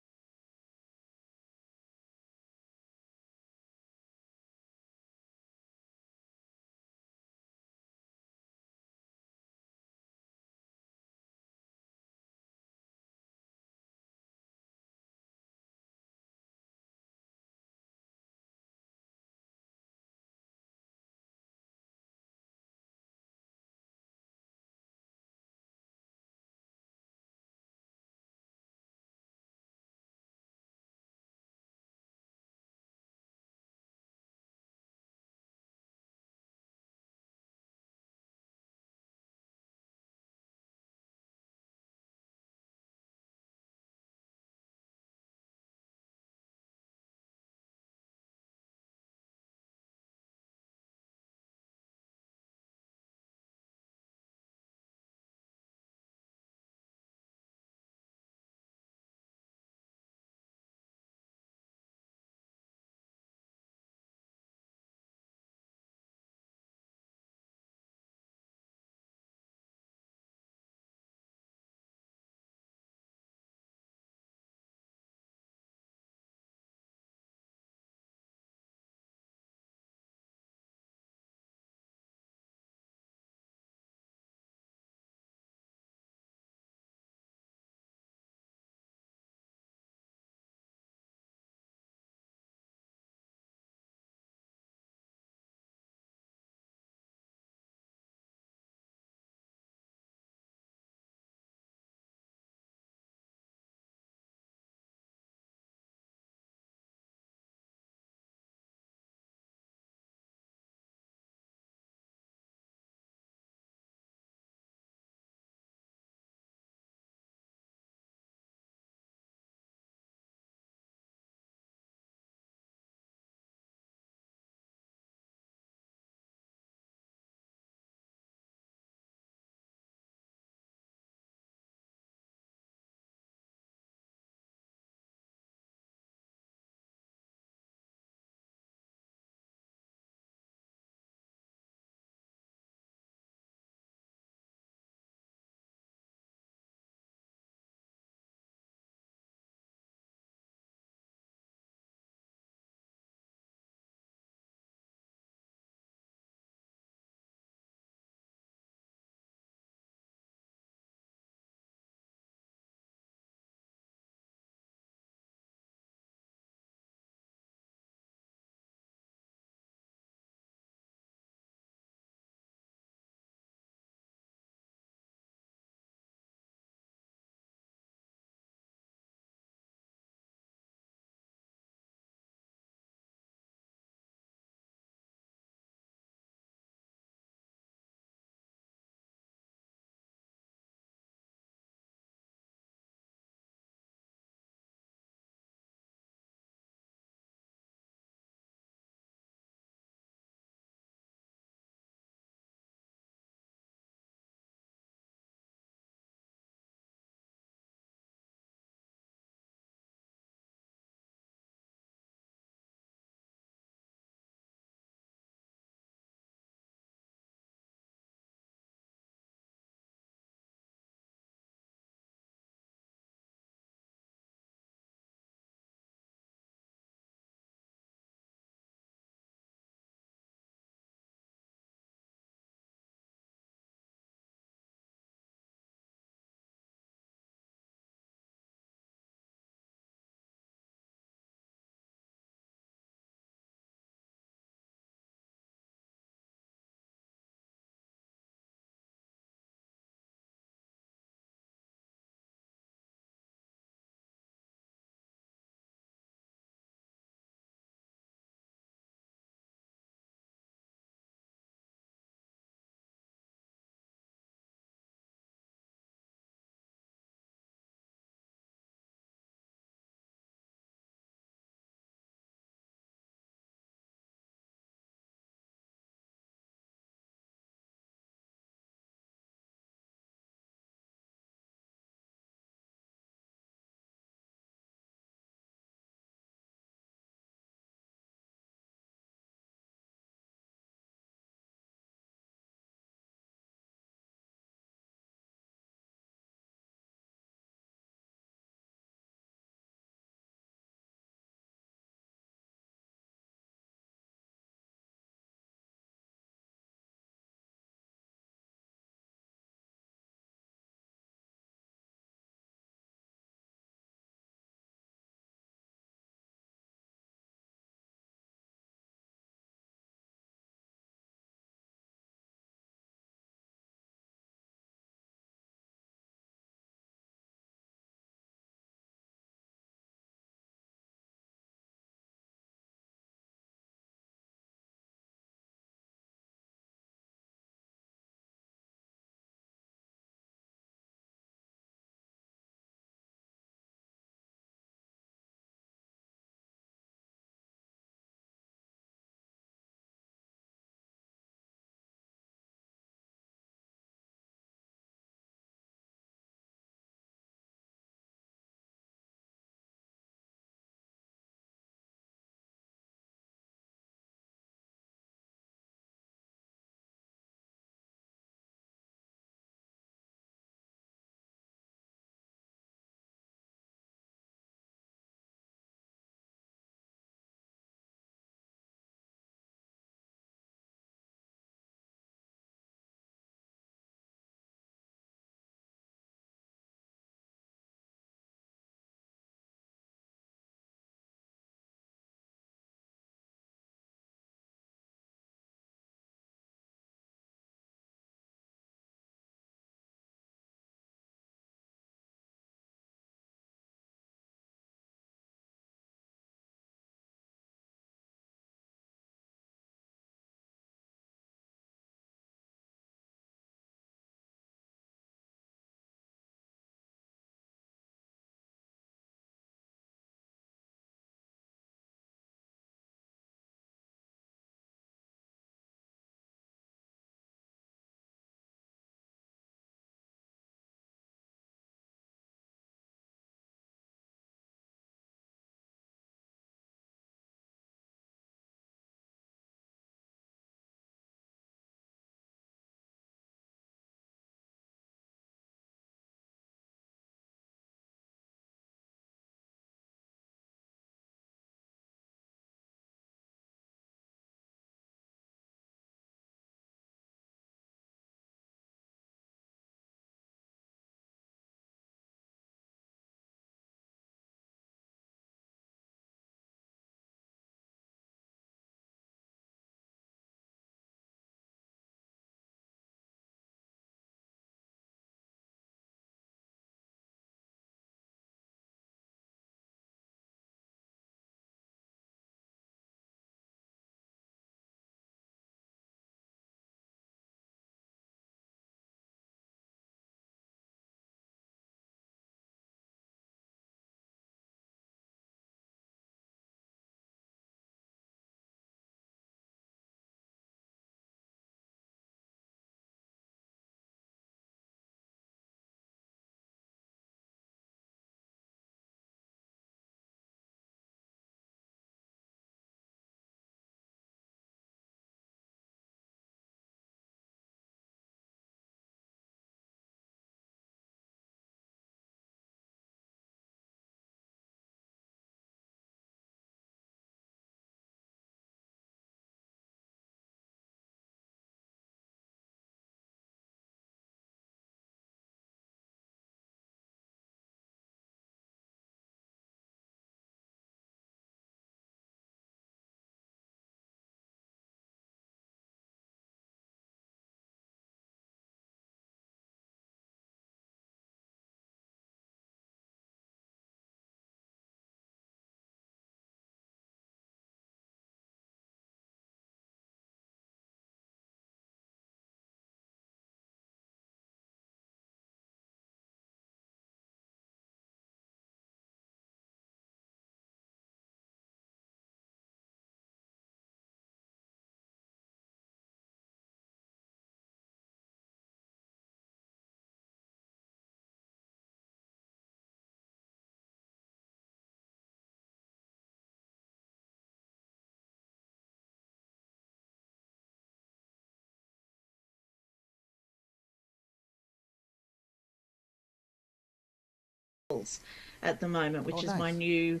animals at the moment, which Oh, is nice.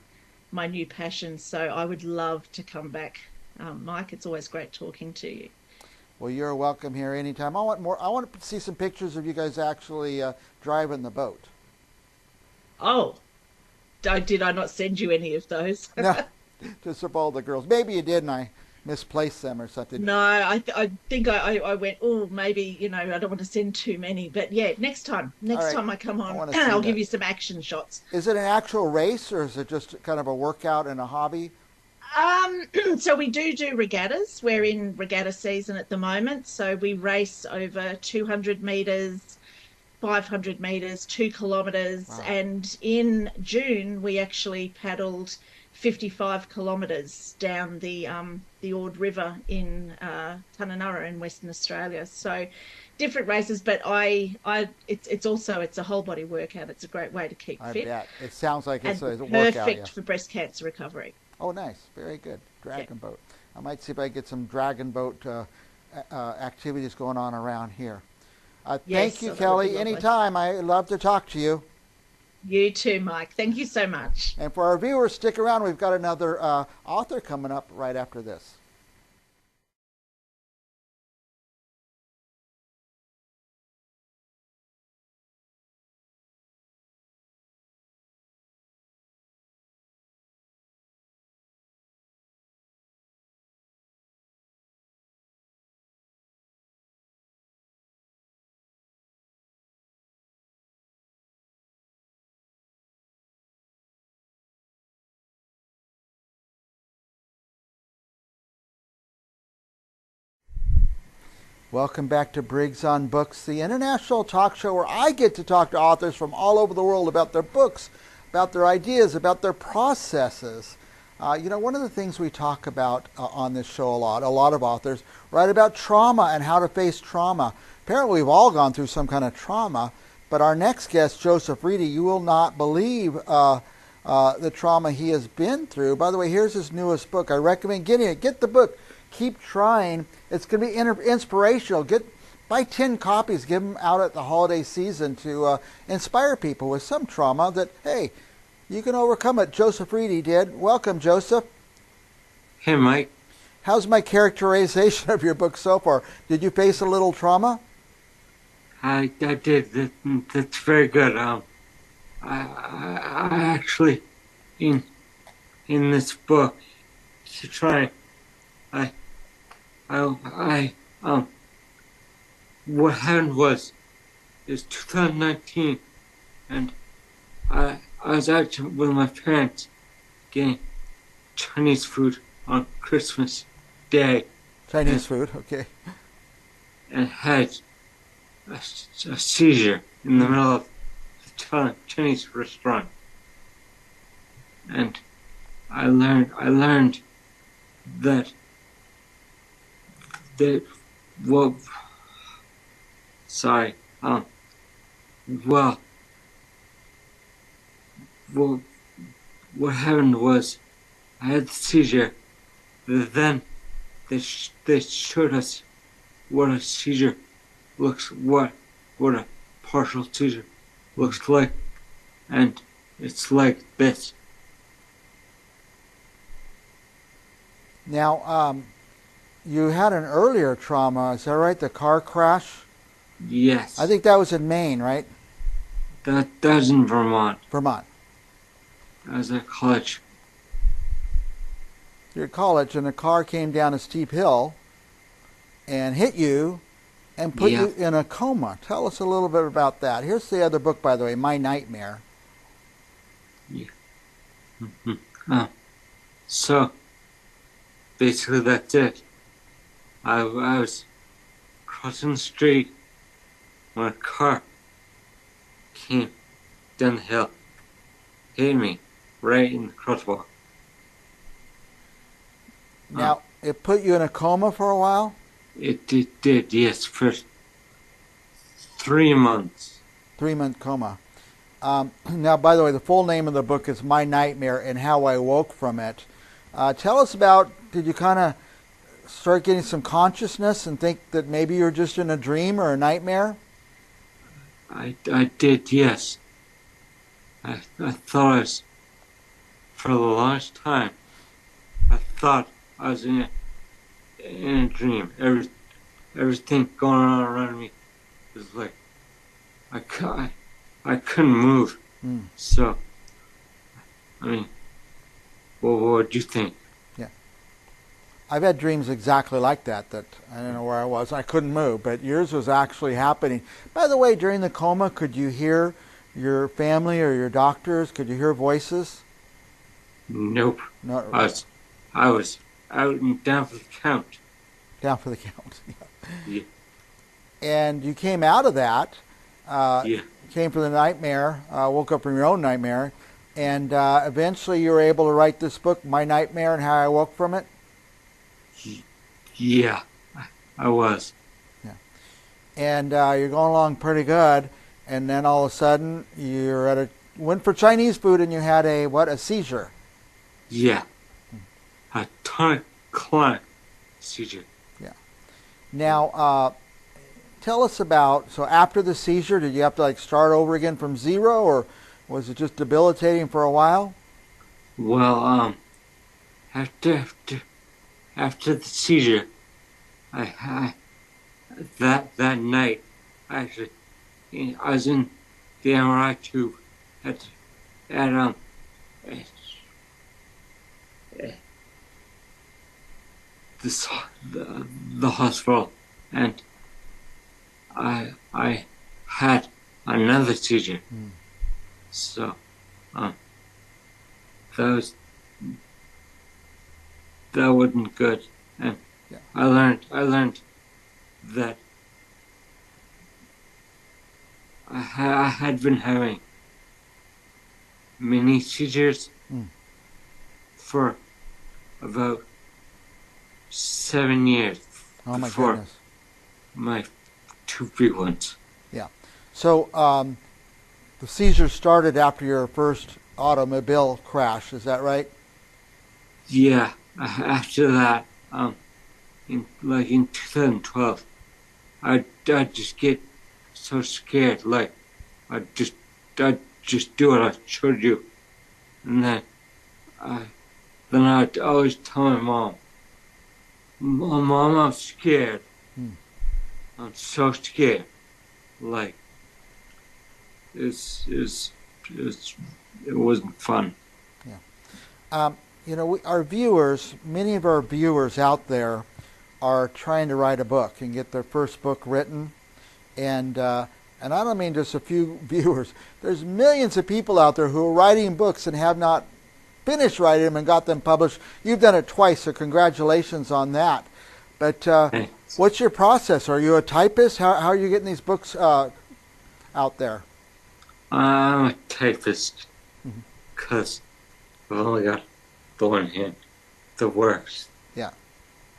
my new passion. So I would love to come back. Mike, it's always great talking to you. Well, you're welcome here anytime. I want more. I want to see some pictures of you guys actually driving the boat. Oh, did I not send you any of those? No, just of all the girls. Maybe you did, and I misplaced them or something. No, I think I went, oh, maybe, I don't want to send too many. But yeah, next All right. time I come I on, want to see I'll give that. you some action shots. Is it an actual race, or is it just kind of a workout and a hobby? So we do regattas. We're in regatta season at the moment. So we race over 200 meters, 500 meters, 2 kilometers. Wow. And in June, we actually paddled 55 kilometers down the Ord River in Tananurra in Western Australia. So different races, but it's a whole body workout. It's a great way to keep I fit. bet. It sounds like it's And a workout. perfect Yeah. for breast cancer recovery. Oh, nice. Very good. Dragon boat. I might see if I get some dragon boat activities going on around here. Yes, Thank you, that would be Kelly. lovely. Anytime. I love to talk to you. You too, Mike. Thank you so much. And for our viewers, stick around. We've got another author coming up right after this. Welcome back to Briggs on Books, the international talk show where I get to talk to authors from all over the world about their books, about their ideas, about their processes. One of the things we talk about on this show a lot of authors write about trauma and how to face trauma. Apparently we've all gone through some kind of trauma, but our next guest, Joseph Reedy, you will not believe the trauma he has been through. By the way, here's his newest book. I recommend getting it. Get the book. Keep trying. It's going to be inspirational. Buy 10 copies. Give them out at the holiday season to inspire people with some trauma that, hey, you can overcome it. Joseph Reedy did. Welcome, Joseph. Hey, Mike. How's my characterization of your book so far? Did you face a little trauma? I did. That's very good. I actually, in this book, to try, what happened was, it's 2019, and I was out with my parents getting Chinese food on Christmas Day. Chinese food, okay. And had a seizure in the middle of the Chinese restaurant. And I learned that what happened was I had the seizure. Then they showed us what a seizure looks, what a partial seizure looks like, and it's like this. Now, you had an earlier trauma, is that right? The car crash? Yes. I think that was in Maine, right? That was in Vermont. Vermont. I was at college. You're at college, and a car came down a steep hill and hit you and put you in a coma. Tell us a little bit about that. Here's the other book, by the way, My Nightmare. Yeah. So, basically that's it. I was crossing the street when a car came down the hill, hit me right in the crosswalk. Now, it put you in a coma for a while? It did, yes, for 3 months. 3-month coma. Now, by the way, the full name of the book is My Nightmare and How I Woke From It. Tell us about, did you kind of start getting some consciousness and think that maybe you were just in a dream or a nightmare? I did, yes. I thought I was, for the longest time, I thought I was in a dream. Everything going on around me was like, I couldn't move. So, I mean, what do you think? Yeah. I've had dreams exactly like that I don't know where I was. I couldn't move, but yours was actually happening. By the way, during the coma, could you hear your family or your doctors? Could you hear voices? Nope. No. I was out and down for the count. Down for the count. Yeah. And you came out of that. Yeah. Came from the nightmare. Woke up from your own nightmare, and eventually you were able to write this book, My Nightmare and How I Woke from It. Yeah, I was. Yeah. And you're going along pretty good, and then all of a sudden you're went for Chinese food and you had a seizure. Yeah. A tonic seizure. Yeah. Now, tell us about, so after the seizure, did you have to start over again from zero, or was it just debilitating for a while? Well, after the seizure, that night, actually, I was in the MRI tube at the hospital, and I had another seizure. So, that wasn't good, and yeah. I learned that I had been having mini seizures for about 7 years Oh my before goodness. my 2 big ones. Yeah. So the seizure started after your first automobile crash. Is that right? Yeah. After that, in 2012, I just get so scared. Like I just do what I showed you, and then I'd always tell my mom, "Mom, I'm scared. I'm so scared." Like it wasn't fun. Yeah. Our viewers, many of our viewers out there, are trying to write a book and get their first book written, and I don't mean just a few viewers. There's millions of people out there who are writing books and have not finished writing them and got them published. You've done it twice, so congratulations on that. But what's your process? Are you a typist? How are you getting these books out there? I'm a typist because I've only got the one hand that works. Yeah.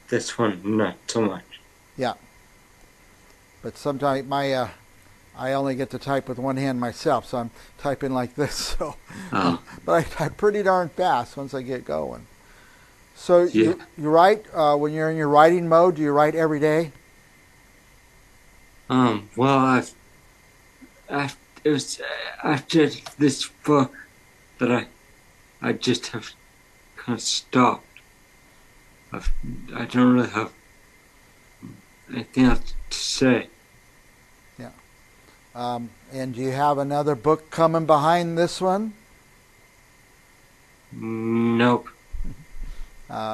This one, not so much. Yeah. But sometimes I only get to type with one hand myself, so I'm typing like this. So, but I type pretty darn fast once I get going. So you write when you're in your writing mode. Do you write every day? Well, it was after this book that I just have kind of stopped. I don't really have anything else to say. Yeah. And do you have another book coming behind this one? Nope.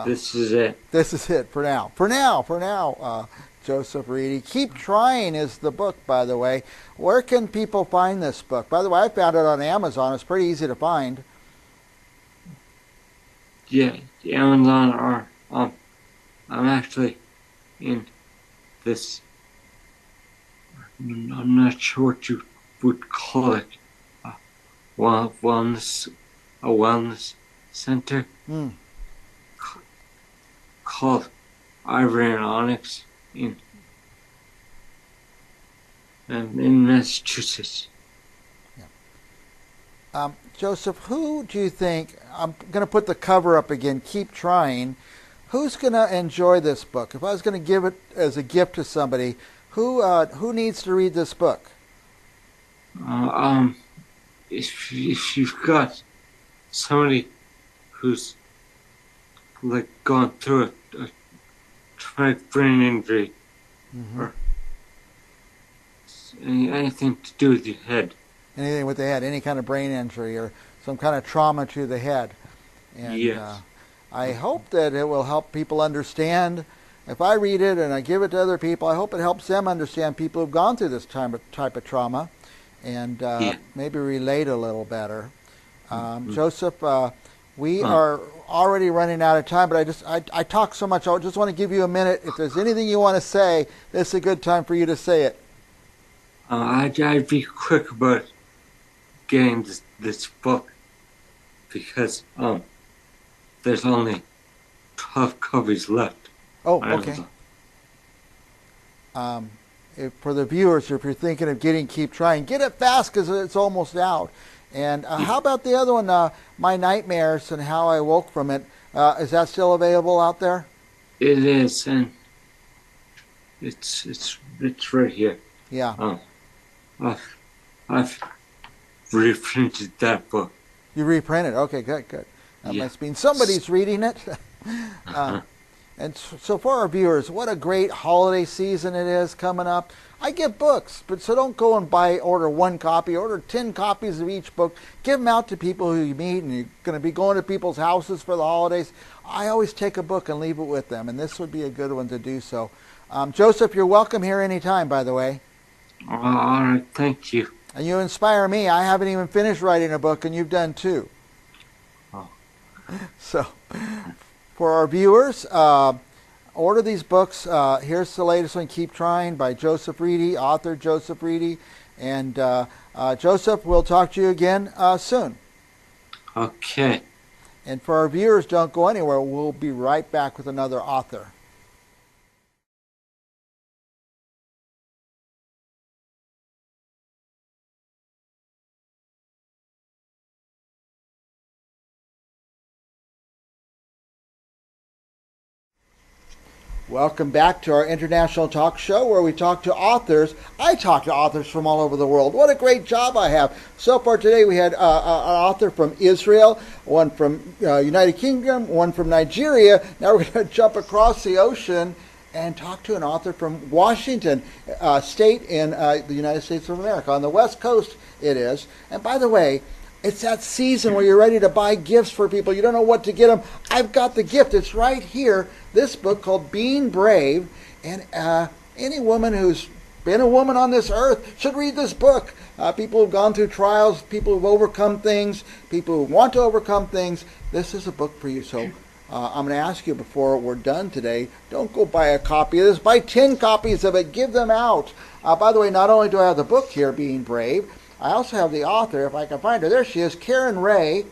This is it. This is it for now. For now, Joseph Reedy. Keep Trying is the book, by the way. Where can people find this book? By the way, I found it on Amazon. It's pretty easy to find. Yeah, Amazon or I'm actually in this. I'm not sure what you would call it. A wellness center called Ivory and Onyx in Massachusetts. Yeah. Joseph, who do you think, I'm going to put the cover up again, Keep Trying, who's going to enjoy this book? If I was going to give it as a gift to somebody, who needs to read this book? if you've got somebody who's like gone through a traumatic brain injury or anything to do with your head. Anything with the head, any kind of brain injury or some kind of trauma to the head. And Yes. I hope that it will help people understand. If I read it and I give it to other people, I hope it helps them understand people who've gone through this type of trauma and maybe relate a little better. Joseph, we are already running out of time, but I talk so much. I just want to give you a minute. If there's anything you want to say, this is a good time for you to say it. I'd be quick about getting this book because there's only 12 copies left. Oh, okay. For the viewers, if you're thinking of Keep Trying, get it fast because it's almost out. And how about the other one, My Nightmares and How I Woke from It? Is that still available out there? It is, and it's right here. Yeah. I've reprinted that book. You reprinted? Okay, good. That must mean somebody's reading it. And so for our viewers, what a great holiday season it is coming up. I get books, but so don't go and order one copy. Order 10 copies of each book. Give them out to people who you meet, and you're going to be going to people's houses for the holidays. I always take a book and leave it with them, and this would be a good one to do so. Joseph, you're welcome here anytime, by the way. All right, thank you. And you inspire me. I haven't even finished writing a book, and you've done too. Oh. So, for our viewers, order these books. Here's the latest one, Keep Trying, by Joseph Reedy, author Joseph Reedy. And Joseph, we'll talk to you again soon. Okay. And for our viewers, don't go anywhere. We'll be right back with another author. Welcome back to our international talk show where we talk to authors. I talk to authors from all over the world. What a great job I have. So far today we had an author from Israel, one from United Kingdom, one from Nigeria. Now we're going to jump across the ocean and talk to an author from Washington state in the United States of America. On the West Coast it is. And by the way, it's that season where you're ready to buy gifts for people. You don't know what to get them. I've got the gift. It's right here. This book called Being Brave. And any woman who's been a woman on this earth should read this book. People who've gone through trials, people who've overcome things, people who want to overcome things. This is a book for you. So I'm going to ask you before we're done today, don't go buy a copy of this. Buy 10 copies of it. Give them out. By the way, not only do I have the book here, Being Brave, I also have the author, if I can find her. There she is, Karen Ray.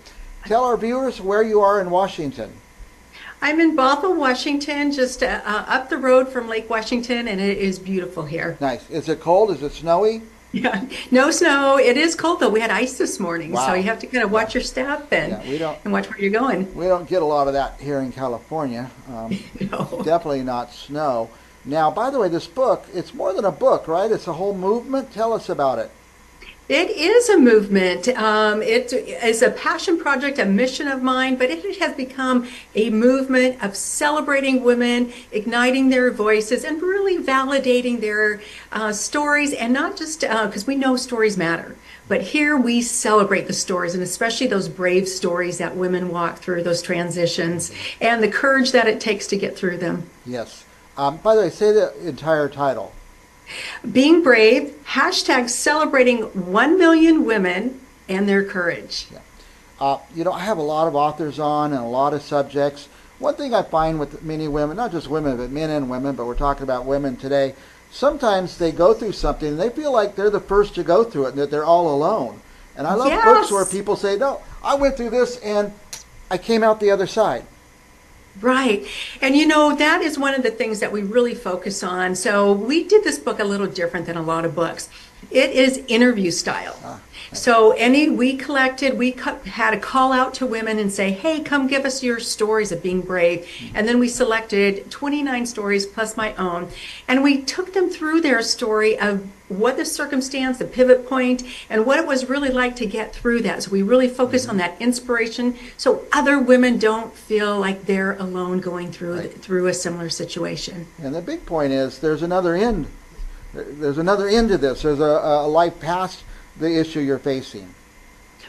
Tell our viewers where you are in Washington. I'm in Bothell, Washington, just up the road from Lake Washington, and it is beautiful here. Nice. Is it cold? Is it snowy? Yeah, no snow. It is cold, though. We had ice this morning, Wow. so you have to kind of watch your step and watch where you're going. We don't get a lot of that here in California. No. Definitely not snow. Now, by the way, this book, it's more than a book, right? It's a whole movement. Tell us about it. It is a movement. It is a passion project, a mission of mine, but it has become a movement of celebrating women, igniting their voices, and really validating their stories, and not just because we know stories matter. But here we celebrate the stories, and especially those brave stories that women walk through, those transitions, and the courage that it takes to get through them. Yes. By the way, say the entire title. Being Brave, hashtag celebrating 1 million women and their courage. You know, I have a lot of authors on and a lot of subjects. One thing I find with many women, not just women, but men and women, but we're talking about women today, sometimes they go through something and they feel like they're the first to go through it and that they're all alone. And I love books where people say, no, I went through this and I came out the other side. Right. And you know, that is one of the things that we really focus on. So we did this book a little different than a lot of books. It is interview style. So we had a call out to women and say, hey, come give us your stories of being brave. And then we selected 29 stories plus my own. And we took them through their story of what the circumstance, the pivot point, and what it was really like to get through that. So we really focus on that inspiration so other women don't feel like they're alone going through a similar situation. And the big point is there's another end. There's another end to this. There's a life past the issue you're facing.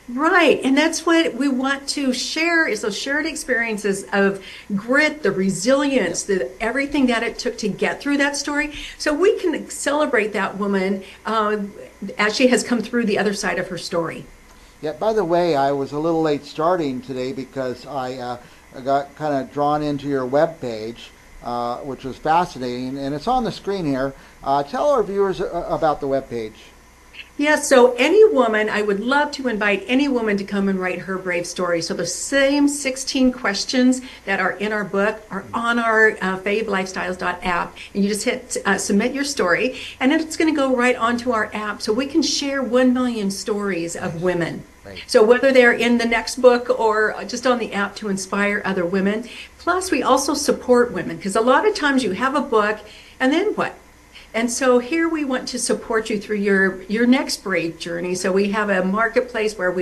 Right, and that's what we want to share is those shared experiences of grit, the resilience, everything that it took to get through that story. So we can celebrate that woman as she has come through the other side of her story. Yeah, by the way, I was a little late starting today because I got kind of drawn into your web page, which was fascinating, and it's on the screen here. Tell our viewers about the web page. Yeah, so any woman, I would love to invite any woman to come and write her brave story. So the same 16 questions that are in our book are on our favelifestyles.app. And you just hit submit your story, and then it's going to go right onto our app. So we can share 1 million stories of women. Right. So whether they're in the next book or just on the app to inspire other women. Plus, we also support women because a lot of times you have a book, and then what? And so here we want to support you through your next brave journey. So we have a marketplace where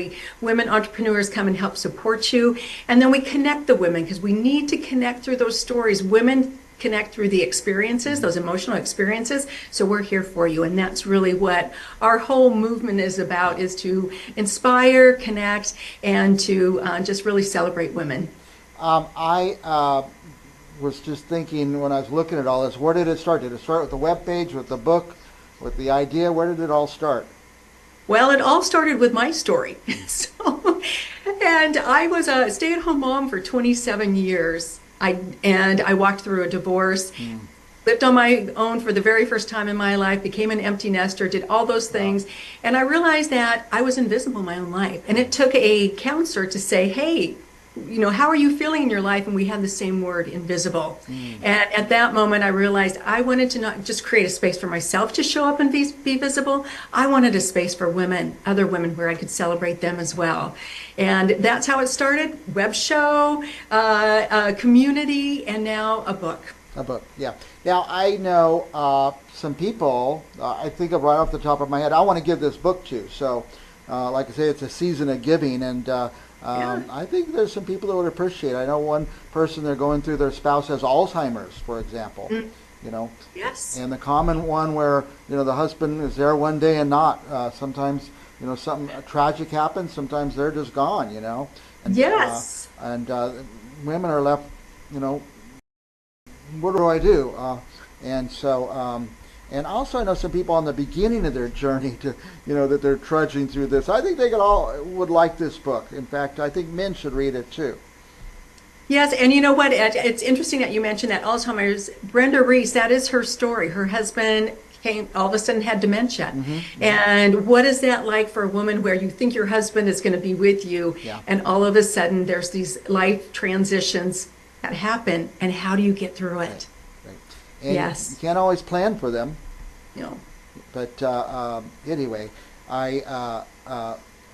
women entrepreneurs come and help support you. And then we connect the women because we need to connect through those stories. Women connect through the experiences, those emotional experiences. So we're here for you. And that's really what our whole movement is about, is to inspire, connect, and to just really celebrate women. I was just thinking when I was looking at all this, where did it start? Did it start with the web page, with the book, with the idea? Where did it all start? Well, it all started with my story. And I was a stay-at-home mom for 27 years. I walked through a divorce, lived on my own for the very first time in my life, became an empty nester, did all those things. And I realized that I was invisible in my own life. And it took a counselor to say, hey, how are you feeling in your life? And we had the same word, invisible. And at that moment, I realized I wanted to not just create a space for myself to show up and be visible. I wanted a space for women, other women, where I could celebrate them as well. And that's how it started. Web show, a community, and now a book. A book, yeah. Now, I know some people, I think of right off the top of my head, I want to give this book to. So, like I say, it's a season of giving, and I think there's some people that would appreciate it. I know one person, they're going through, their spouse has Alzheimer's, for example. Yes. And the common one where, the husband is there one day and not. Sometimes, something tragic happens. Sometimes they're just gone, And, yes. Women are left, what do I do? And so, and also I know some people on the beginning of their journey to, that they're trudging through this. I think they would like this book. In fact, I think men should read it too. Yes, and you know what? It's interesting that you mentioned that Alzheimer's. Brenda Reese, that is her story. Her husband all of a sudden had dementia. And what is that like for a woman where you think your husband is going to be with you, and all of a sudden there's these life transitions that happen, and how do you get through it? And yes. You can't always plan for them. No. But anyway, as I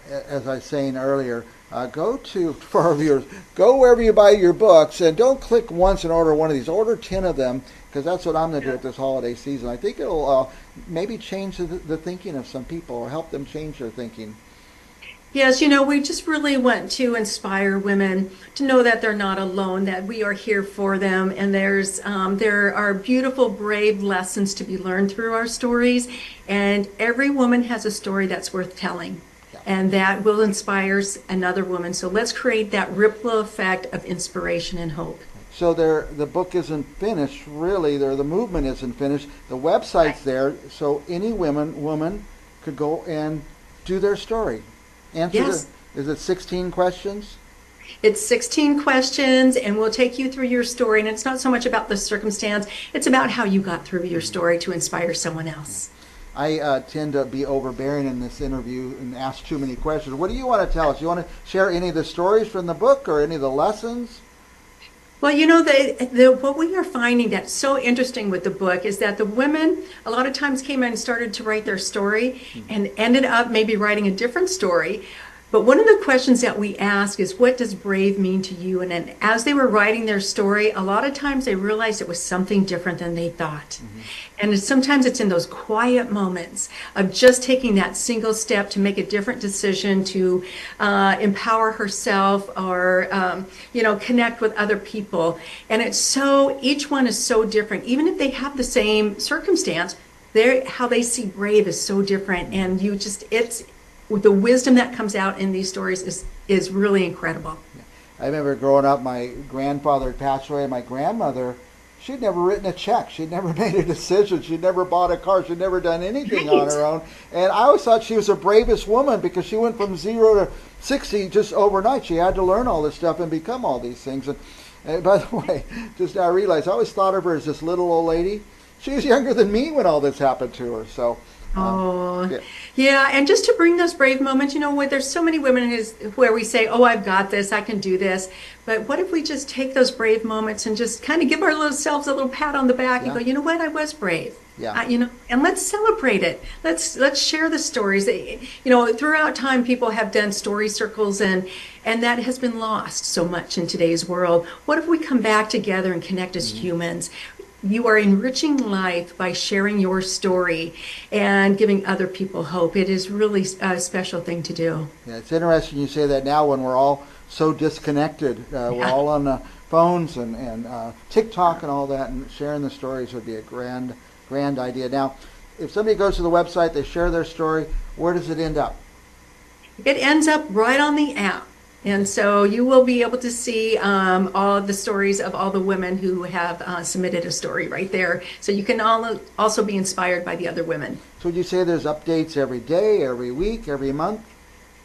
was saying earlier, for our viewers, go wherever you buy your books, and don't click once and order one of these. Order 10 of them, because that's what I'm going to do at this holiday season. I think it'll maybe change the thinking of some people, or help them change their thinking. Yes, we just really want to inspire women to know that they're not alone, that we are here for them, and there are beautiful, brave lessons to be learned through our stories, and every woman has a story that's worth telling, and that will inspire another woman. So let's create that ripple effect of inspiration and hope. So the book isn't finished, really. The movement isn't finished. The website's there, so any woman could go and do their story. Is it 16 questions? It's 16 questions, and we'll take you through your story. And it's not so much about the circumstance, it's about how you got through your story to inspire someone else. I tend to be overbearing in this interview and ask too many questions. What do you want to tell us? You want to share any of the stories from the book or any of the lessons? Well, what we are finding that's so interesting with the book is that the women a lot of times came in and started to write their story and ended up maybe writing a different story. But one of the questions that we ask is, what does brave mean to you? And then as they were writing their story, a lot of times they realized it was something different than they thought. And sometimes it's in those quiet moments of just taking that single step to make a different decision, to empower herself or, connect with other people. And each one is so different. Even if they have the same circumstance, how they see brave is so different. And the wisdom that comes out in these stories is really incredible. I remember growing up, my grandfather had passed away, and my grandmother, she'd never written a check. She'd never made a decision. She'd never bought a car. She'd never done anything on her own. And I always thought she was the bravest woman because she went from 0 to 60 just overnight. She had to learn all this stuff and become all these things. And by the way, just now I realized I always thought of her as this little old lady. She was younger than me when all this happened to her. So. Yeah, and just to bring those brave moments, there's so many women where we say, oh, I've got this, I can do this. But what if we just take those brave moments and just kind of give ourselves a little pat on the back and go, you know what, I was brave. Yeah. And let's celebrate it. Let's share the stories. Throughout time, people have done story circles, and that has been lost so much in today's world. What if we come back together and connect as humans? You are enriching life by sharing your story and giving other people hope. It is really a special thing to do. Yeah, it's interesting you say that now when we're all so disconnected. We're all on phones and TikTok and all that, and sharing the stories would be a grand idea. Now, if somebody goes to the website, they share their story, where does it end up? It ends up right on the app. And so you will be able to see all of the stories of all the women who have submitted a story right there. So you can also be inspired by the other women. So would you say there's updates every day, every week, every month?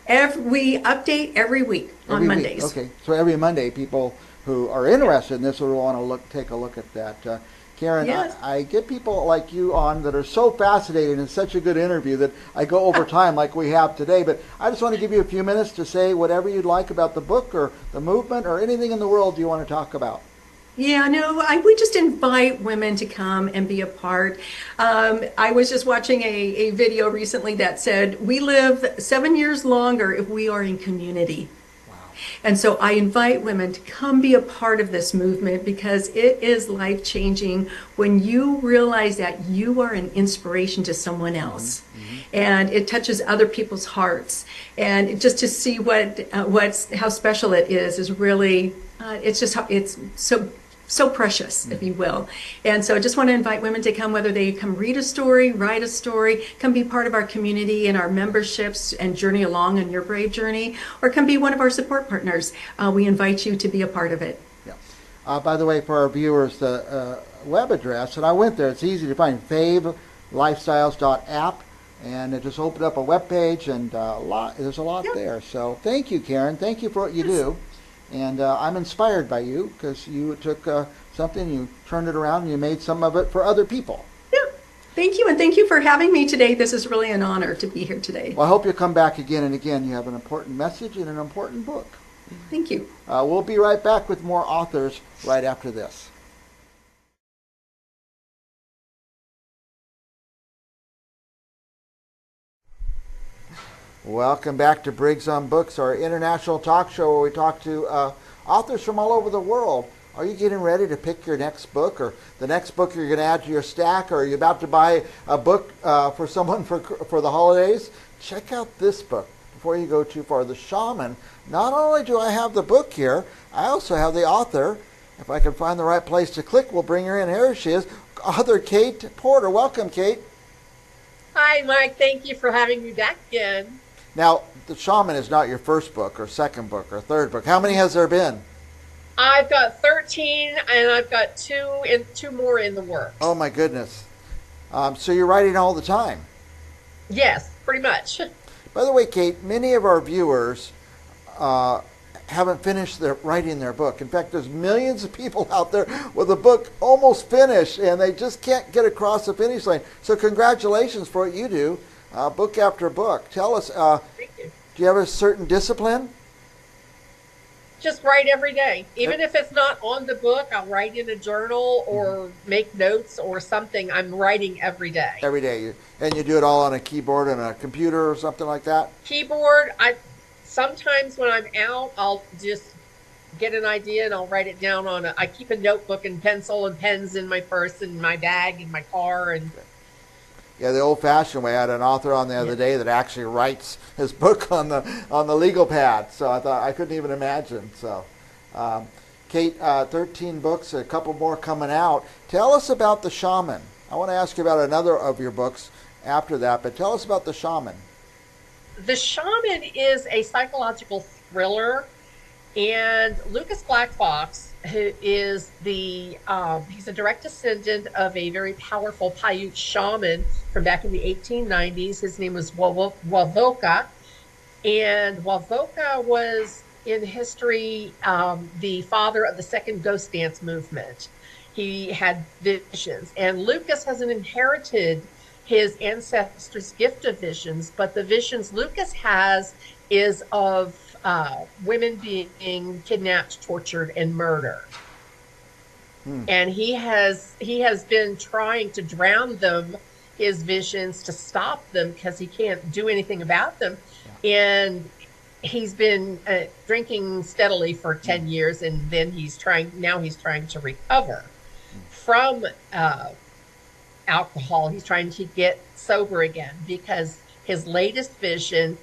We update every week on Mondays. Okay, so every Monday, people who are interested in this will want to take a look at that. Karen, yes. I get people like you on that are so fascinating and such a good interview that I go over time like we have today. But I just want to give you a few minutes to say whatever you'd like about the book or the movement or anything in the world you want to talk about. Yeah, no, we just invite women to come and be a part. I was just watching a video recently that said, we live 7 years longer if we are in community. And so I invite women to come be a part of this movement because it is life-changing when you realize that you are an inspiration to someone else. And it touches other people's hearts. And just to see how special it is really, it's so precious, if you will. And so I just want to invite women to come, whether they come read a story, write a story, come be part of our community and our memberships and journey along on your brave journey, or come be one of our support partners. We invite you to be a part of it. Yeah. By the way, for our viewers, the web address, and I went there, it's easy to find, favelifestyles.app, and it just opened up a web page, and there's a lot there. So thank you, Karen. Thank you for what you do. And I'm inspired by you because you took something, you turned it around, and you made some of it for other people. Yeah, thank you, and thank you for having me today. This is really an honor to be here today. Well, I hope you'll come back again and again. You have an important message and an important book. Thank you. We'll be right back with more authors right after this. Welcome back to Briggs on Books, our international talk show where we talk to authors from all over the world. Are you getting ready to pick your next book or the next book you're going to add to your stack, or are you about to buy a book for someone for the holidays? Check out this book before you go too far. The Shaman. Not only do I have the book here, I also have the author. If I can find the right place to click, we'll bring her in. Here she is, author Kate Porter. Welcome, Kate. Hi, Mike. Thank you for having me back again. Now, The Shaman is not your first book or second book or third book. How many has there been? I've got 13, and I've got two more in the works. Oh, my goodness. So you're writing all the time? Yes, pretty much. By the way, Kate, many of our viewers haven't finished writing their book. In fact, there's millions of people out there with a book almost finished, and they just can't get across the finish line. So congratulations for what you do. Book after book. Tell us, Thank you. do you have a certain discipline? Just write every day. Even if it's not on the book, I'll write in a journal or make notes or something. I'm writing every day. Every day, and you do it all on a keyboard and a computer or something like that. Keyboard. I sometimes when I'm out, I'll just get an idea and I'll write it down on a. I keep a notebook and pencil and pens in my purse and my bag in my car and. Yeah, the old-fashioned way. I had an author on the other day that actually writes his book on the legal pad. So I thought I couldn't even imagine. So, Kate, 13 books, a couple more coming out. Tell us about The Shaman. I want to ask you about another of your books after that, but tell us about The Shaman. The Shaman is a psychological thriller, and Lucas Black Fox, who is he's a direct descendant of a very powerful Paiute shaman from back in the 1890s. His name was Wavoka, and Wavoka was in history the father of the second ghost dance movement. He had visions, and Lucas hasn't inherited his ancestors' gift of visions, but the visions Lucas has is of women being kidnapped, tortured, and murdered. And he has been trying to drown them, his visions, to stop them because he can't do anything about them. And he's been drinking steadily for 10 years, and then he's trying to recover from alcohol. He's trying to get sober again because his latest vision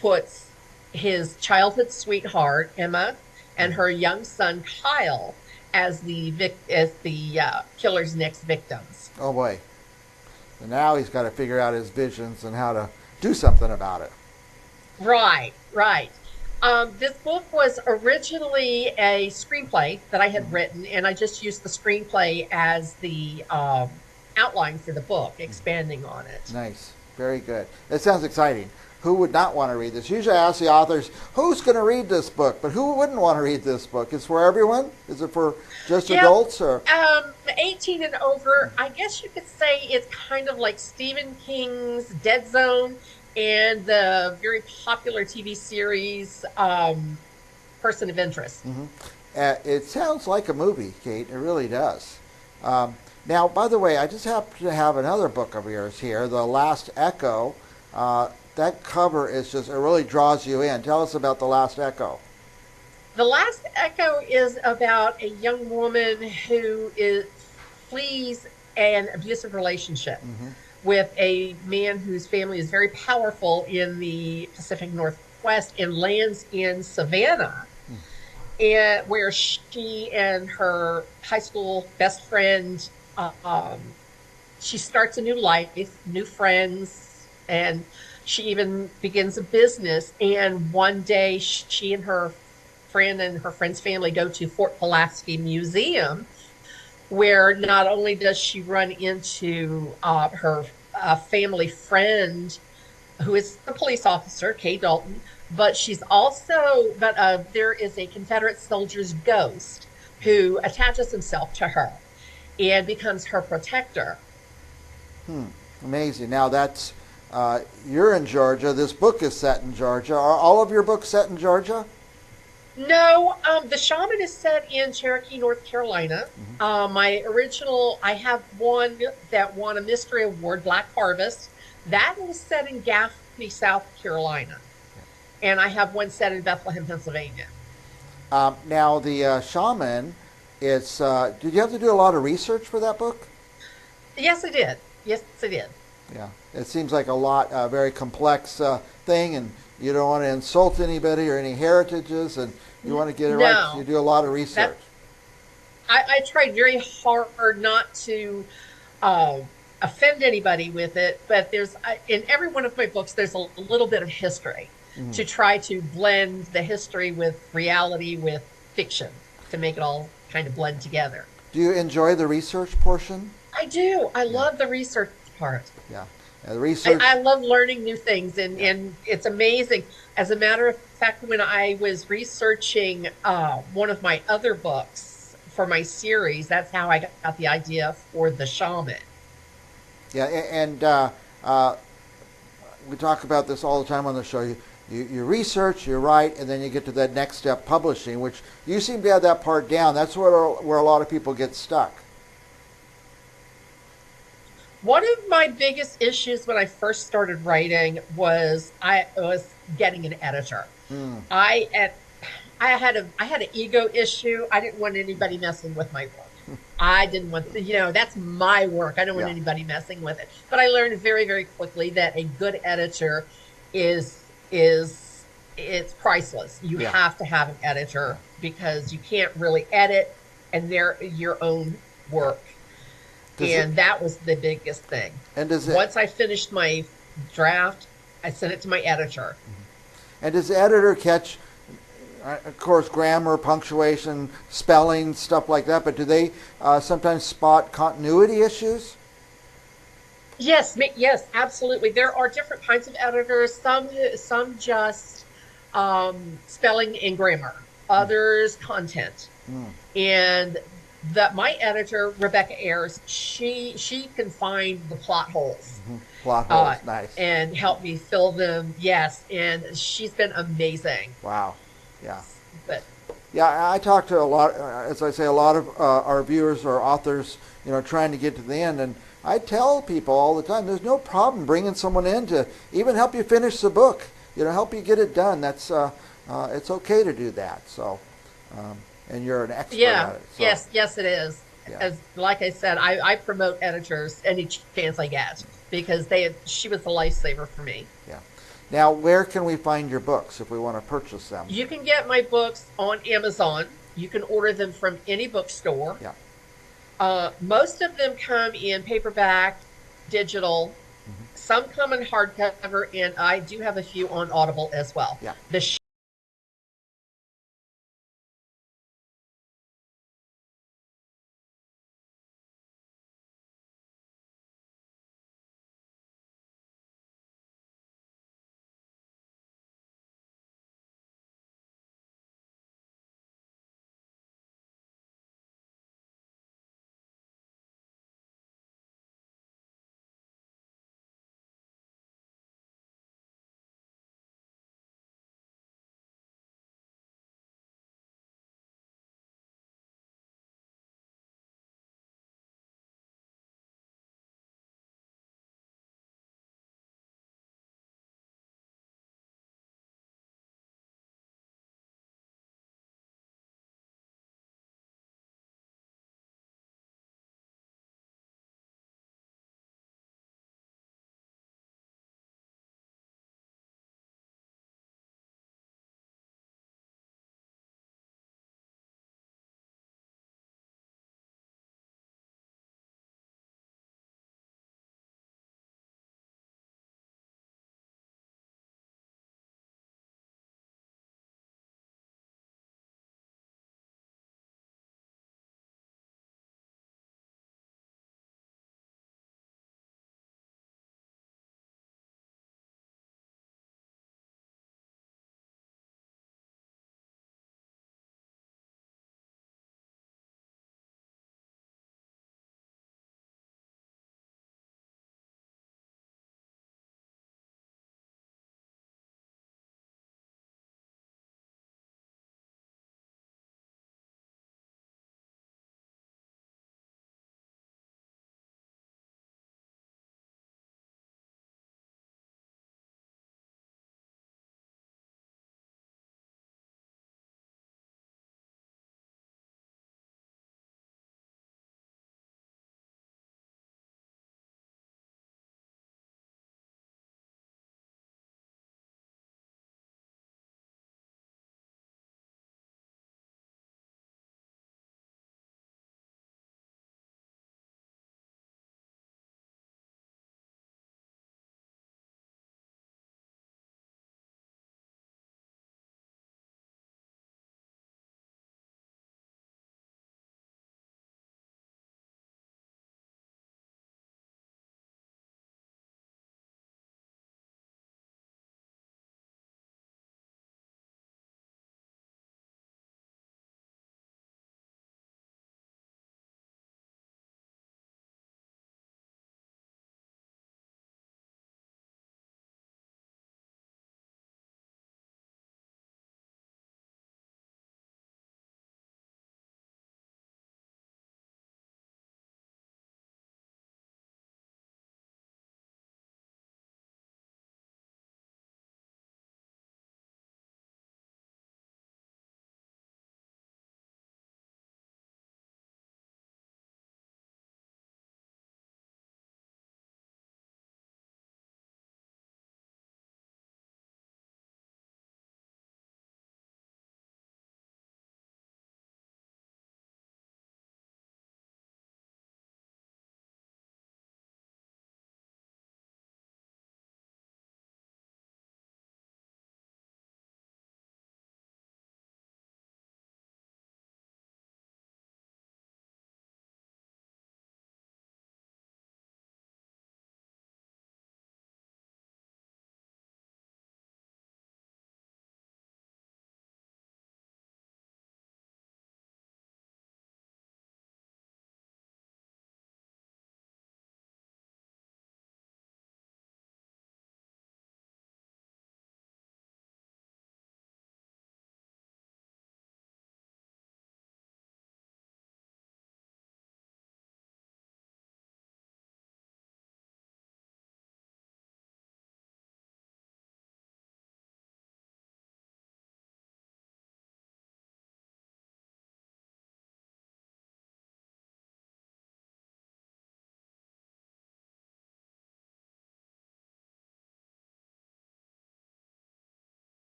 puts his childhood sweetheart Emma and her young son Kyle as the killer's next victims. Oh boy! And now he's got to figure out his visions and how to do something about it. Right. This book was originally a screenplay that I had written, and I just used the screenplay as the outline for the book, expanding on it. Nice. Very good. It sounds exciting. Who would not want to read this? Usually I ask the authors, who's going to read this book? But who wouldn't want to read this book? Is it for everyone? Is it for just adults? Or 18 and over. I guess you could say it's kind of like Stephen King's Dead Zone and the very popular TV series Person of Interest. It sounds like a movie, Kate. It really does. Now, by the way, I just happen to have another book of yours here, The Last Echo. That cover is just, it really draws you in. Tell us about The Last Echo. The Last Echo is about a young woman who flees an abusive relationship with a man whose family is very powerful in the Pacific Northwest and lands in Savannah, and where she and her high school best friend, she starts a new life, new friends, and she even begins a business. And one day she and her friend and her friend's family go to Fort Pulaski Museum, where not only does she run into her family friend, who is the police officer, Kay Dalton, but there is a Confederate soldier's ghost who attaches himself to her and becomes her protector. Amazing. Now that's, you're in Georgia. This book is set in Georgia. Are all of your books set in Georgia? No, The Shaman is set in Cherokee, North Carolina. My original, I have one that won a mystery award, Black Harvest. That was set in Gaffney, South Carolina. And I have one set in Bethlehem, Pennsylvania. Now, The Shaman, it's, did you have to do a lot of research for that book? Yes, I did. Yeah, it seems like a lot, very complex thing, and you don't want to insult anybody or any heritages, and you want to get it right. So you do a lot of research. I tried very hard not to offend anybody with it, but in every one of my books, there's a little bit of history to try to blend the history with reality, with fiction, to make it all kind of blend together. Do you enjoy the research portion? I do. I love the research part. Yeah. The research. I love learning new things, and it's amazing. As a matter of fact, when I was researching one of my other books for my series, that's how I got the idea for The Shaman. Yeah, and we talk about this all the time on the show. You research, you write, and then you get to that next step, publishing, which you seem to have that part down. That's where a lot of people get stuck. One of my biggest issues when I first started writing was I was getting an editor. I had an ego issue. I didn't want anybody messing with my work. I didn't want that's my work. I don't want anybody messing with it. But I learned very, very quickly that a good editor is it's priceless. You have to have an editor because you can't really edit and they're your own work. That was the biggest thing. And once I finished my draft, I sent it to my editor. And does the editor catch, of course, grammar, punctuation, spelling, stuff like that, but do they sometimes spot continuity issues? Yes, absolutely. There are different kinds of editors. Some just spelling and grammar. Others content. And my editor, Rebecca Ayers, she can find the plot holes. Plot holes, nice. And help me fill them. Yes, and she's been amazing. Wow, yeah. But yeah, I talk to a lot, as I say, a lot of our viewers or authors, trying to get to the end, and I tell people all the time, there's no problem bringing someone in to even help you finish the book, help you get it done. That's it's okay to do that. So, and you're an expert at it. So. Yes, it is. Yeah. As like I said, I promote editors any chance I get because she was a lifesaver for me. Yeah. Now, where can we find your books if we want to purchase them? You can get my books on Amazon. You can order them from any bookstore. Yeah. Most of them come in paperback, digital. Some come in hardcover, and I do have a few on Audible as well. Yeah. The